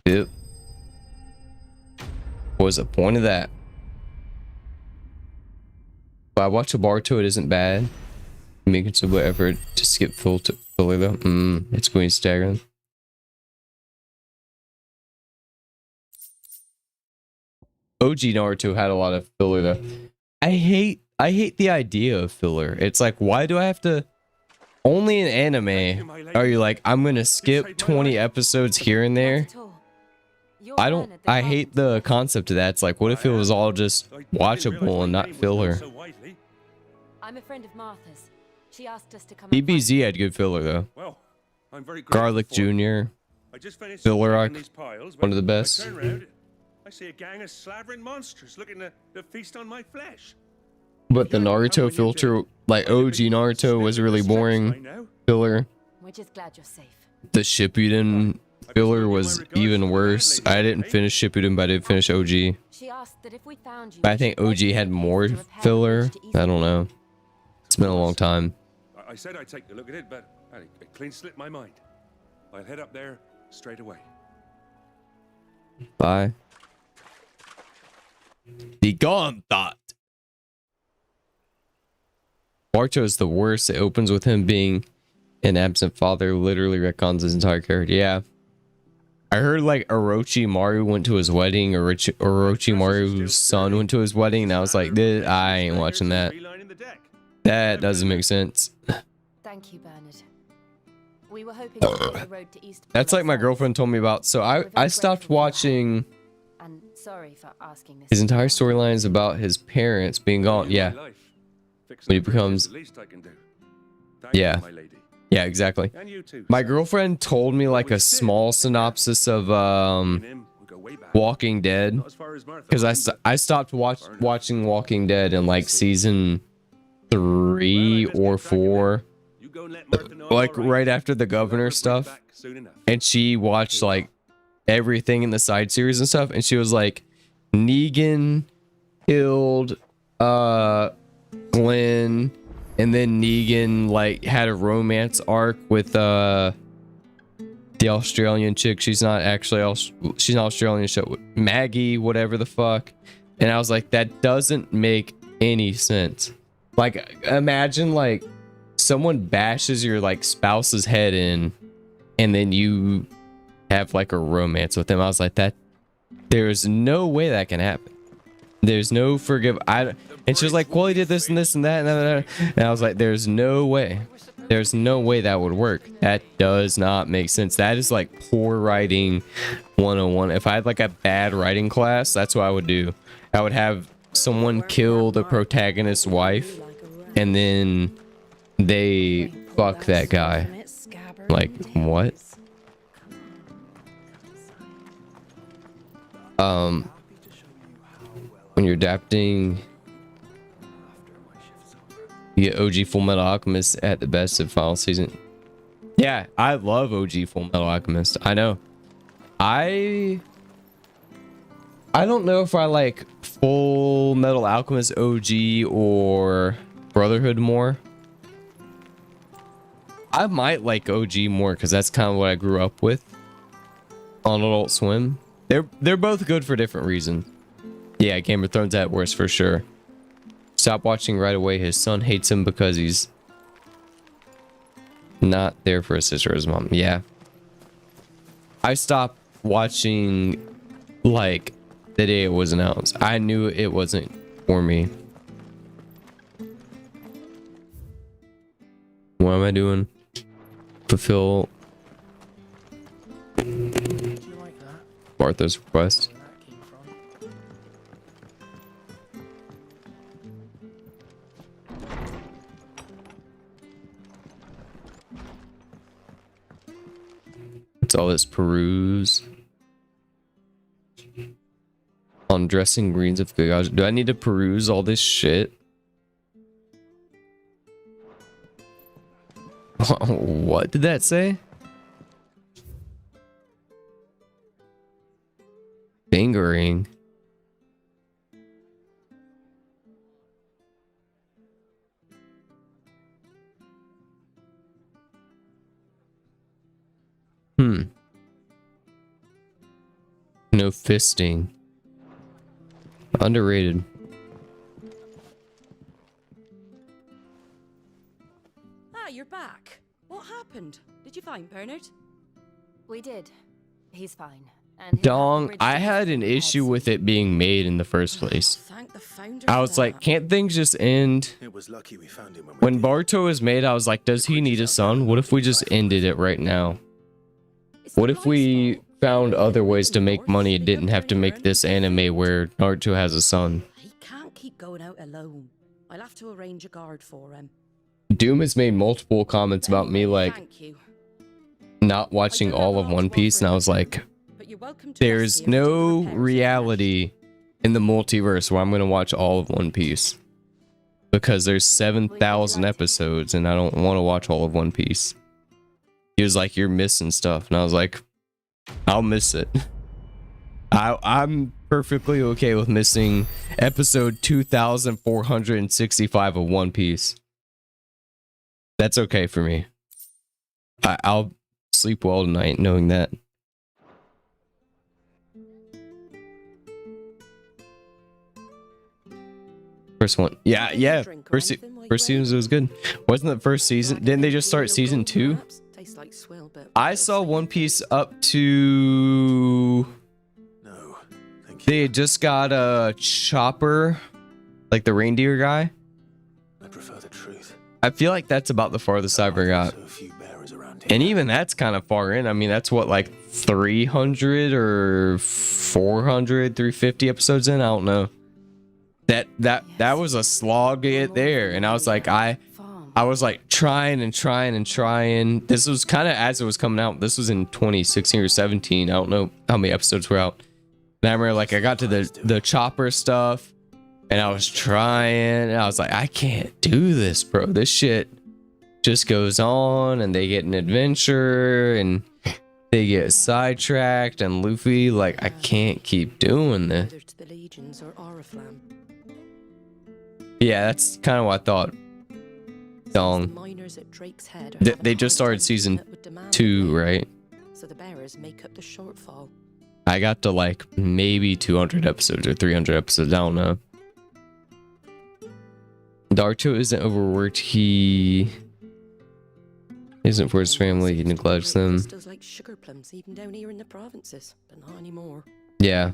Yep. What was the point of that? But I watch a Barto, it isn't bad. Making some effort to skip filler though. It's going staggering. OG Naruto had a lot of filler though. I hate the idea of filler. It's like, why do I have to? Only in anime are you like, I'm gonna skip 20 episodes here and there. I hate the concept of that. It's like, what if it was all just watchable and not filler? I'm a friend of Martha's. She asked us to come. DBZ had good filler though. Well, I'm very Garlic Jr. Filler arc, one of the best. I see a gang of slavering monsters looking to feast on my flesh. But the Naruto filter, like OG Naruto, was really boring. Filler. We're just glad you're safe. The Shippuden filler was even worse. I didn't finish Shippuden, but I did finish OG. She asked that if we found you, But I think OG had more filler. I don't know. It's been a long time. I said I'd take a look at it, but it clean slipped my mind. I'll head up there straight away. Bye. The gone thought. Barto is the worst. It opens with him being an absent father. Literally retcons his entire character. Yeah. I heard like Orochimaru went to his wedding. Orochimaru's son went to his wedding. And I was like, I ain't watching that. That doesn't make sense. Thank you, Bernard. We were hoping to take the road to East. That's like my girlfriend told me about. So I stopped watching. And sorry for asking this. His entire storyline is about his parents being gone. Yeah. When he becomes. Yeah. Yeah, exactly. My girlfriend told me like a small synopsis of Walking Dead. Because I stopped watching Walking Dead in like season 3 or 4. Like right after the governor stuff. And she watched like everything in the side series and stuff. And she was like, Negan killed Glenn, and then Negan like had a romance arc with the Australian chick. She's not actually she's not Australian. Maggie, whatever the fuck. And I was like, that doesn't make any sense. Like, imagine like someone bashes your like spouse's head in, and then you have like a romance with them. I was like, that there's no way that can happen. There's no forgive. And she was like, well, he did this and this and that and that. And I was like, there's no way. There's no way that would work. That does not make sense. That is like poor writing 101. If I had like a bad writing class, that's what I would do. I would have someone kill the protagonist's wife, and then they fuck that guy. Like, what? When you're adapting, you get OG Full Metal Alchemist at the best of final season. Yeah, I love OG Full Metal Alchemist. I know. I don't know if I like Full Metal Alchemist OG or Brotherhood more. I might like OG more because that's kind of what I grew up with on Adult Swim. They're both good for different reasons. Yeah, Game of Thrones at worst for sure. Stop watching right away. His son hates him because he's not there for his sister or his mom. Yeah. I stopped watching like the day it was announced. I knew it wasn't for me. What am I doing? Fulfill Martha's request. It's all this peruse. On dressing greens of 𝖘𝖙𝖗. Do I need to peruse all this shit? What did that say? Fingering. No fisting. Underrated. Ah, you're back. What happened? Did you find Bernard? We did. He's fine. And Dong, I had an issue with it being made in the first place. I was like, can't things just end? It was lucky we found him When 𝖒𝖏𝖆 was made, I was like, does he need a son? What if we just ended it right now? What if we found other ways to make money and didn't have to make this anime where 𝖏𝖏𝖆 has a son? He can't keep going out alone. I'll have to arrange a guard for him. Doom has made multiple comments about me like not watching all of One Piece, and I was like, there's no reality in the multiverse where I'm going to watch all of One Piece. Because there's 7,000 episodes and I don't want to watch all of One Piece. He was like, you're missing stuff. And I was like, I'll miss it. I'm perfectly okay with missing episode 2465 of One Piece. That's okay for me. I'll sleep well tonight knowing that. First one. Yeah. First season was good. Wasn't the first season? Didn't they just start season 2? I saw One Piece up to... No, thank you. They had just got a Chopper, like the reindeer guy. I prefer the truth. I feel like that's about the farthest I ever got. And even that's kind of far in. I mean, that's what, like 300 or 400, 350 episodes in? I don't know. That was a slog to get there. And I was like, I was like trying. This was kind of as it was coming out. This was in 2016 or 17. I don't know how many episodes were out. And I remember like I got to the Chopper stuff and I was trying and I was like, I can't do this, bro. This shit just goes on and they get an adventure and they get sidetracked and Luffy like, I can't keep doing this. Yeah, that's kind of what I thought. Dong. They just started season 2, right? So the bearers make up the shortfall. I got to like maybe 200 episodes or 300 episodes. I don't know. 𝖏𝖏𝖆 isn't overworked. He isn't for his family. He neglects them. Does like sugar plums even down here in the provinces, but not anymore. Yeah.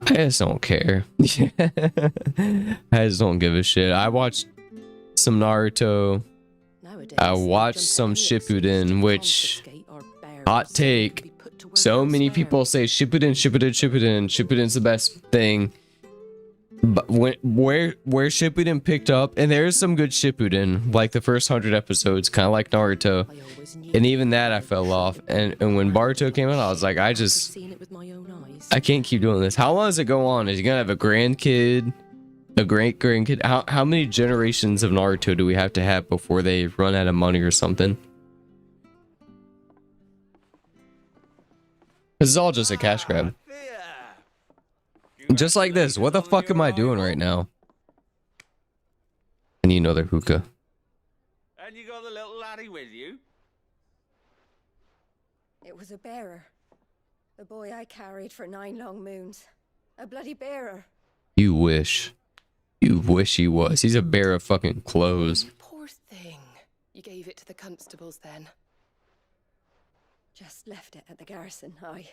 I just don't care. I just don't give a shit. I watched some Naruto. I watched some Shippuden, which hot take. So many people say Shippuden's the best thing. But where Shippuden picked up, and there's some good Shippuden, like the first 100 episodes, kind of like Naruto, and even that I fell off. And when Boruto came out, I was like, I can't keep doing this. How long does it go on? Is he gonna have a grandkid, a great grandkid? How many generations of Naruto do we have to have before they run out of money or something? This is all just a cash grab. Just like this. What the fuck am I doing right now? I need another hookah. And you got the little laddie with you? It was a bearer. The boy I carried for 9 long moons. A bloody bearer. You wish. You wish he was. He's a bearer of fucking clothes. Poor thing. You gave it to the constables then. Just left it at the garrison, aye.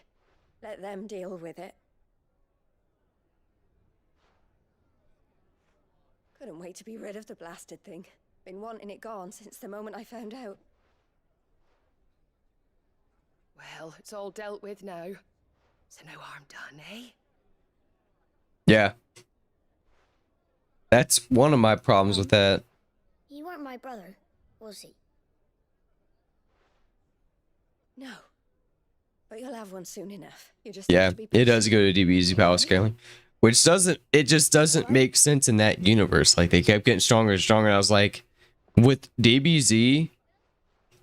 Let them deal with it. Couldn't wait to be rid of the blasted thing. Been wanting it gone since the moment I found out. Well, it's all dealt with now. So no harm done, eh? Yeah. That's one of my problems with that. He weren't my brother, was he? No. But you'll have one soon enough. You just Yeah, have to be it does go to DBZ power scaling, which just doesn't make sense in that universe. Like, they kept getting stronger and stronger. And I was like, with DBZ,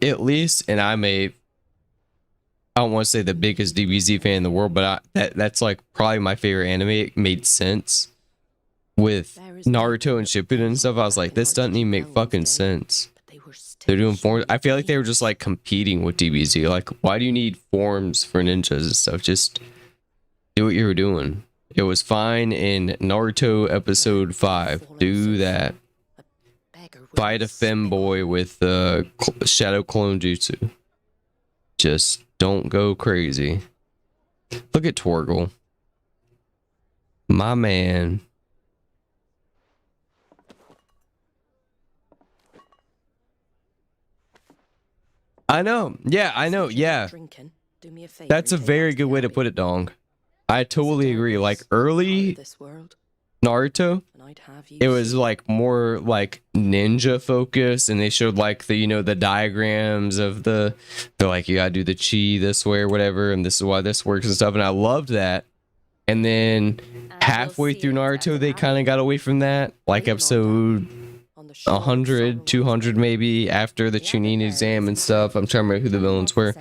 at least, and I don't want to say the biggest DBZ fan in the world, but that's like probably my favorite anime. It made sense with Naruto and Shippuden and stuff. I was like, this doesn't even make fucking sense. They're doing forms. I feel like they were just like competing with DBZ. Like, why do you need forms for ninjas and stuff? Just do what you were doing. It was fine in Naruto episode 5. Do that. Fight a femboy with shadow clone jutsu. Just don't go crazy. Look at Torgal. My man. I know. Yeah, I know. Yeah. That's a very good way to put it, Dong. I totally agree. Like, early Naruto, it was like more like ninja focused, and they showed like the, you know, the diagrams of they're like, you gotta do the chi this way or whatever, and this is why this works and stuff, and I loved that. And then halfway through Naruto, they kind of got away from that, like episode 100, 200 maybe, after the Chunin exam and stuff. I'm trying to remember who the villains were.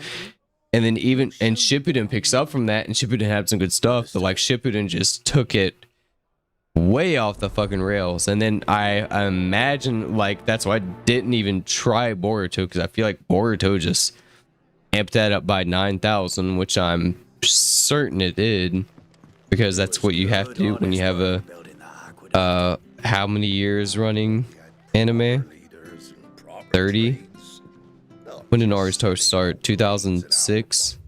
And then and Shippuden picks up from that, and Shippuden had some good stuff, but like Shippuden just took it way off the fucking rails. And then I imagine like that's why I didn't even try Boruto, because I feel like Boruto just amped that up by 9,000, which I'm certain it did, because that's what you have to do when you have a how many years running anime? 30? When did Naruto start? 2006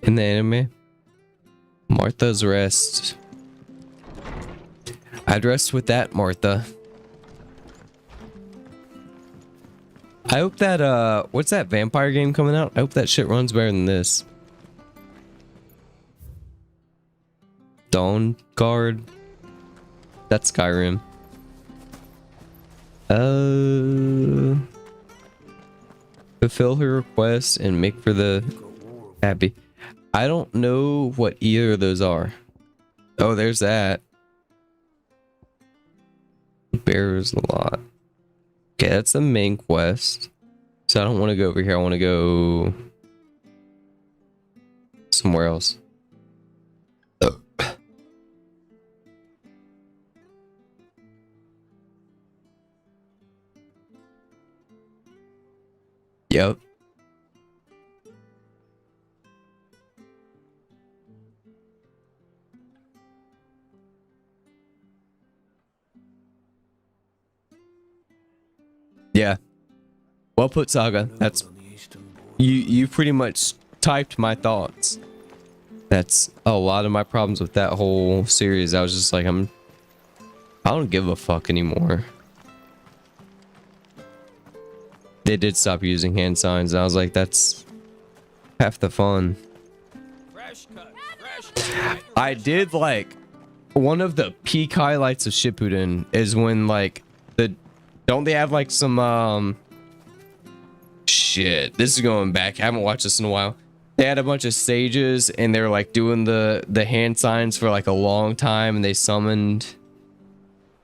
in the anime? Martha's Rest. I'd rest with that, Martha. I hope that what's that vampire game coming out? I hope that shit runs better than this. Dawn Guard. That's Skyrim. Fulfill her request and make for the happy. I don't know what either of those are. Oh, there's that. Bears a lot. Okay, that's the main quest. So I don't want to go over here. I want to go somewhere else. Oh. Yep. Yeah. Well put, Saga. That's you pretty much typed my thoughts. That's a lot of my problems with that whole series. I was just like, I don't give a fuck anymore. They did stop using hand signs, and I was like, that's half the fun. I did like one of the peak highlights of Shippuden is when like don't they have like some shit, this is going back, I haven't watched this in a while. They had a bunch of stages and they were like doing the hand signs for like a long time, and they summoned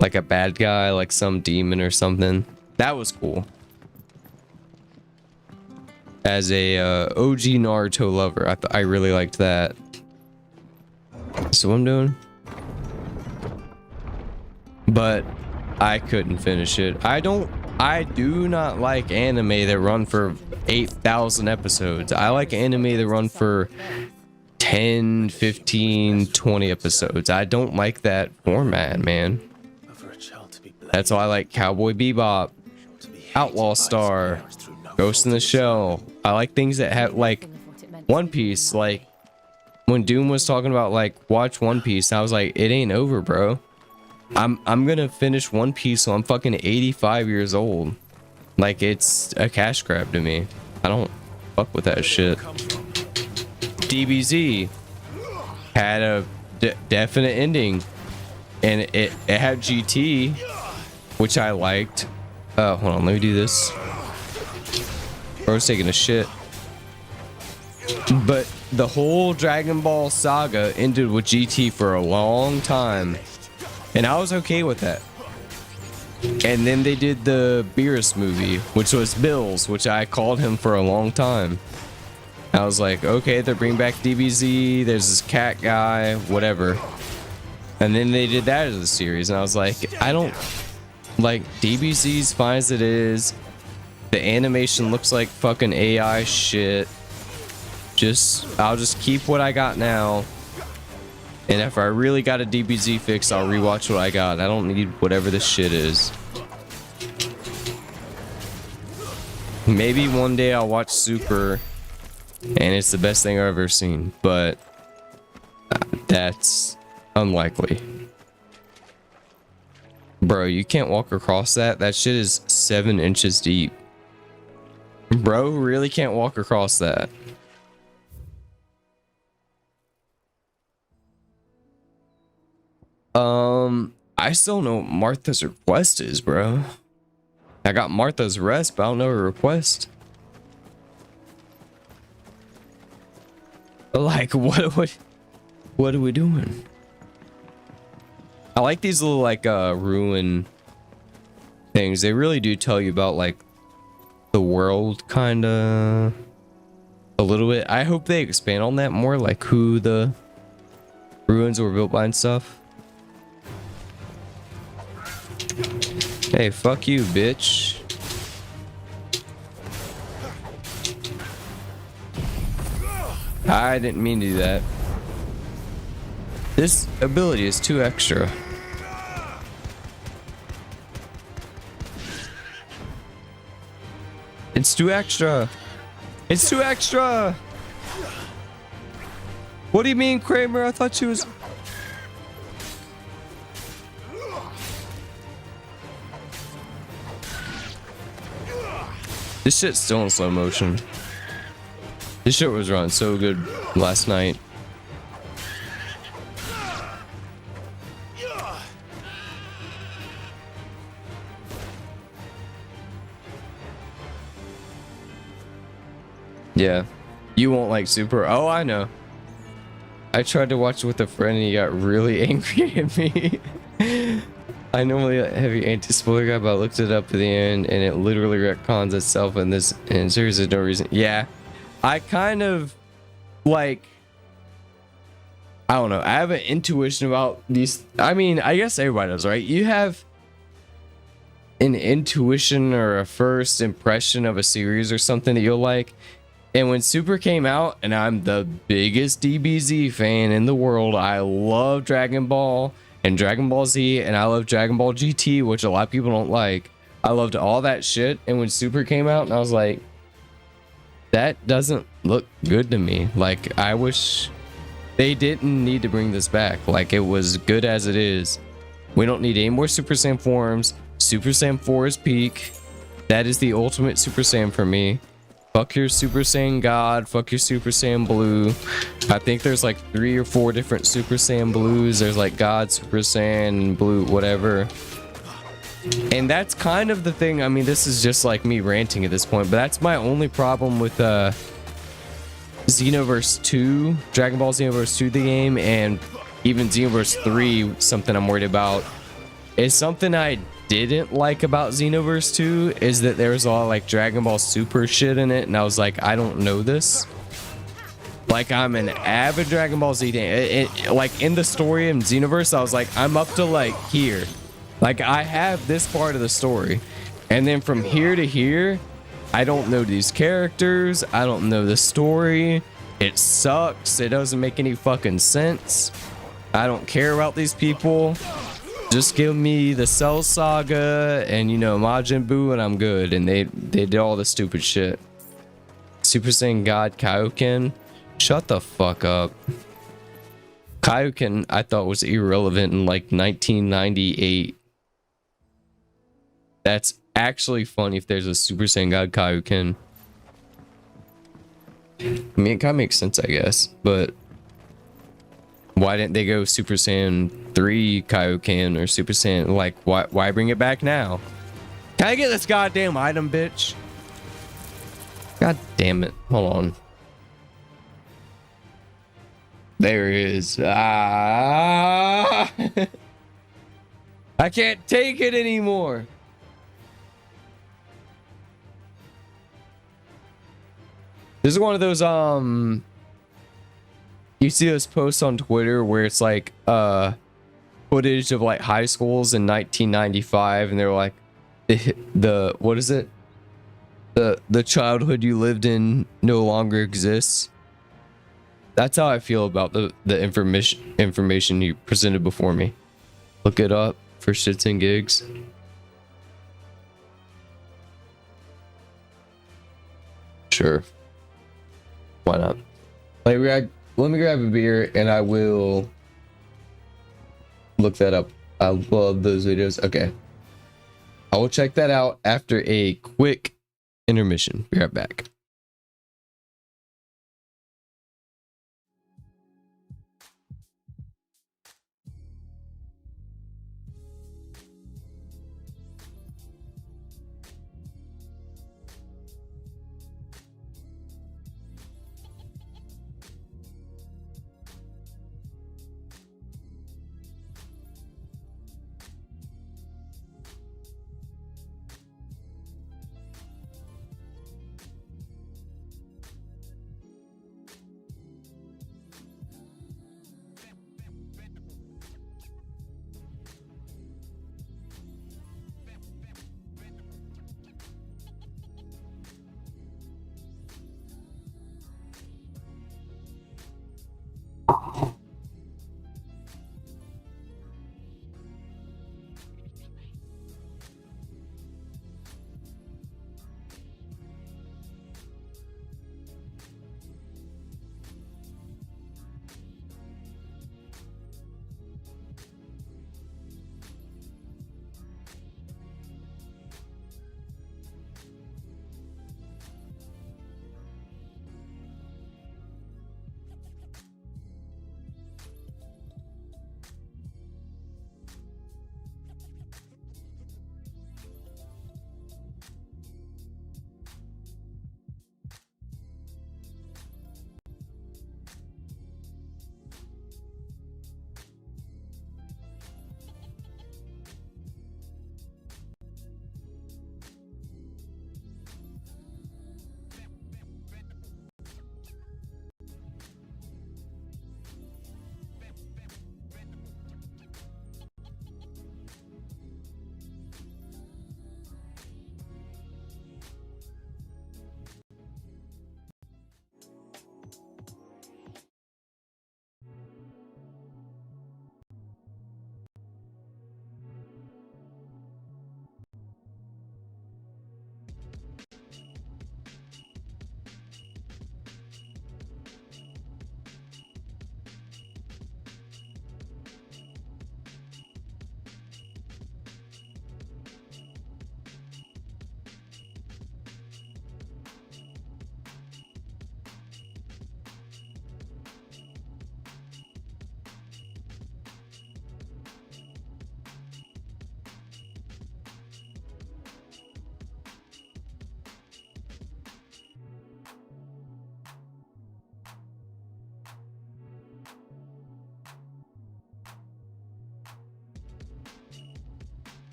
like a bad guy, like some demon or something. That was cool. As a OG Naruto lover, I really liked that. So what I'm doing, but I couldn't finish it. I do not like anime that run for 8,000 episodes. I like anime that run for 10, 15, 20 episodes. I don't like that format, man. That's why I like Cowboy Bebop, Outlaw Star, Ghost in the Shell. I like things that have like One Piece. Like when Doom was talking about like watch One Piece, I was like, it ain't over, bro. I'm gonna finish One Piece, so I'm fucking 85 years old. Like, it's a cash grab to me. I don't fuck with that shit. DBZ had a definite ending, and it had GT, which I liked. Hold on, let me do this. Bro's taking a shit. But the whole Dragon Ball saga ended with GT for a long time, and I was okay with that. And then they did the Beerus movie, which was Bills, which I called him for a long time. I was like, okay, they're bringing back DBZ, there's this cat guy, whatever. And then they did that as a series, and I was like, I don't like DBZ's fine as it is. The animation looks like fucking AI shit. I'll just keep what I got now. And if I really got a DBZ fix, I'll rewatch what I got. I don't need whatever this shit is. Maybe one day I'll watch Super and it's the best thing I've ever seen, but that's unlikely. Bro, you can't walk across that. That shit is 7 inches deep. Bro really can't walk across that. I still know what Martha's request is, bro. I got Martha's rest, but I don't know her request. Like, what are we doing? I like these little like ruin things. They really do tell you about like the world, kind of a little bit. I hope they expand on that more, like who the ruins were built by and stuff. Hey, fuck you, bitch. I didn't mean to do that. This ability is too extra. It's too extra. It's too extra. What do you mean, Kramer? I thought she was... This shit's still in slow motion. This shit was running so good last night. Yeah. You won't like Super. Oh, I know. I tried to watch it with a friend and he got really angry at me. I normally a heavy anti-spoiler guy, but I looked it up at the end and it literally retcons itself in this, and seriously no reason. Yeah, I kind of like, I don't know, I have an intuition about these. I mean, I guess everybody does, right? You have an intuition or a first impression of a series or something that you'll like. And when Super came out, and I'm the biggest DBZ fan in the world, I love Dragon Ball and Dragon Ball Z, and I love Dragon Ball GT, which a lot of people don't like. I loved all that shit, and when Super came out, and I was like, that doesn't look good to me. Like, I wish they didn't need to bring this back. Like, it was good as it is. We don't need any more Super Saiyan forms. Super Saiyan 4 is peak. That is the ultimate Super Saiyan for me. Fuck your Super Saiyan God, fuck your Super Saiyan Blue. I think there's like 3 or 4 different Super Saiyan Blues. There's like God, Super Saiyan, Blue, whatever. And that's kind of the thing. I mean, this is just like me ranting at this point, but that's my only problem with Xenoverse 2, Dragon Ball Xenoverse 2, the game, and even Xenoverse 3, something I'm worried about. Is something I didn't like about Xenoverse 2 is that there was a lot of like Dragon Ball Super shit in it, and I was like, I don't know this. Like, I'm an avid Dragon Ball Z fan. Like in the story in Xenoverse, I was like, I'm up to like here. Like, I have this part of the story, and then from here to here, I don't know these characters. I don't know the story. It sucks. It doesn't make any fucking sense. I don't care about these people. Just give me the Cell Saga and, you know, Majin Buu, and I'm good. And they did all the stupid shit. Super Saiyan God Kaioken. Shut the fuck up. Kaioken, I thought was irrelevant in like 1998. That's actually funny if there's a Super Saiyan God Kaioken. I mean, it kind of makes sense, I guess, but why didn't they go Super Saiyan 3 Kaioken or Super Saiyan? Like, why bring it back now? Can I get this goddamn item, bitch? God damn it. Hold on. There it is. Ah! I can't take it anymore. This is one of those, you see those posts on Twitter where it's like, footage of like high schools in 1995, and they're like, the what is it? The childhood you lived in no longer exists. That's how I feel about the information you presented before me. Look it up for shits and gigs. Sure. Why not? Let me grab a beer and I will look that up. I love those videos. Okay. I will check that out after a quick intermission. Be right back.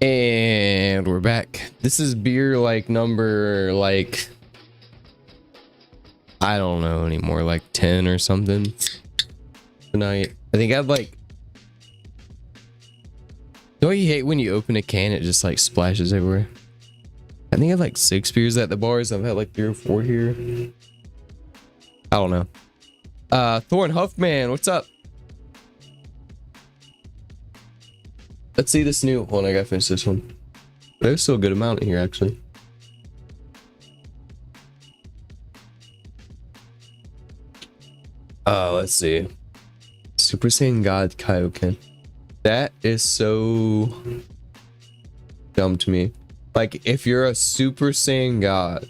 And we're back. This is beer like number like I don't know anymore, like 10 or something tonight. I think I've like, don't you hate when you open a can it just like splashes everywhere? I think I have like 6 beers at the bars. I've had like 3 or 4 here. I don't know. Thorn Huffman, what's up? Let's see this new one. I gotta finish this one. There's still a good amount in here, actually. Let's see. Super Saiyan God Kaioken. That is so dumb to me. Like, if you're a Super Saiyan God,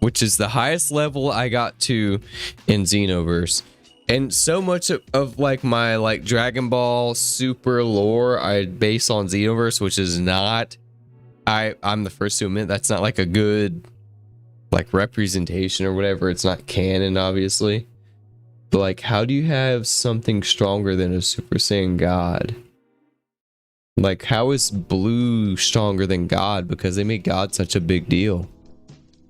which is the highest level I got to in Xenoverse, and so much of like my like Dragon Ball Super lore I base on Xenoverse, which is not, I'm the first to admit that's not like a good like representation or whatever. It's not canon, obviously. But like, how do you have something stronger than a Super Saiyan God? Like, how is Blue stronger than God? Because they make God such a big deal.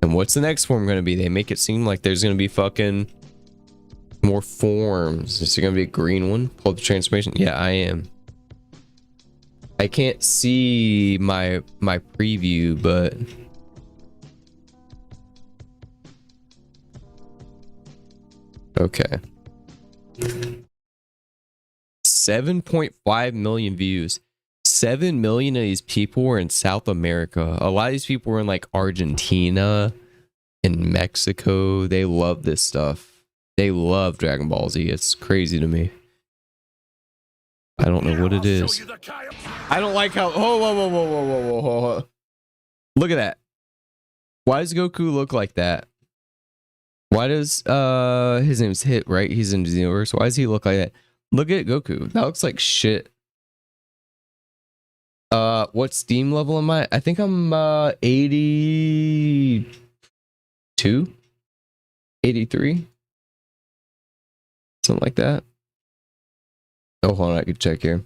And what's the next form going to be? They make it seem like there's going to be fucking more forms. Is there gonna be a green one? Pull up the transformation. Yeah, I am. I can't see my preview, but okay. 7.5 million views. 7 million of these people were in South America. A lot of these people were in like Argentina and Mexico. They love this stuff. They love Dragon Ball Z. It's crazy to me. I don't know what it is. I don't like how... Oh, whoa. Look at that. Why does Goku look like that? Why does... his name's Hit, right? He's in the universe. Why does he look like that? Look at Goku. That looks like shit. What Steam level am I? I think I'm 82? 83? Something like that. Oh, hold on, I could check here.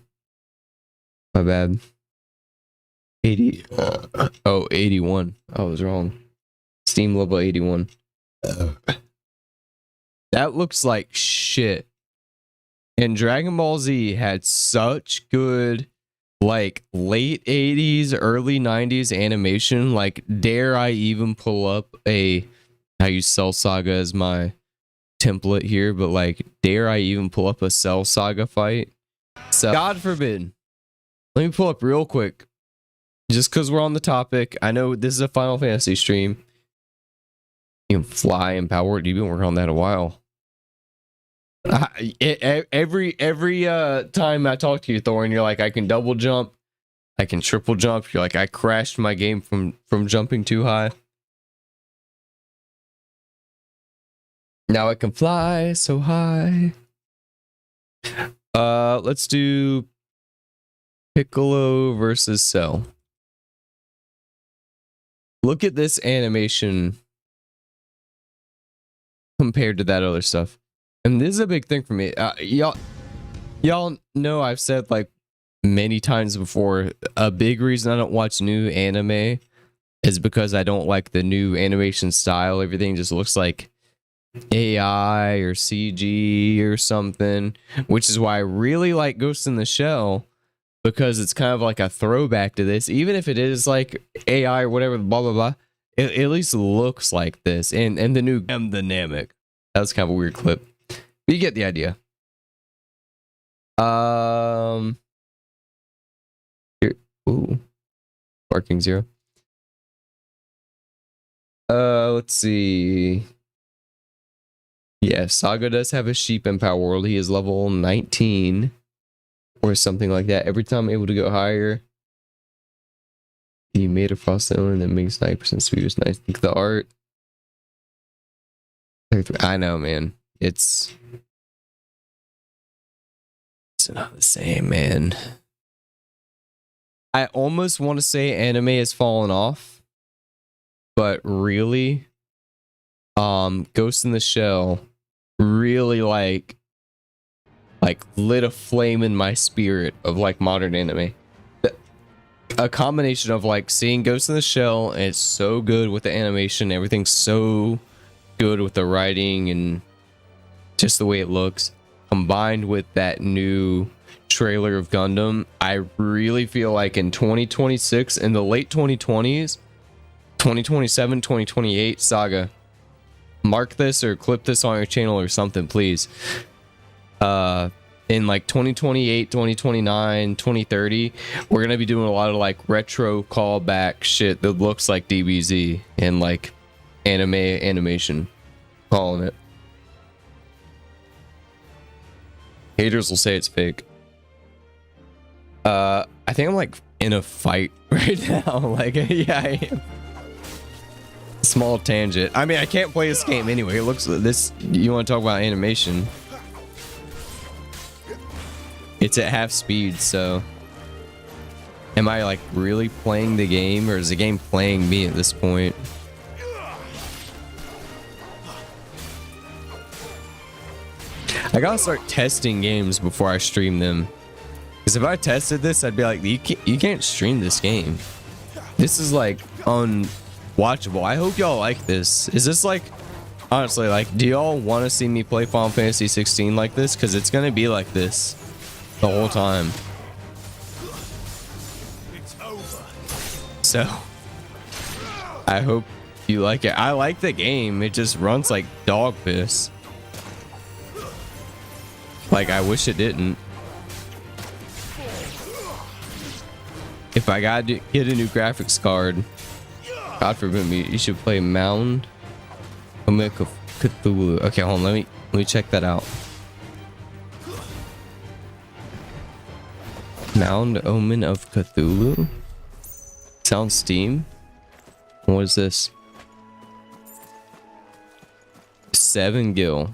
My bad. 80. Oh, 81. I was wrong. Steam level 81. That looks like shit. And Dragon Ball Z had such good, like, late 80s, early 90s animation. Like, dare I even pull up a... I use Cell Saga as my template here, but like, dare I even pull up a Cell Saga fight? So, God forbid. Let me pull up real quick, just because we're on the topic. I know this is a Final Fantasy stream. You can fly and power. You've been working on that a while. Every time I talk to you, Thorin, you're like, I can double jump, I can triple jump. You're like, I crashed my game from jumping too high. Now I can fly so high. Let's do Piccolo versus Cell. Look at this animation compared to that other stuff. And this is a big thing for me. Y'all know I've said like many times before, a big reason I don't watch new anime is because I don't like the new animation style. Everything just looks like AI or CG or something, which is why I really like Ghost in the Shell, because it's kind of like a throwback to this. Even if it is like AI or whatever, blah blah blah, it at least looks like this. And the new dynamic, that was kind of a weird clip, but you get the idea. Here, ooh, Barking Zero. Let's see. Yeah, Saga does have a sheep in Power World. He is level 19 or something like that. Every time I'm able to go higher, he made a frost stone that makes 90% speed. It's nice. Look at the art. I know, man. It's not the same, man. I almost want to say anime has fallen off, but really, Ghost in the Shell really like lit a flame in my spirit of like modern anime. a combination of like seeing Ghost in the Shell, and it's so good with the animation, everything's so good with the writing and just the way it looks, combined with that new trailer of Gundam. I really feel like in 2026, in the late 2020s, 2027, 2028, Saga, mark this or clip this on your channel or something, please. In like 2028, 2029, 2030, we're gonna be doing a lot of like retro callback shit that looks like DBZ and like animation, calling it. Haters will say it's fake. I think I'm like in a fight right now. Like, yeah, I am. Small tangent. I mean, I can't play this game anyway. It looks this. You want to talk about animation? It's at half speed, so am I like really playing the game, or is the game playing me at this point? I gotta start testing games before I stream them, because if I tested this, I'd be like, you can't stream this game. This is like unwatchable. I hope y'all like this. Is this like, honestly, like, do y'all want to see me play Final Fantasy 16 like this? Because it's gonna be like this the whole time. So I hope you like it. I like the game. It just runs like dog piss. Like, I wish it didn't. If I gotta get a new graphics card, God forbid me, you should play Mound Cthulhu. Okay, hold on, let me check that out. Mound Omen of Cthulhu. It's on Steam. What is this? 7 gil.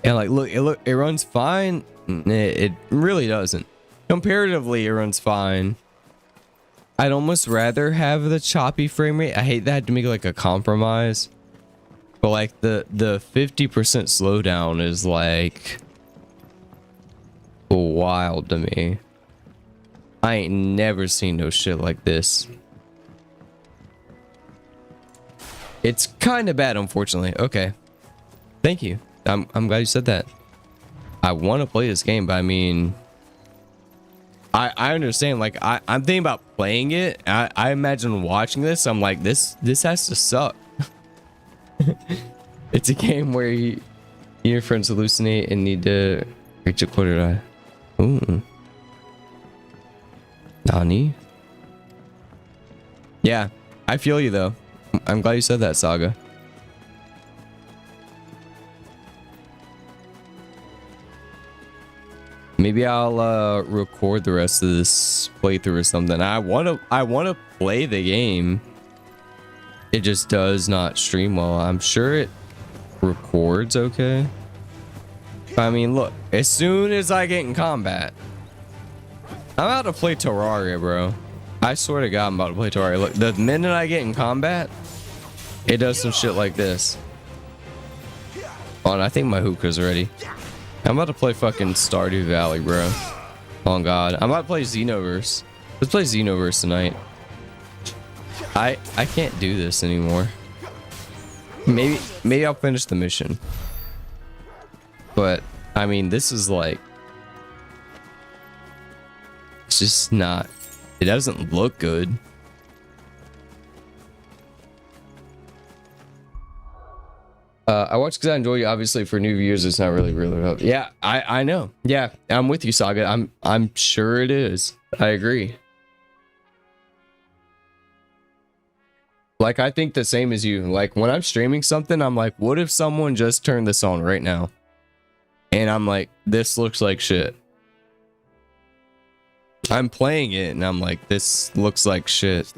And like, look, it runs fine. It really doesn't. Comparatively, it runs fine. I'd almost rather have the choppy frame rate. I hate that to make like a compromise. But like the 50% slowdown is like wild to me. I ain't never seen no shit like this. It's kind of bad, unfortunately. Okay. Thank you. I'm glad you said that. I want to play this game, but I mean, I understand. Like, I'm thinking about playing it. I imagine watching this. I'm like, this has to suck. It's a game where your friends hallucinate and need to reach a 𝖘𝖙𝖗. Ooh. Nani? Yeah, I feel you though. I'm glad you said that, Saga. Maybe I'll record the rest of this playthrough or something. I wanna play the game. It just does not stream well. I'm sure it records okay. I mean, look, as soon as I get in combat, I'm about to play Terraria, bro. I swear to God, I'm about to play Terraria. Look, the minute I get in combat, it does some shit like this. Oh, and I think my hookah's ready. I'm about to play fucking Stardew Valley, bro. Oh God, I'm about to play Xenoverse. Let's play Xenoverse tonight. I can't do this anymore. Maybe I'll finish the mission. But I mean, this is like, it's just not. It doesn't look good. I watch because I enjoy you. Obviously, for new viewers, it's not really up. Yeah, I know. Yeah, I'm with you, Saga. I'm sure it is. I agree. Like, I think the same as you. Like, when I'm streaming something, I'm like, what if someone just turned this on right now? And I'm like, this looks like shit. I'm playing it and I'm like, this looks like shit.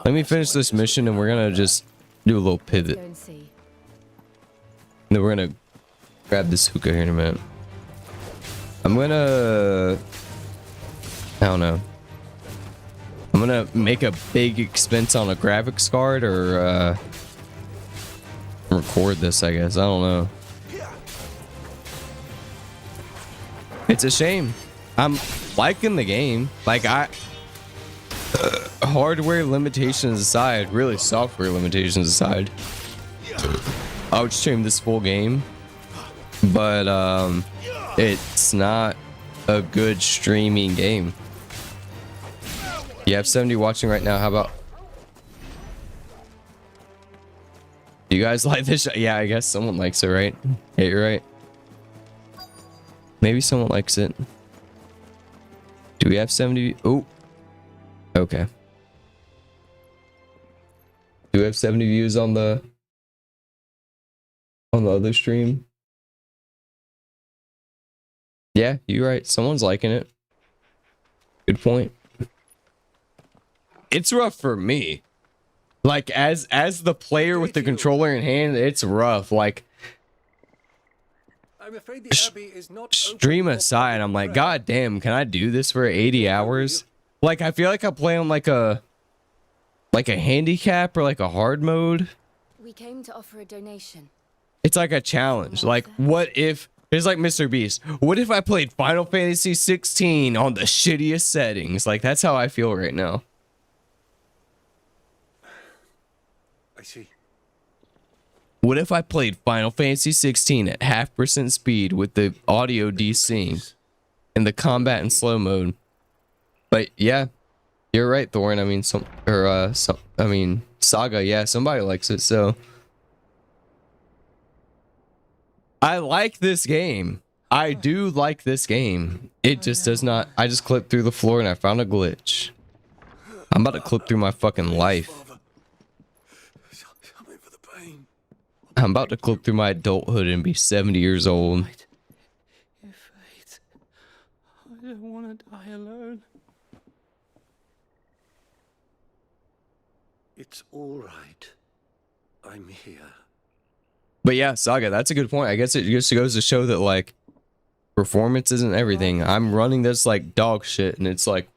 Let me finish this mission and we're gonna just do a little pivot. And then we're gonna grab this hookah here in a minute. I'm gonna, I don't know. I'm gonna make a big expense on a graphics card or record this, I guess. I don't know. It's a shame. I'm liking the game. Like hardware limitations aside, really software limitations aside, I would stream this full game, but it's not a good streaming game. You have 70 watching right now. How about you guys like this? Yeah, I guess someone likes it, right? Yeah, you're right. Maybe someone likes it. Do we have 70? Oh, okay. Do we have 70 views on the other stream? Yeah, you're right. Someone's liking it. Good point. It's rough for me. Like as the player with the controller in hand, it's rough. Like I'm afraid the Abbey is not stream aside, I'm like, God damn, can I do this for 80 hours? Like I feel like I play on like a handicap or like a hard mode. We came to offer a donation. It's like a challenge. Like what if it's like Mr. Beast? What if I played Final Fantasy 16 on the shittiest settings? Like that's how I feel right now. I see. What if I played Final Fantasy 16 at 0.5% speed with the audio desynced and the combat in slow mode? But yeah, you're right, Thorin. I mean, Saga. Yeah, somebody likes it. So I like this game. I do like this game. It just does not. I just clipped through the floor and I found a glitch. I'm about to clip through my fucking life. I'm about to clip through my adulthood and be 70 years old. I don't want to die alone. It's all right. I'm here. But yeah, Saga, that's a good point. I guess it just goes to show that like performance isn't everything. I'm running this like dog shit and it's like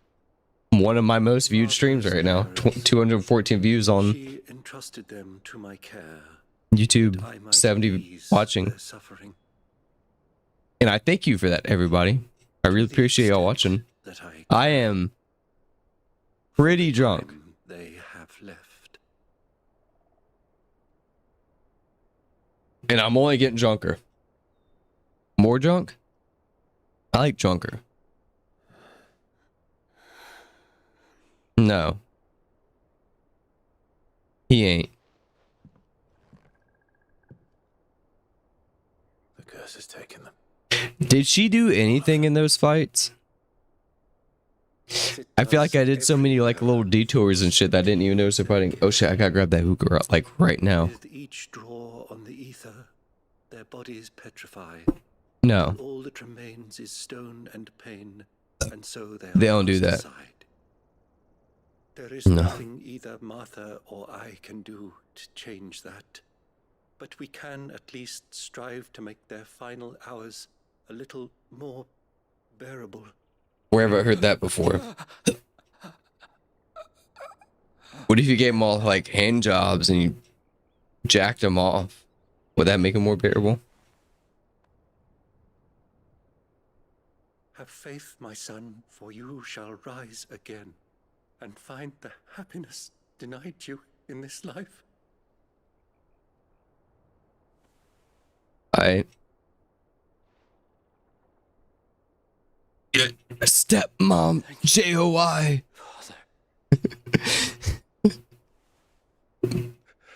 one of my most viewed streams right now. 214 views on She entrusted them to my care. YouTube, 70 watching. And I thank you for that, everybody. I really appreciate y'all watching. I am pretty drunk. They have left. And I'm only getting drunker. More drunk? I like drunker. No. He ain't. The curse has taken them. Did she do anything in those fights? I feel like I did so many like little detours and shit that I didn't even notice her fighting. Oh shit, I gotta grab that hookah like right now. With each draw on the ether, their bodies petrify. No. All that remains is stone and pain, and so They don't do that. aside. There is No. nothing either Martha or I can do to change that. But we can at least strive to make their final hours a little more bearable. Where have I heard that before? What if you gave them all like hand jobs and you jacked them off? Would that make it more bearable? Have faith, my son, for you shall rise again and find the happiness denied you in this life. Stepmom, J-O-I.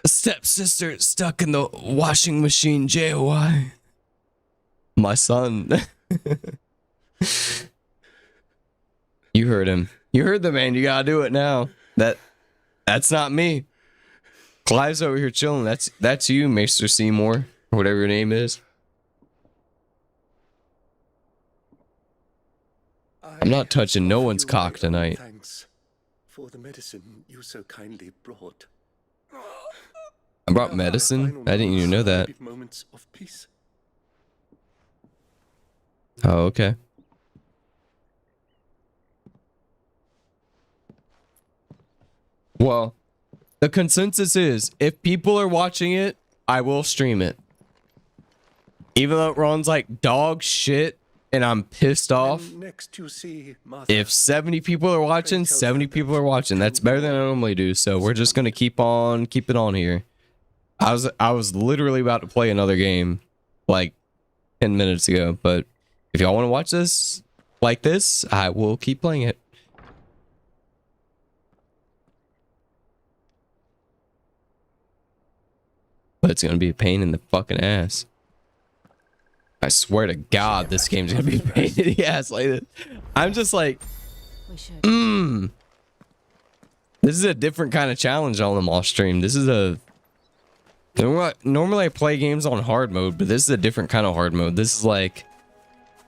Stepsister stuck in the washing machine, J-O-I. My son. You heard him. You heard the man. You gotta do it now. That's not me. Clive's over here chilling. That's you, Maester Seymour, or whatever your name is. I'm not touching no one's cock tonight. Thanks for the medicine you so kindly brought. I brought medicine? I didn't even know that. Moments of peace. Oh, okay. Well, the consensus is, if people are watching it, I will stream it. Even though it runs like dog shit and I'm pissed off. Next you see Martha. If 70 people are watching, 70 people are watching. That's better than I normally do. So we're just gonna keep it on here. I was literally about to play another game like 10 minutes ago, but if y'all want to watch this like this, I will keep playing it. But it's gonna be a pain in the fucking ass. I swear to God, this game's gonna be a pain in the ass like this. I'm just like, this is a different kind of challenge on the Moss stream. This is a normally I play games on hard mode, but this is a different kind of hard mode. This is like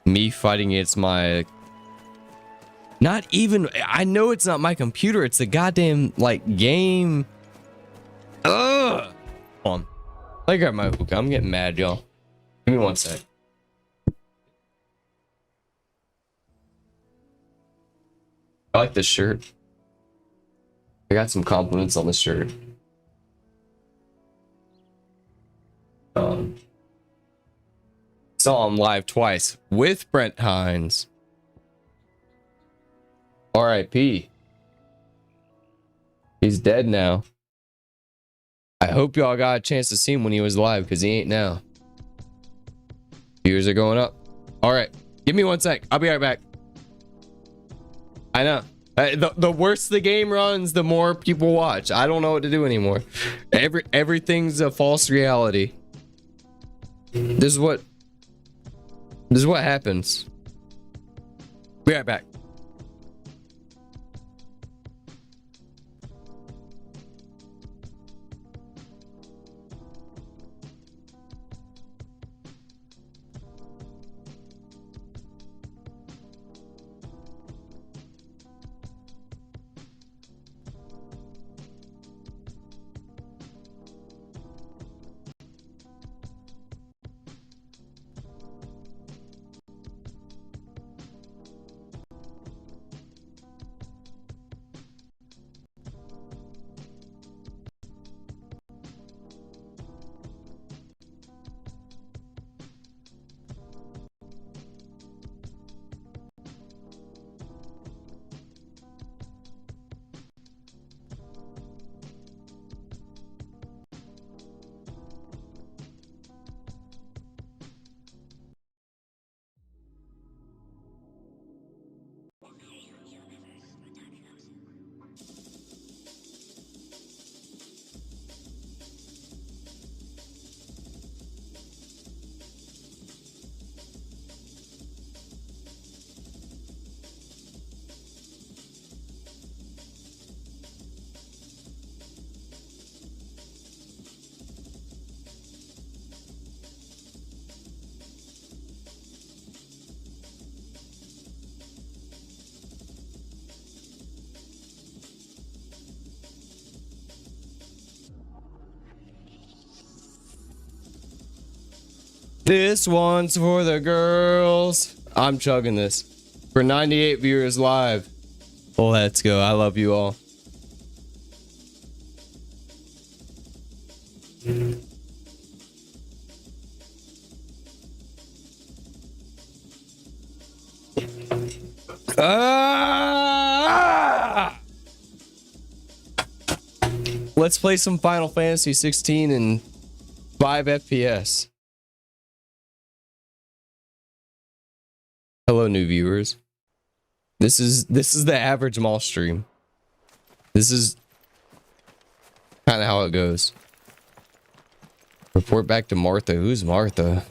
me fighting against my, not even, I know it's not my computer, it's the goddamn like game. Ugh. Hold on. Let me grab my hookah. I'm getting mad, y'all. Give me one sec. I like this shirt. I got some compliments on this shirt. Saw him live twice with Brent Hines. R.I.P. He's dead now. I hope y'all got a chance to see him when he was live, because he ain't now. Viewers are going up. All right, give me one sec. I'll be right back. I know. The worse the game runs, the more people watch. I don't know what to do anymore. Everything's a false reality. This is what happens. Be right back. This one's for the girls. I'm chugging this. For 98 viewers live. Let's go. I love you all. Let's play some Final Fantasy 16 in 5 FPS. Hello, new viewers. This is the average mall stream. This is kind of how it goes. Report back to Martha. Who's Martha?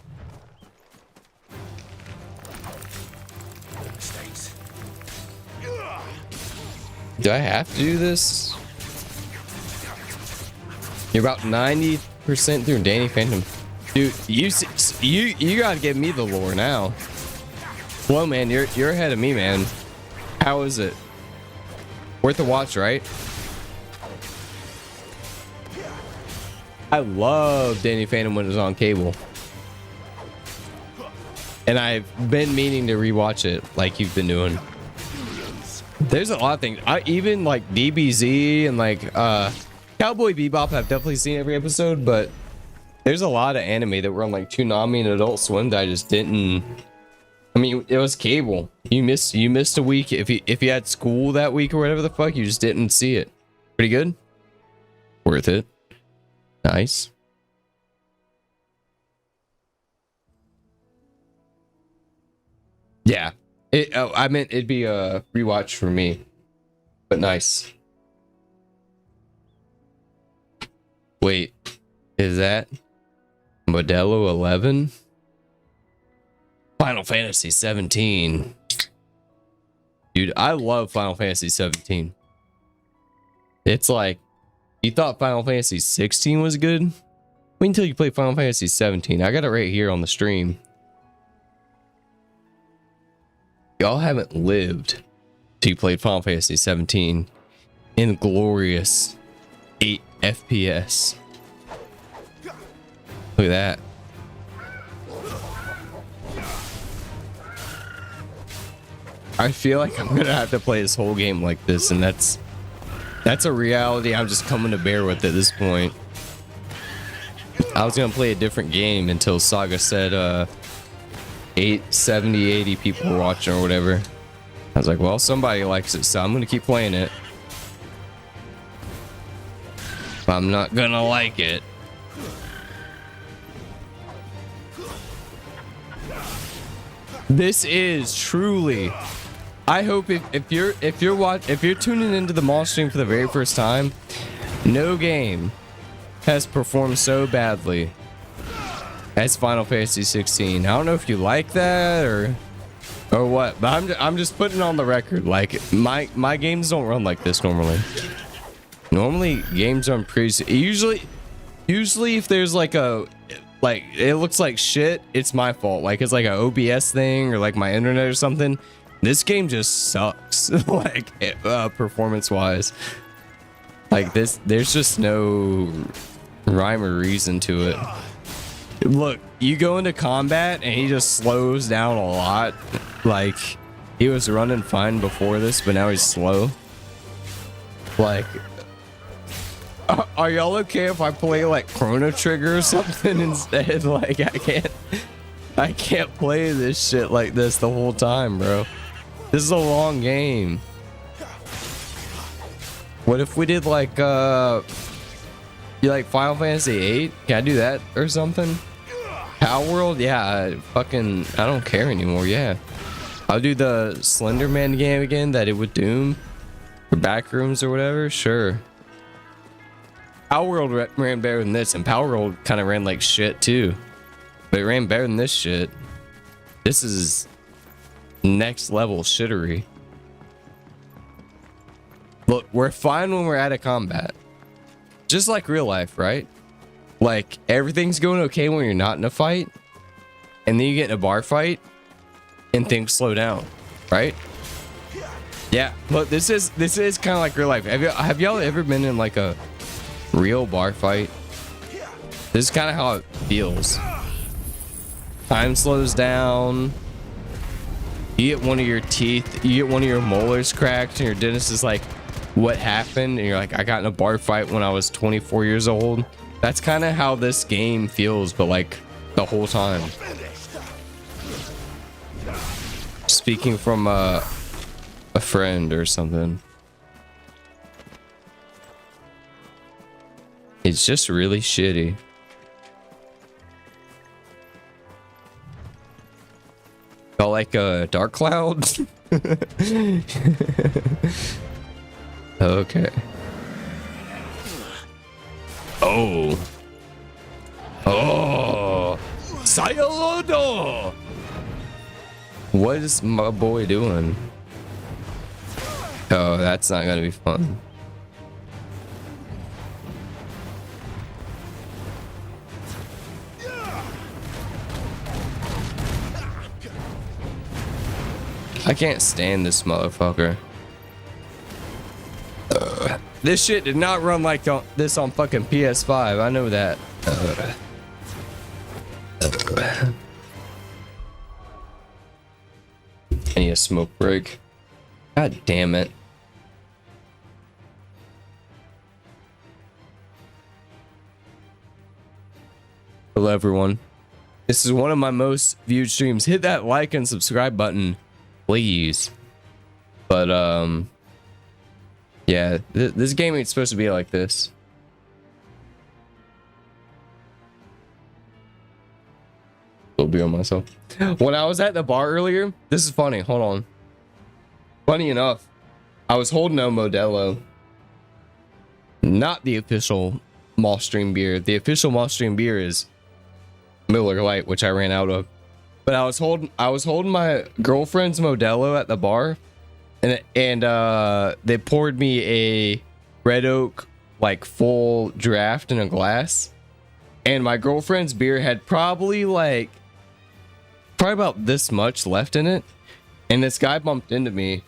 Do I have to do this? You're about 90% through Danny Phantom. Dude, you gotta give me the lore now. Well, man, you're ahead of me, man. How is it? Worth a watch, right? I love Danny Phantom when it was on cable. And I've been meaning to rewatch it like you've been doing. There's a lot of things. Even like DBZ and like Cowboy Bebop, I've definitely seen every episode, but there's a lot of anime that were on like Toonami and Adult Swim that I just didn't I mean, it was cable. You missed a week. If you had school that week or whatever the fuck, you just didn't see it. Pretty good. Worth it. Nice. Yeah. I meant it'd be a rewatch for me. But nice. Wait. Is that Modelo 11? Final Fantasy 17. Dude, I love Final Fantasy 17. It's like, you thought Final Fantasy 16 was good? Wait until you play Final Fantasy 17. I got it right here on the stream. Y'all haven't lived till you played Final Fantasy 17 in glorious 8 FPS. Look at that. I feel like I'm gonna have to play this whole game like this, and that's a reality I'm just coming to bear with at this point. I was gonna play a different game until Saga said 70, 80 people were watching or whatever. I was like, well, somebody likes it, so I'm gonna keep playing it. But I'm not gonna like it. This is truly, I hope if you're tuning into the Maul stream for the very first time, no game has performed so badly as Final Fantasy 16. I don't know if you like that or what, but I'm just putting it on the record. Like my games don't run like this normally. Normally games run pretty usually if there's like it looks like shit, it's my fault. Like it's like an OBS thing or like my internet or something. This game just sucks. Like performance wise. Like this, there's just no rhyme or reason to it. Look, you go into combat and he just slows down a lot. Like he was running fine before this, but now he's slow. Like, are y'all okay if I play like Chrono Trigger or something instead? Like I can't play this shit like this the whole time, bro. This is a long game. What if we did like you like Final Fantasy 8? Can I do that or something? Power World? Yeah, I don't care anymore. Yeah, I'll do the Slenderman game again that it would Doom or Backrooms or whatever. Sure. Power World ran better than this, and Power World kind of ran like shit too, but it ran better than this shit. This is next level shittery. Look, we're fine when we're out of combat, just like real life, right? Like everything's going okay when you're not in a fight, and then you get in a bar fight and things slow down, right? Yeah, but this is kind of like real life. Have y'all ever been in like a real bar fight? This is kind of how it feels. Time slows down. You get one of your teeth, you get one of your molars cracked, and your dentist is like, what happened? And you're like, I got in a bar fight when I was 24 years old. That's kind of how this game feels, but like the whole time. Speaking from a friend or something. It's just really shitty. Y'all like Dark Cloud? Okay. Oh, Sayalodo! What is my boy doing? Oh, that's not gonna be fun. I can't stand this motherfucker. This shit did not run like this on fucking PS5. I know that. I need a smoke break. God damn it. Hello, everyone. This is one of my most viewed streams. Hit that like and subscribe button, please. But yeah, this game ain't supposed to be like this. Still be on myself. When I was at the bar earlier, this is funny. Hold on. Funny enough, I was holding a Modelo. Not the official Mallstream beer. The official Mallstream beer is Miller Lite, which I ran out of. But I was holding my girlfriend's Modelo at the bar, and they poured me a Red Oak like full draft in a glass, and my girlfriend's beer had probably about this much left in it, and this guy bumped into me,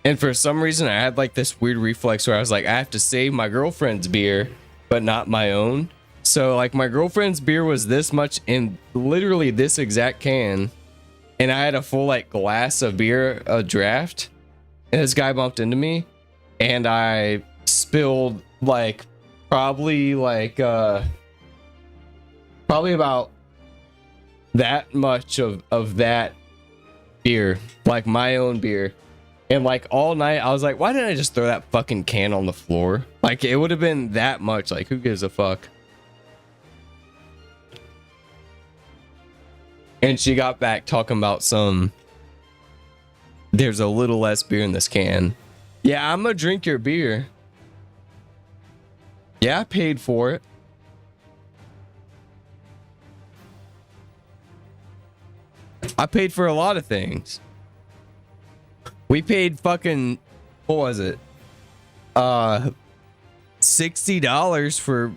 and for some reason I had like this weird reflex where I was like, I have to save my girlfriend's beer but not my own. So like my girlfriend's beer was this much in literally this exact can, and I had a full like glass of beer, a draft, and this guy bumped into me, and I spilled like probably about that much of that beer, like my own beer. And like all night I was like, why didn't I just throw that fucking can on the floor? Like it would have been that much. Like who gives a fuck? And she got back talking about there's a little less beer in this can. Yeah, I'm gonna drink your beer. Yeah, I paid for it. I paid for a lot of things. We paid fucking, what was it? $60 for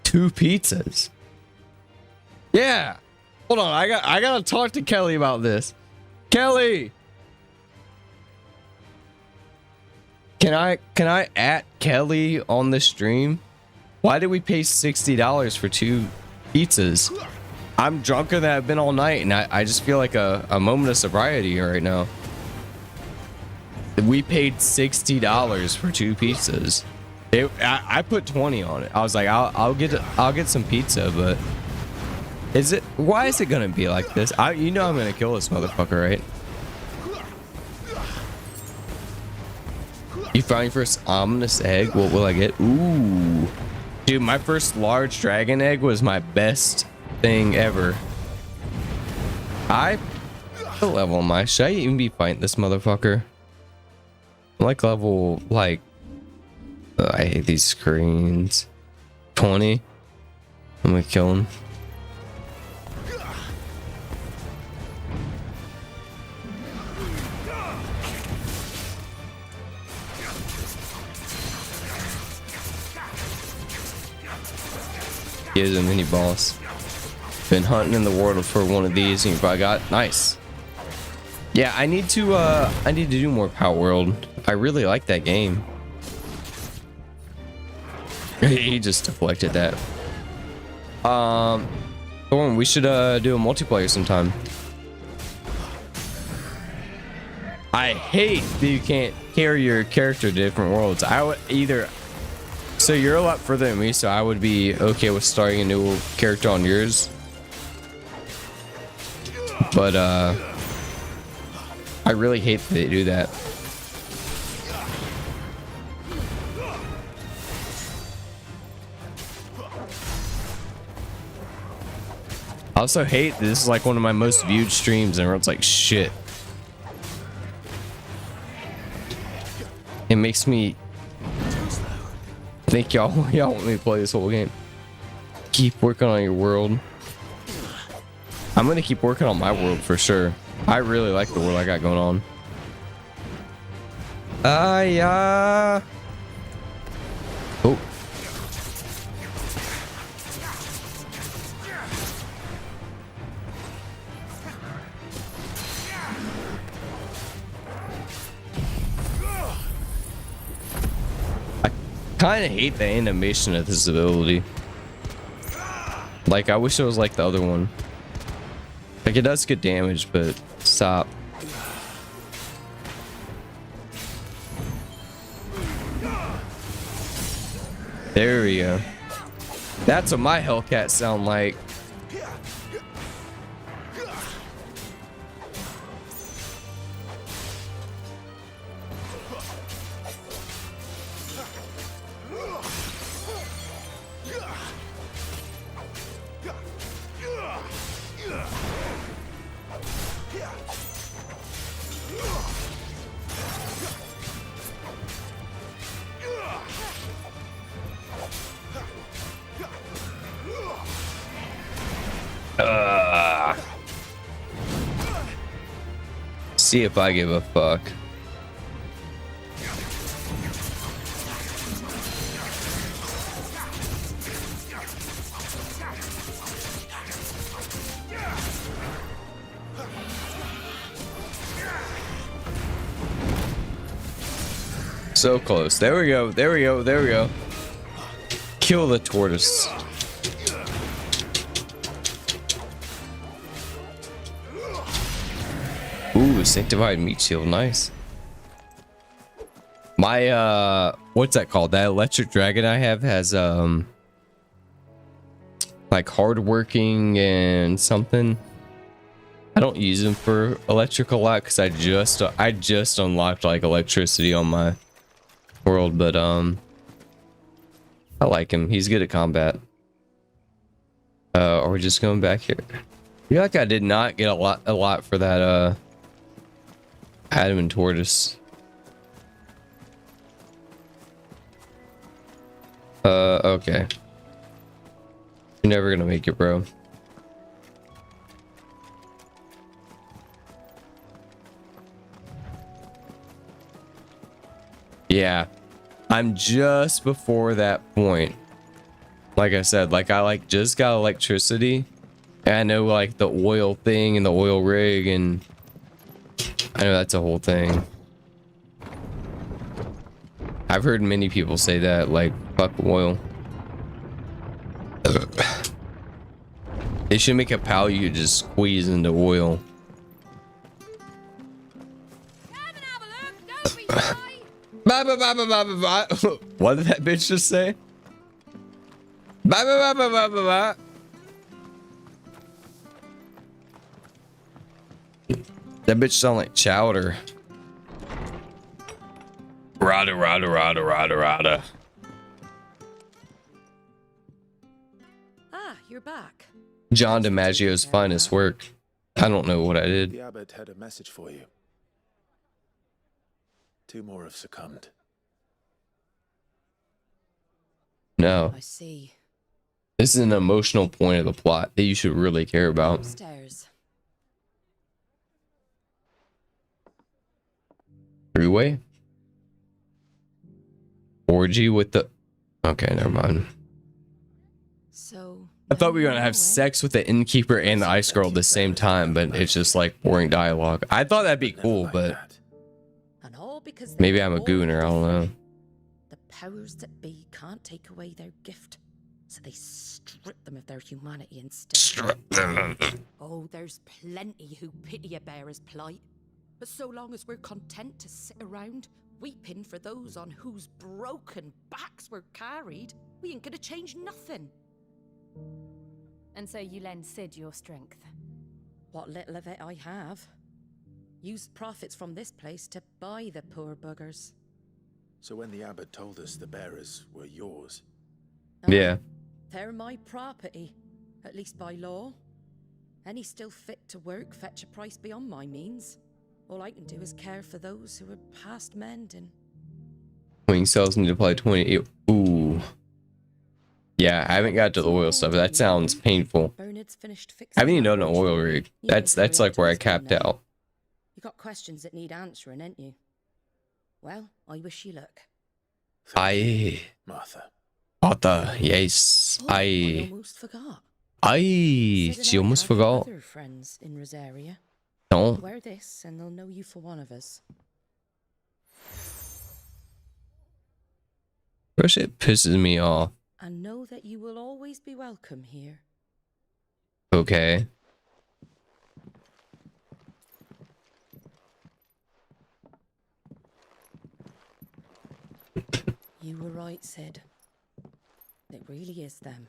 2 pizzas. Yeah. Hold on, I gotta talk to Kelly about this. Kelly! Can I at Kelly on the stream? Why did we pay $60 for 2 pizzas? I'm drunker than I've been all night, and I just feel like a moment of sobriety right now. We paid $60 for 2 pizzas. I put 20 on it. I was like, I'll get some pizza, but why is it gonna be like this? You know I'm gonna kill this motherfucker, right? You found your first ominous egg. What will I get? Ooh, dude, my first large dragon egg was my best thing ever. What level am I? Should I even be fighting this motherfucker? I'm like level I hate these screens. 20. I'm gonna kill him. He is a mini boss. Been hunting in the world for one of these, and you probably got nice. Yeah, I need to do more Power World. I really like that game. He just deflected that. Thorn, we should do a multiplayer sometime. I hate that you can't carry your character to different worlds. I would either. So you're a lot further than me, so I would be okay with starting a new character on yours. But I really hate that they do that. I also hate that this is like one of my most viewed streams and everyone's like, shit. It makes me think y'all want me to play this whole game. Keep working on your world. I'm gonna keep working on my world for sure. I really like the world I got going on. Yeah. Oh. I kind of hate the animation of this ability. Like, I wish it was like the other one. Like, it does good damage, but stop. There we go. That's what my Hellcat sound like. See if I give a fuck. So close. There we go. There we go. There we go. Kill the tortoise. Ooh, sanctified meat shield. Nice. My what's that called? That electric dragon I have has like hardworking and something. I don't use him for electric a lot because I just unlocked like electricity on my world, but I like him. He's good at combat. Are we just going back here? I feel like I did not get a lot for that Adam and Tortoise. Okay. You're never gonna make it, bro. Yeah, I'm just before that point. Like I said, like I just got electricity, and I know like the oil thing and the oil rig, and I know that's a whole thing. I've heard many people say that, like, fuck oil. They should make a pal you just squeeze into oil. What did that bitch just say? That bitch sound like chowder. Rada. Ah, you're back. John DiMaggio's finest work. I don't know what I did. The abbot had a message for you. 2 more have succumbed. No. I see. This is an emotional point of the plot that you should really care about. Upstairs. Freeway? Orgy with the... Okay, never mind. So... I thought we were gonna have sex with the innkeeper and the ice girl at the same time, but it's just like boring dialogue. I thought that'd be cool, but... And all because Maybe I'm a gooner, I don't know. the powers that be can't take away their gift, so they strip them of their humanity instead. Strip them. Oh, there's plenty who pity a bearer's plight. But so long as we're content to sit around, weeping for those on whose broken backs we're carried, we ain't gonna change nothing. And so you lend Sid your strength? What little of it I have. Used profits from this place to buy the poor buggers. So when the abbot told us the bearers were yours... Yeah. They're my property, at least by law. Any still fit to work fetch a price beyond my means. All I can do is care for those who are past mending. Wing cells need to apply 28. Ooh. Yeah, I haven't got to the oil stuff. That sounds painful. I haven't even done an oil rig. That's like where I capped out. You got questions that need answering, ain't you? Well, I wish you luck. Aye. Martha, yes. I almost forgot. Aye. She almost forgot. Other friends in Rosaria. Don't. Wear this, and they'll know you for one of us. Bro, shit pisses me off. And know that you will always be welcome here. Okay. You were right, Sid. It really is them.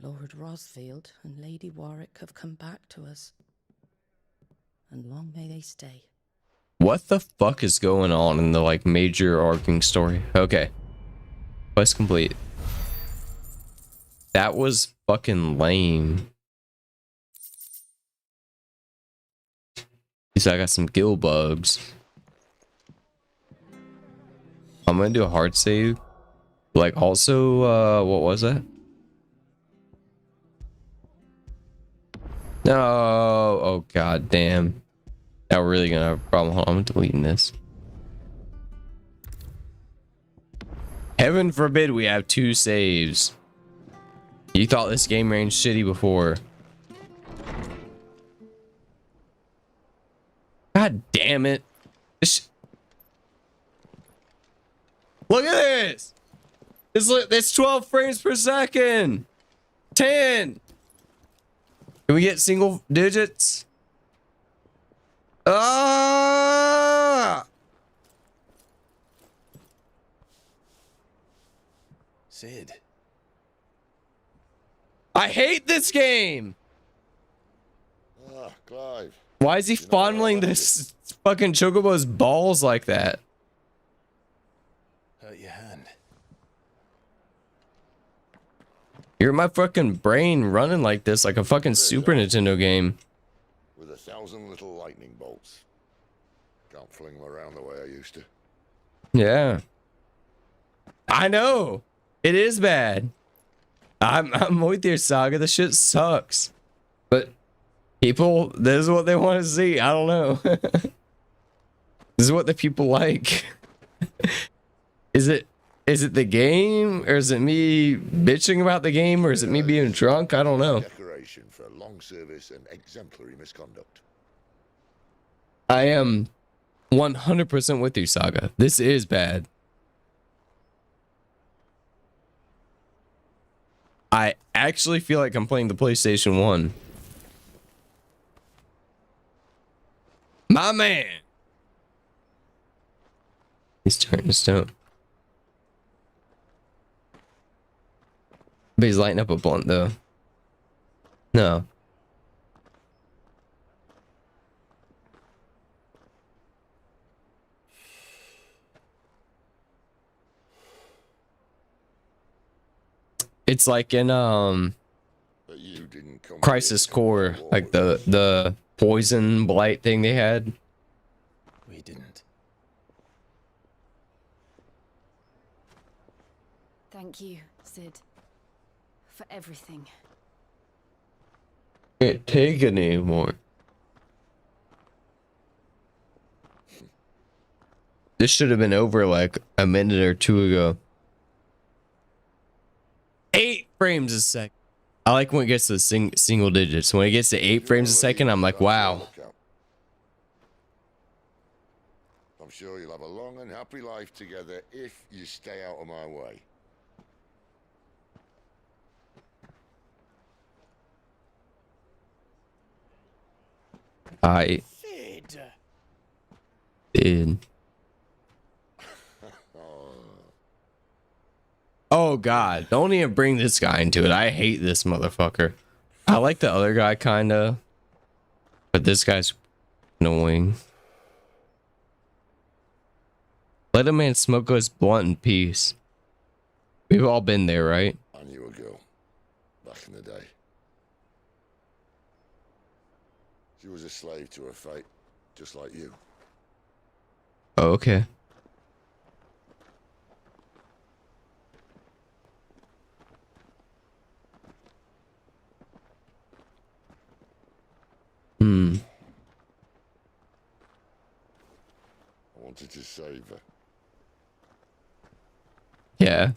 Lord Rosfield and Lady Warwick have come back to us. And long may they stay. What the fuck is going on in the like major arcing story? Okay. Quest complete. That was fucking lame. At least I got some gill bugs. I'm gonna do a hard save. Like also, what was that? No, oh god damn. Now we're really gonna have a problem. Hold on, I'm deleting this. Heaven forbid we have 2 saves. You thought this game ran shitty before. God damn it. Look at this. It's 12 frames per second. 10. Can we get single digits? Ah! Sid. I hate this game. Ah, Clive. Why is he fondling this fucking chocobo's balls like that? Hurt your hand. You're my fucking brain running like this, like a fucking Super Nintendo game. With 1,000 little lightning bolts. Can't fling them around the way I used to. Yeah. I know. It is bad. I'm with your Saga. The shit sucks. But people, this is what they want to see. I don't know. This is what the people like. Is it the game, or is it me bitching about the game, or is it me being drunk? I don't know. Decoration for long service and exemplary misconduct. I am 100% with you, Saga. This is bad. I actually feel like I'm playing the PlayStation 1. My man. He's turning to stone. But he's lighting up a blunt, though. No. It's like in Crisis Core, like the poison blight thing they had. We didn't. Thank you, Sid, for everything. Can't take it anymore. This should have been over like a minute or 2 ago. 8 frames a second. I like when it gets to the single digits. When it gets to 8 frames a second, I'm like, wow. I'm sure you'll have a long and happy life together if you stay out of my way. I did. Oh god, don't even bring this guy into it. I hate this motherfucker. I like the other guy kinda, but this guy's annoying. Let a man smoke his blunt in peace. We've all been there, right? I knew a girl back in the day. She was a slave to her fate, just like you. Oh, okay. I wanted to save her. Yeah.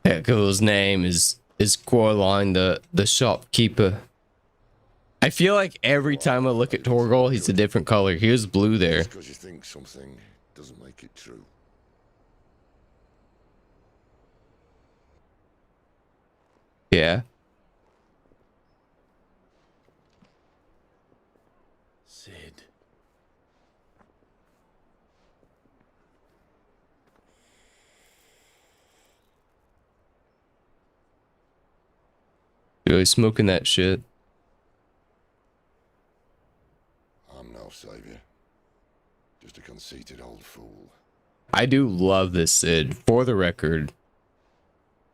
Echo's name is 𝖒𝖙𝖙, the shopkeeper. I feel like every time I look at Torgal, he's a different color. He was blue there. Just because you think something doesn't make it true. Yeah. Sid. Really smoking that shit. I'm no savior. Just a conceited old fool. I do love this Sid. For the record,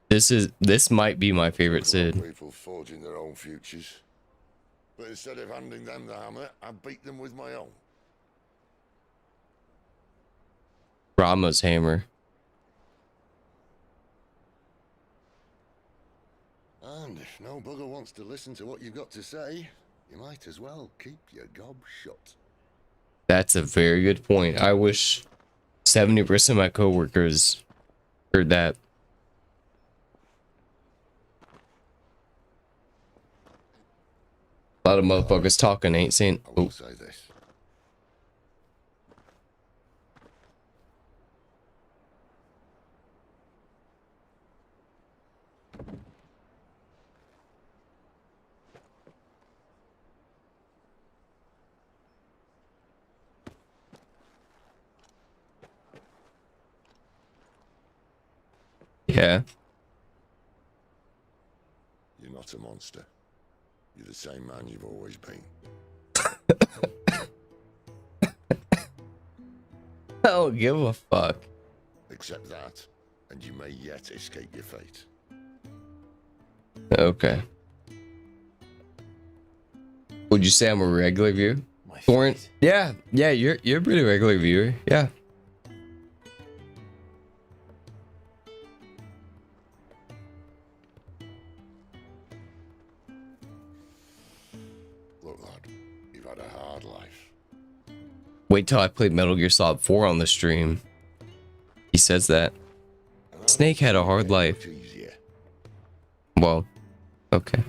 this might be my favorite Sid. People forging their own futures. But instead of handing them the hammer, I beat them with my own. Rama's hammer. And if no bugger wants to listen to what you've got to say, You might as well keep your gob shut. That's a very good point. I wish 70% of my coworkers heard that. A lot of motherfuckers talking, ain't saying. I will say this. Yeah. You're not a monster. You're the same man you've always been. I don't give a fuck. Accept that, and you may yet escape your fate. Okay. Would you say I'm a regular viewer? Thorn? Yeah, you're a pretty regular viewer. Yeah. Look, lad, you've had a hard life. Wait till I play Metal Gear Solid 4 on the stream. He says that. Snake had a hard life. Well, okay.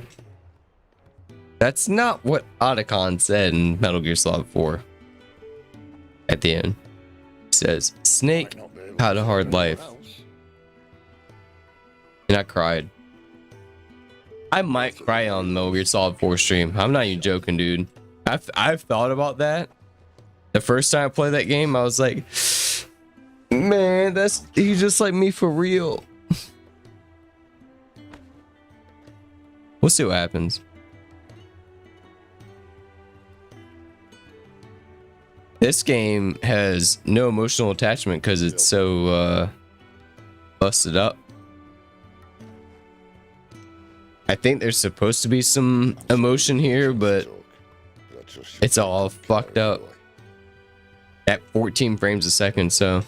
That's not what Otacon said in Metal Gear Solid 4. At the end. He says, Snake had a hard life. And I cried. I might cry on Metal Gear Solid 4 stream. I'm not even joking, dude. I've thought about that. The first time I played that game, I was like, man, he's just like me for real. We'll see what happens. This game has no emotional attachment because it's so busted up. I think there's supposed to be some emotion here, but it's all fucked up at 14 frames a second, so.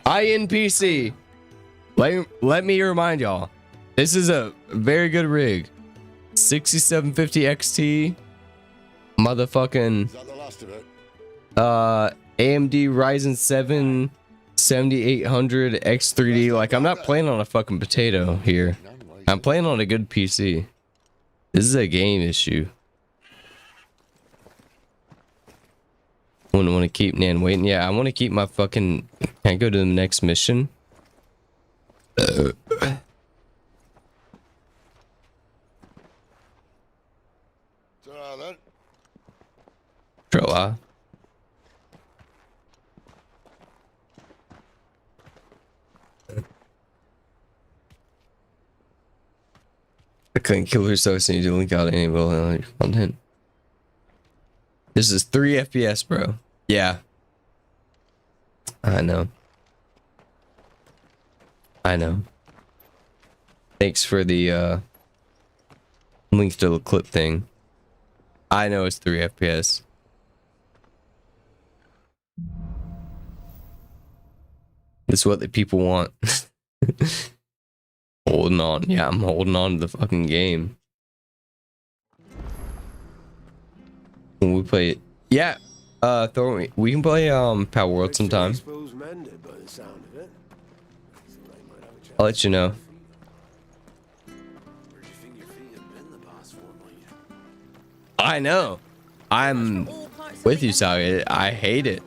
INPC. Let me remind y'all, this is a very good rig. 6750 XT, motherfucking AMD Ryzen 7 7800 X3D. Like, I'm not playing on a fucking potato here. I'm playing on a good PC. This is a game issue. Wouldn't want to keep Nan waiting. Yeah, I want to keep my fucking. Can I go to the next mission? Trolla. I couldn't kill her, so I need to link out any of content. This is 3 FPS, bro. Yeah. I know. Thanks for the link to the clip thing. I know it's 3 FPS. This is what the people want. Holding on. Yeah, I'm holding on to the fucking game. When we play it. Yeah. Thor, we can play Power World sometime. I'll let you know. I know. I'm with you, Sally. I hate it.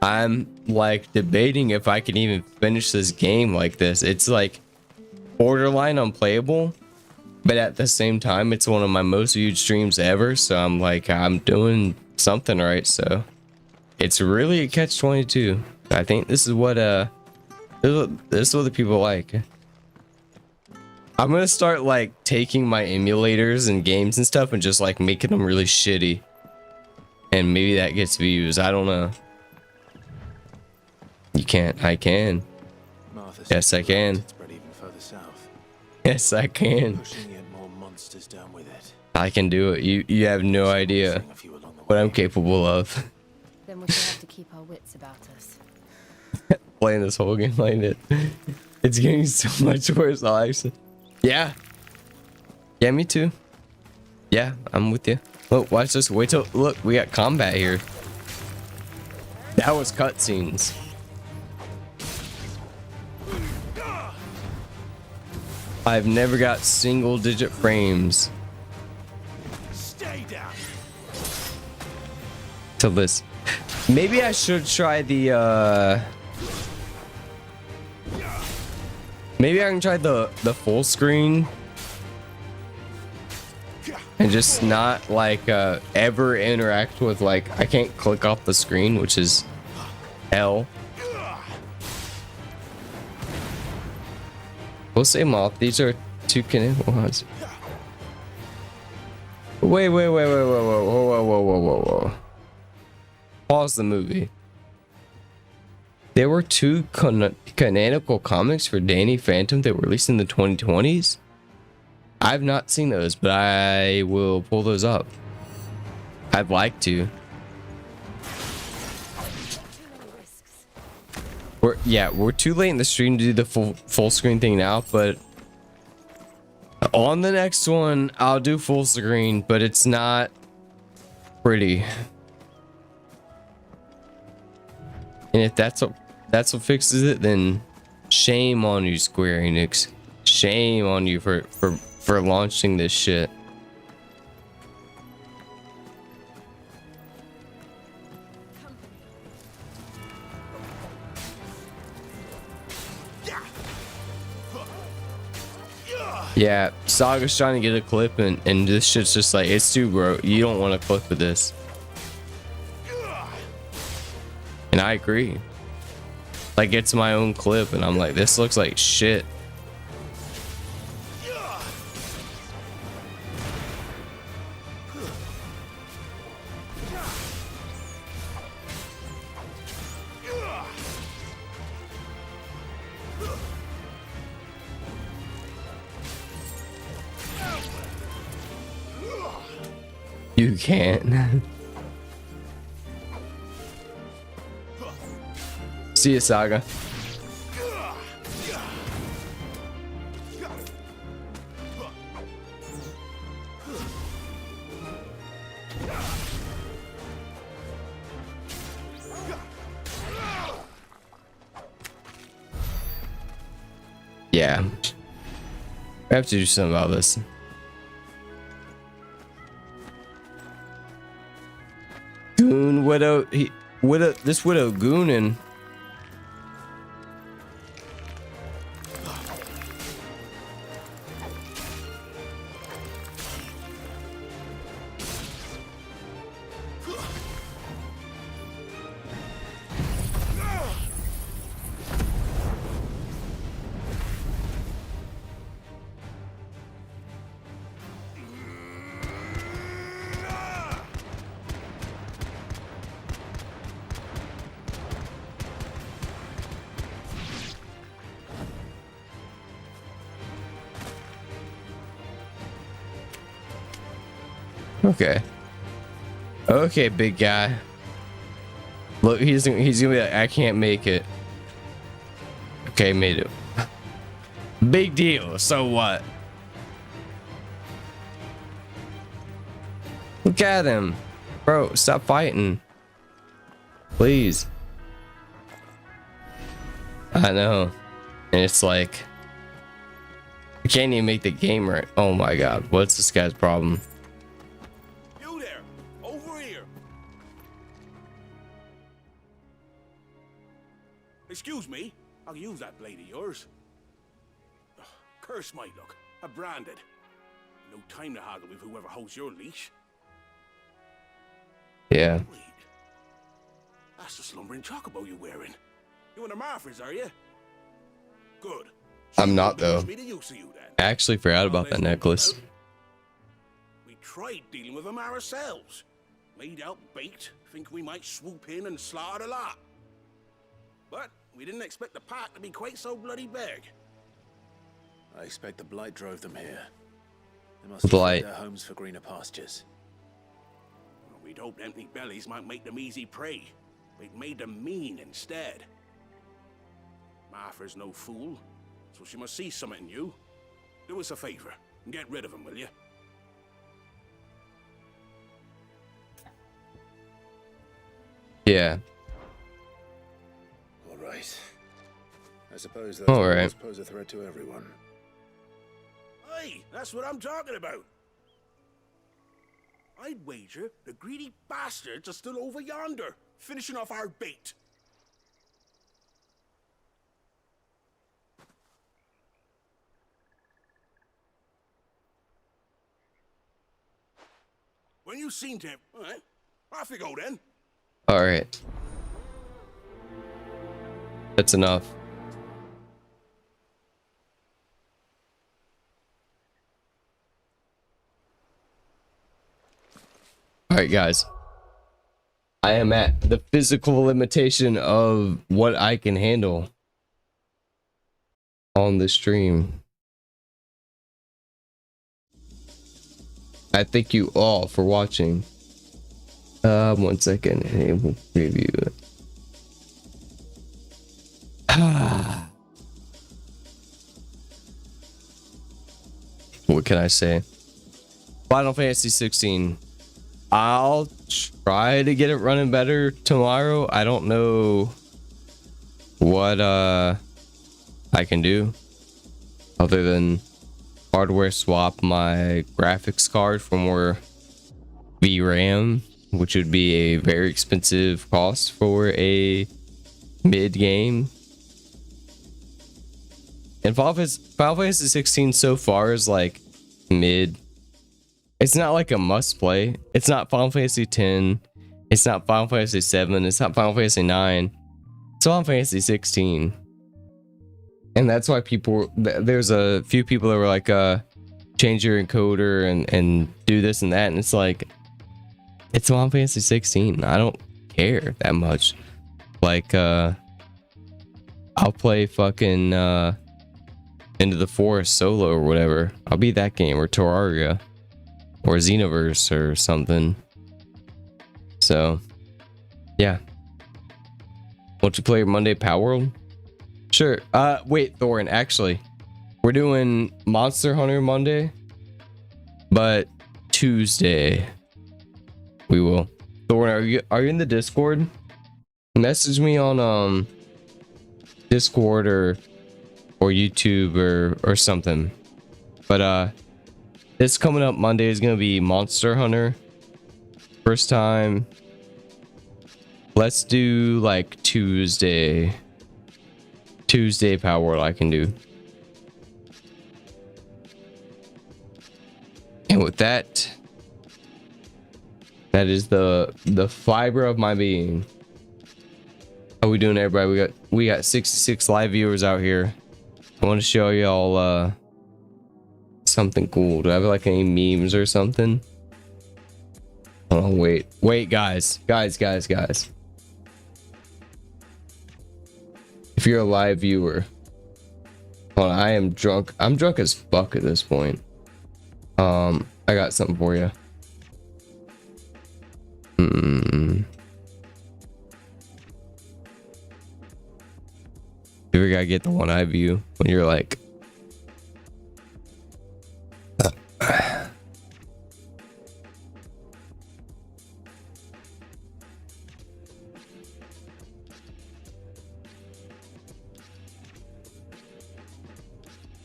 I'm like debating if I can even finish this game like this. It's like borderline unplayable, but at the same time, it's one of my most viewed streams ever. So I'm like, I'm doing something right. So it's really a catch-22. I think this is what this is what the people like. I'm gonna start like taking my emulators and games and stuff and just like making them really shitty, and maybe that gets views. I don't know. You can't. I can. Yes, I can. Yes, I can. I can do it. You have no idea what I'm capable of. Then we should have to keep our wits about us. Playing this whole game like it. It's getting so much worse, Alexa. Yeah. Yeah, me too. Yeah, I'm with you. Look, watch this. Wait till look, we got combat here. That was cutscenes. I've never got single digit frames Stay down. to this. Maybe I should try the maybe I can try the full screen and just not like ever interact with, like, I can't click off the screen, which is L. We'll say moth. These are two 𝖘𝖙𝖗𝖊𝖆. Wait, whoa. Pause the movie. There were two canonical comics for Danny Phantom that were released in the 2020s. I've not seen those, but I will pull those up. I'd like to. We're too late in the stream to do the full screen thing now, but on the next one I'll do full screen, but it's not pretty. And if that's what fixes it, then shame on you, Square Enix. Shame on you for launching this shit. Yeah, Saga's trying to get a clip, and this shit's just like, it's too bro. You don't want a clip of this. And I agree. Like, it's my own clip, and I'm like, this looks like shit. You can't. See ya, Saga. Yeah. I have to do something about this. Goon Widow, this Widow goonin. Okay, big guy. Look, he's gonna be like, I can't make it. Okay, made it. Big deal. So what? Look at him, bro. Stop fighting, please. I know, and it's like, I can't even make the game right. Oh my god, what's this guy's problem? Excuse me, I'll use that blade of yours. Ugh, curse my luck, I'm branded. No time to haggle with whoever holds your leash. Yeah. Wait, that's the slumbering chocobo you're wearing. You in the Marfers, are you? Good. I'm not though. Me to use you, then. I actually forgot about that necklace. We tried dealing with them ourselves. Made out baked, think we might swoop in and slaughter the lot. But we didn't expect the pack to be quite so bloody big. I expect the blight drove them here. They must have fled their homes for greener pastures. Well, we'd hoped empty bellies might make them easy prey. We'd made them mean instead. Martha's no fool. so she must see something in you. Do us a favor and get rid of him, will you? Yeah. All right. I suppose those All right. pose a threat to everyone. Hey, that's what I'm talking about. I'd wager the greedy bastards are still over yonder, finishing off our bait. When you seen him, all right, off you go then. All right. That's enough. All right, guys. I am at the physical limitation of what I can handle on the stream. I thank you all for watching. 1 second. Enable preview. What can I say? Final Fantasy 16. I'll try to get it running better tomorrow. I don't know what I can do other than hardware swap my graphics card for more VRAM, which would be a very expensive cost for a mid game. And Final Fantasy 16 so far is like mid. It's not like a must play. It's not Final Fantasy 10. It's not Final Fantasy 7. It's not Final Fantasy 9. It's Final Fantasy 16. And that's why there's a few people that were like, change your encoder and do this and that. And it's like, it's Final Fantasy 16. I don't care that much. Like, I'll play fucking, Into the Forest solo or whatever. I'll be that game, or Terraria. Or Xenoverse or something. So, yeah. Multiplayer Monday Power World? Sure. Wait, Thorin, actually. We're doing Monster Hunter Monday. But Tuesday. We will. Thorin, are you in the Discord? Message me on Discord or YouTube or something. But this coming up Monday is going to be Monster Hunter. First time. Let's do like Tuesday. Tuesday Power World I can do. And with that, that is the fiber of my being. How we doing, everybody? We got 66 live viewers out here. I want to show y'all something cool. Do I have like any memes or something? Oh, wait, guys. If you're a live viewer, hold on, I am drunk. I'm drunk as fuck at this point. I got something for you. You ever gotta get the one eye view when you're like,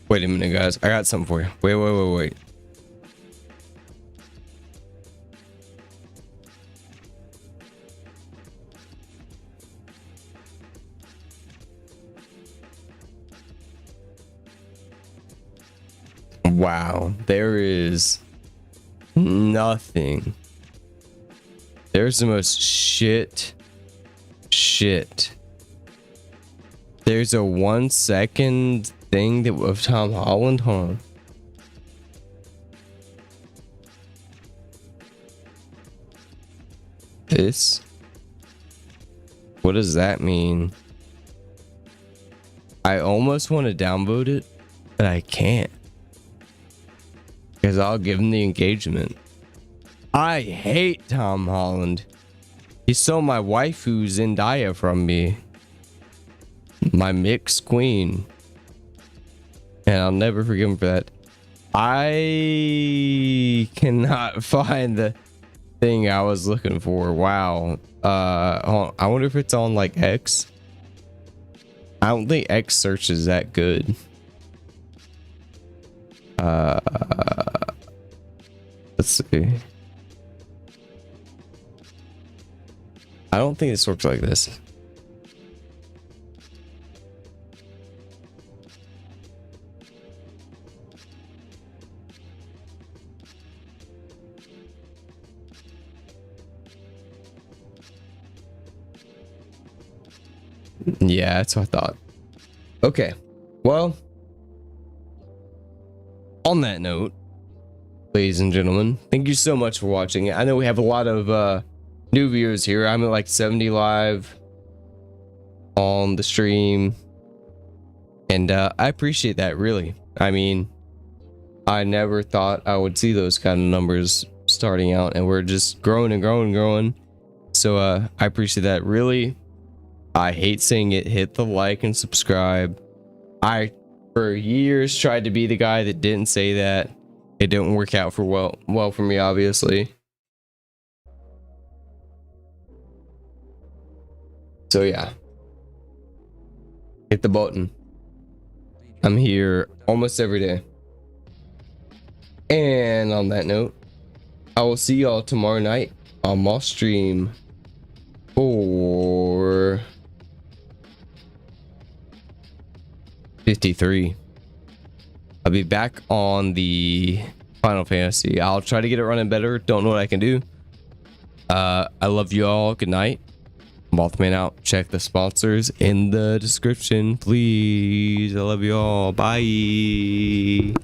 wait a minute, guys. I got something for you. Wait. Wow, there is nothing. There's the most shit. There's a 1 second thing that of Tom Holland. Hold on. This? What does that mean? I almost want to downvote it, but I can't. Because I'll give him the engagement. I hate Tom Holland. He stole my waifu Zendaya from me. My mixed queen. and I'll never forgive him for that. I cannot find the thing I was looking for. Wow. Hold on. I wonder if it's on like X. I don't think X search is that good. Let's see. I don't think this works like this. Yeah, that's what I thought. Okay, well, on that note, ladies and gentlemen, thank you so much for watching. I know we have a lot of new viewers here. I'm at like 70 live on the stream, and I appreciate that, really. I mean, I never thought I would see those kind of numbers starting out, and we're just growing and growing and growing. So I appreciate that, really. I hate saying it. Hit the like and subscribe. I for years tried to be the guy that didn't say that. It didn't work out for well for me, obviously. So yeah, hit the button. I'm here almost every day. And on that note, I will see y'all tomorrow night on my stream for 53. I'll be back on the Final Fantasy. I'll try to get it running better. Don't know what I can do. I love you all. Good night. Mothman out. Check the sponsors in the description, please. I love you all. Bye.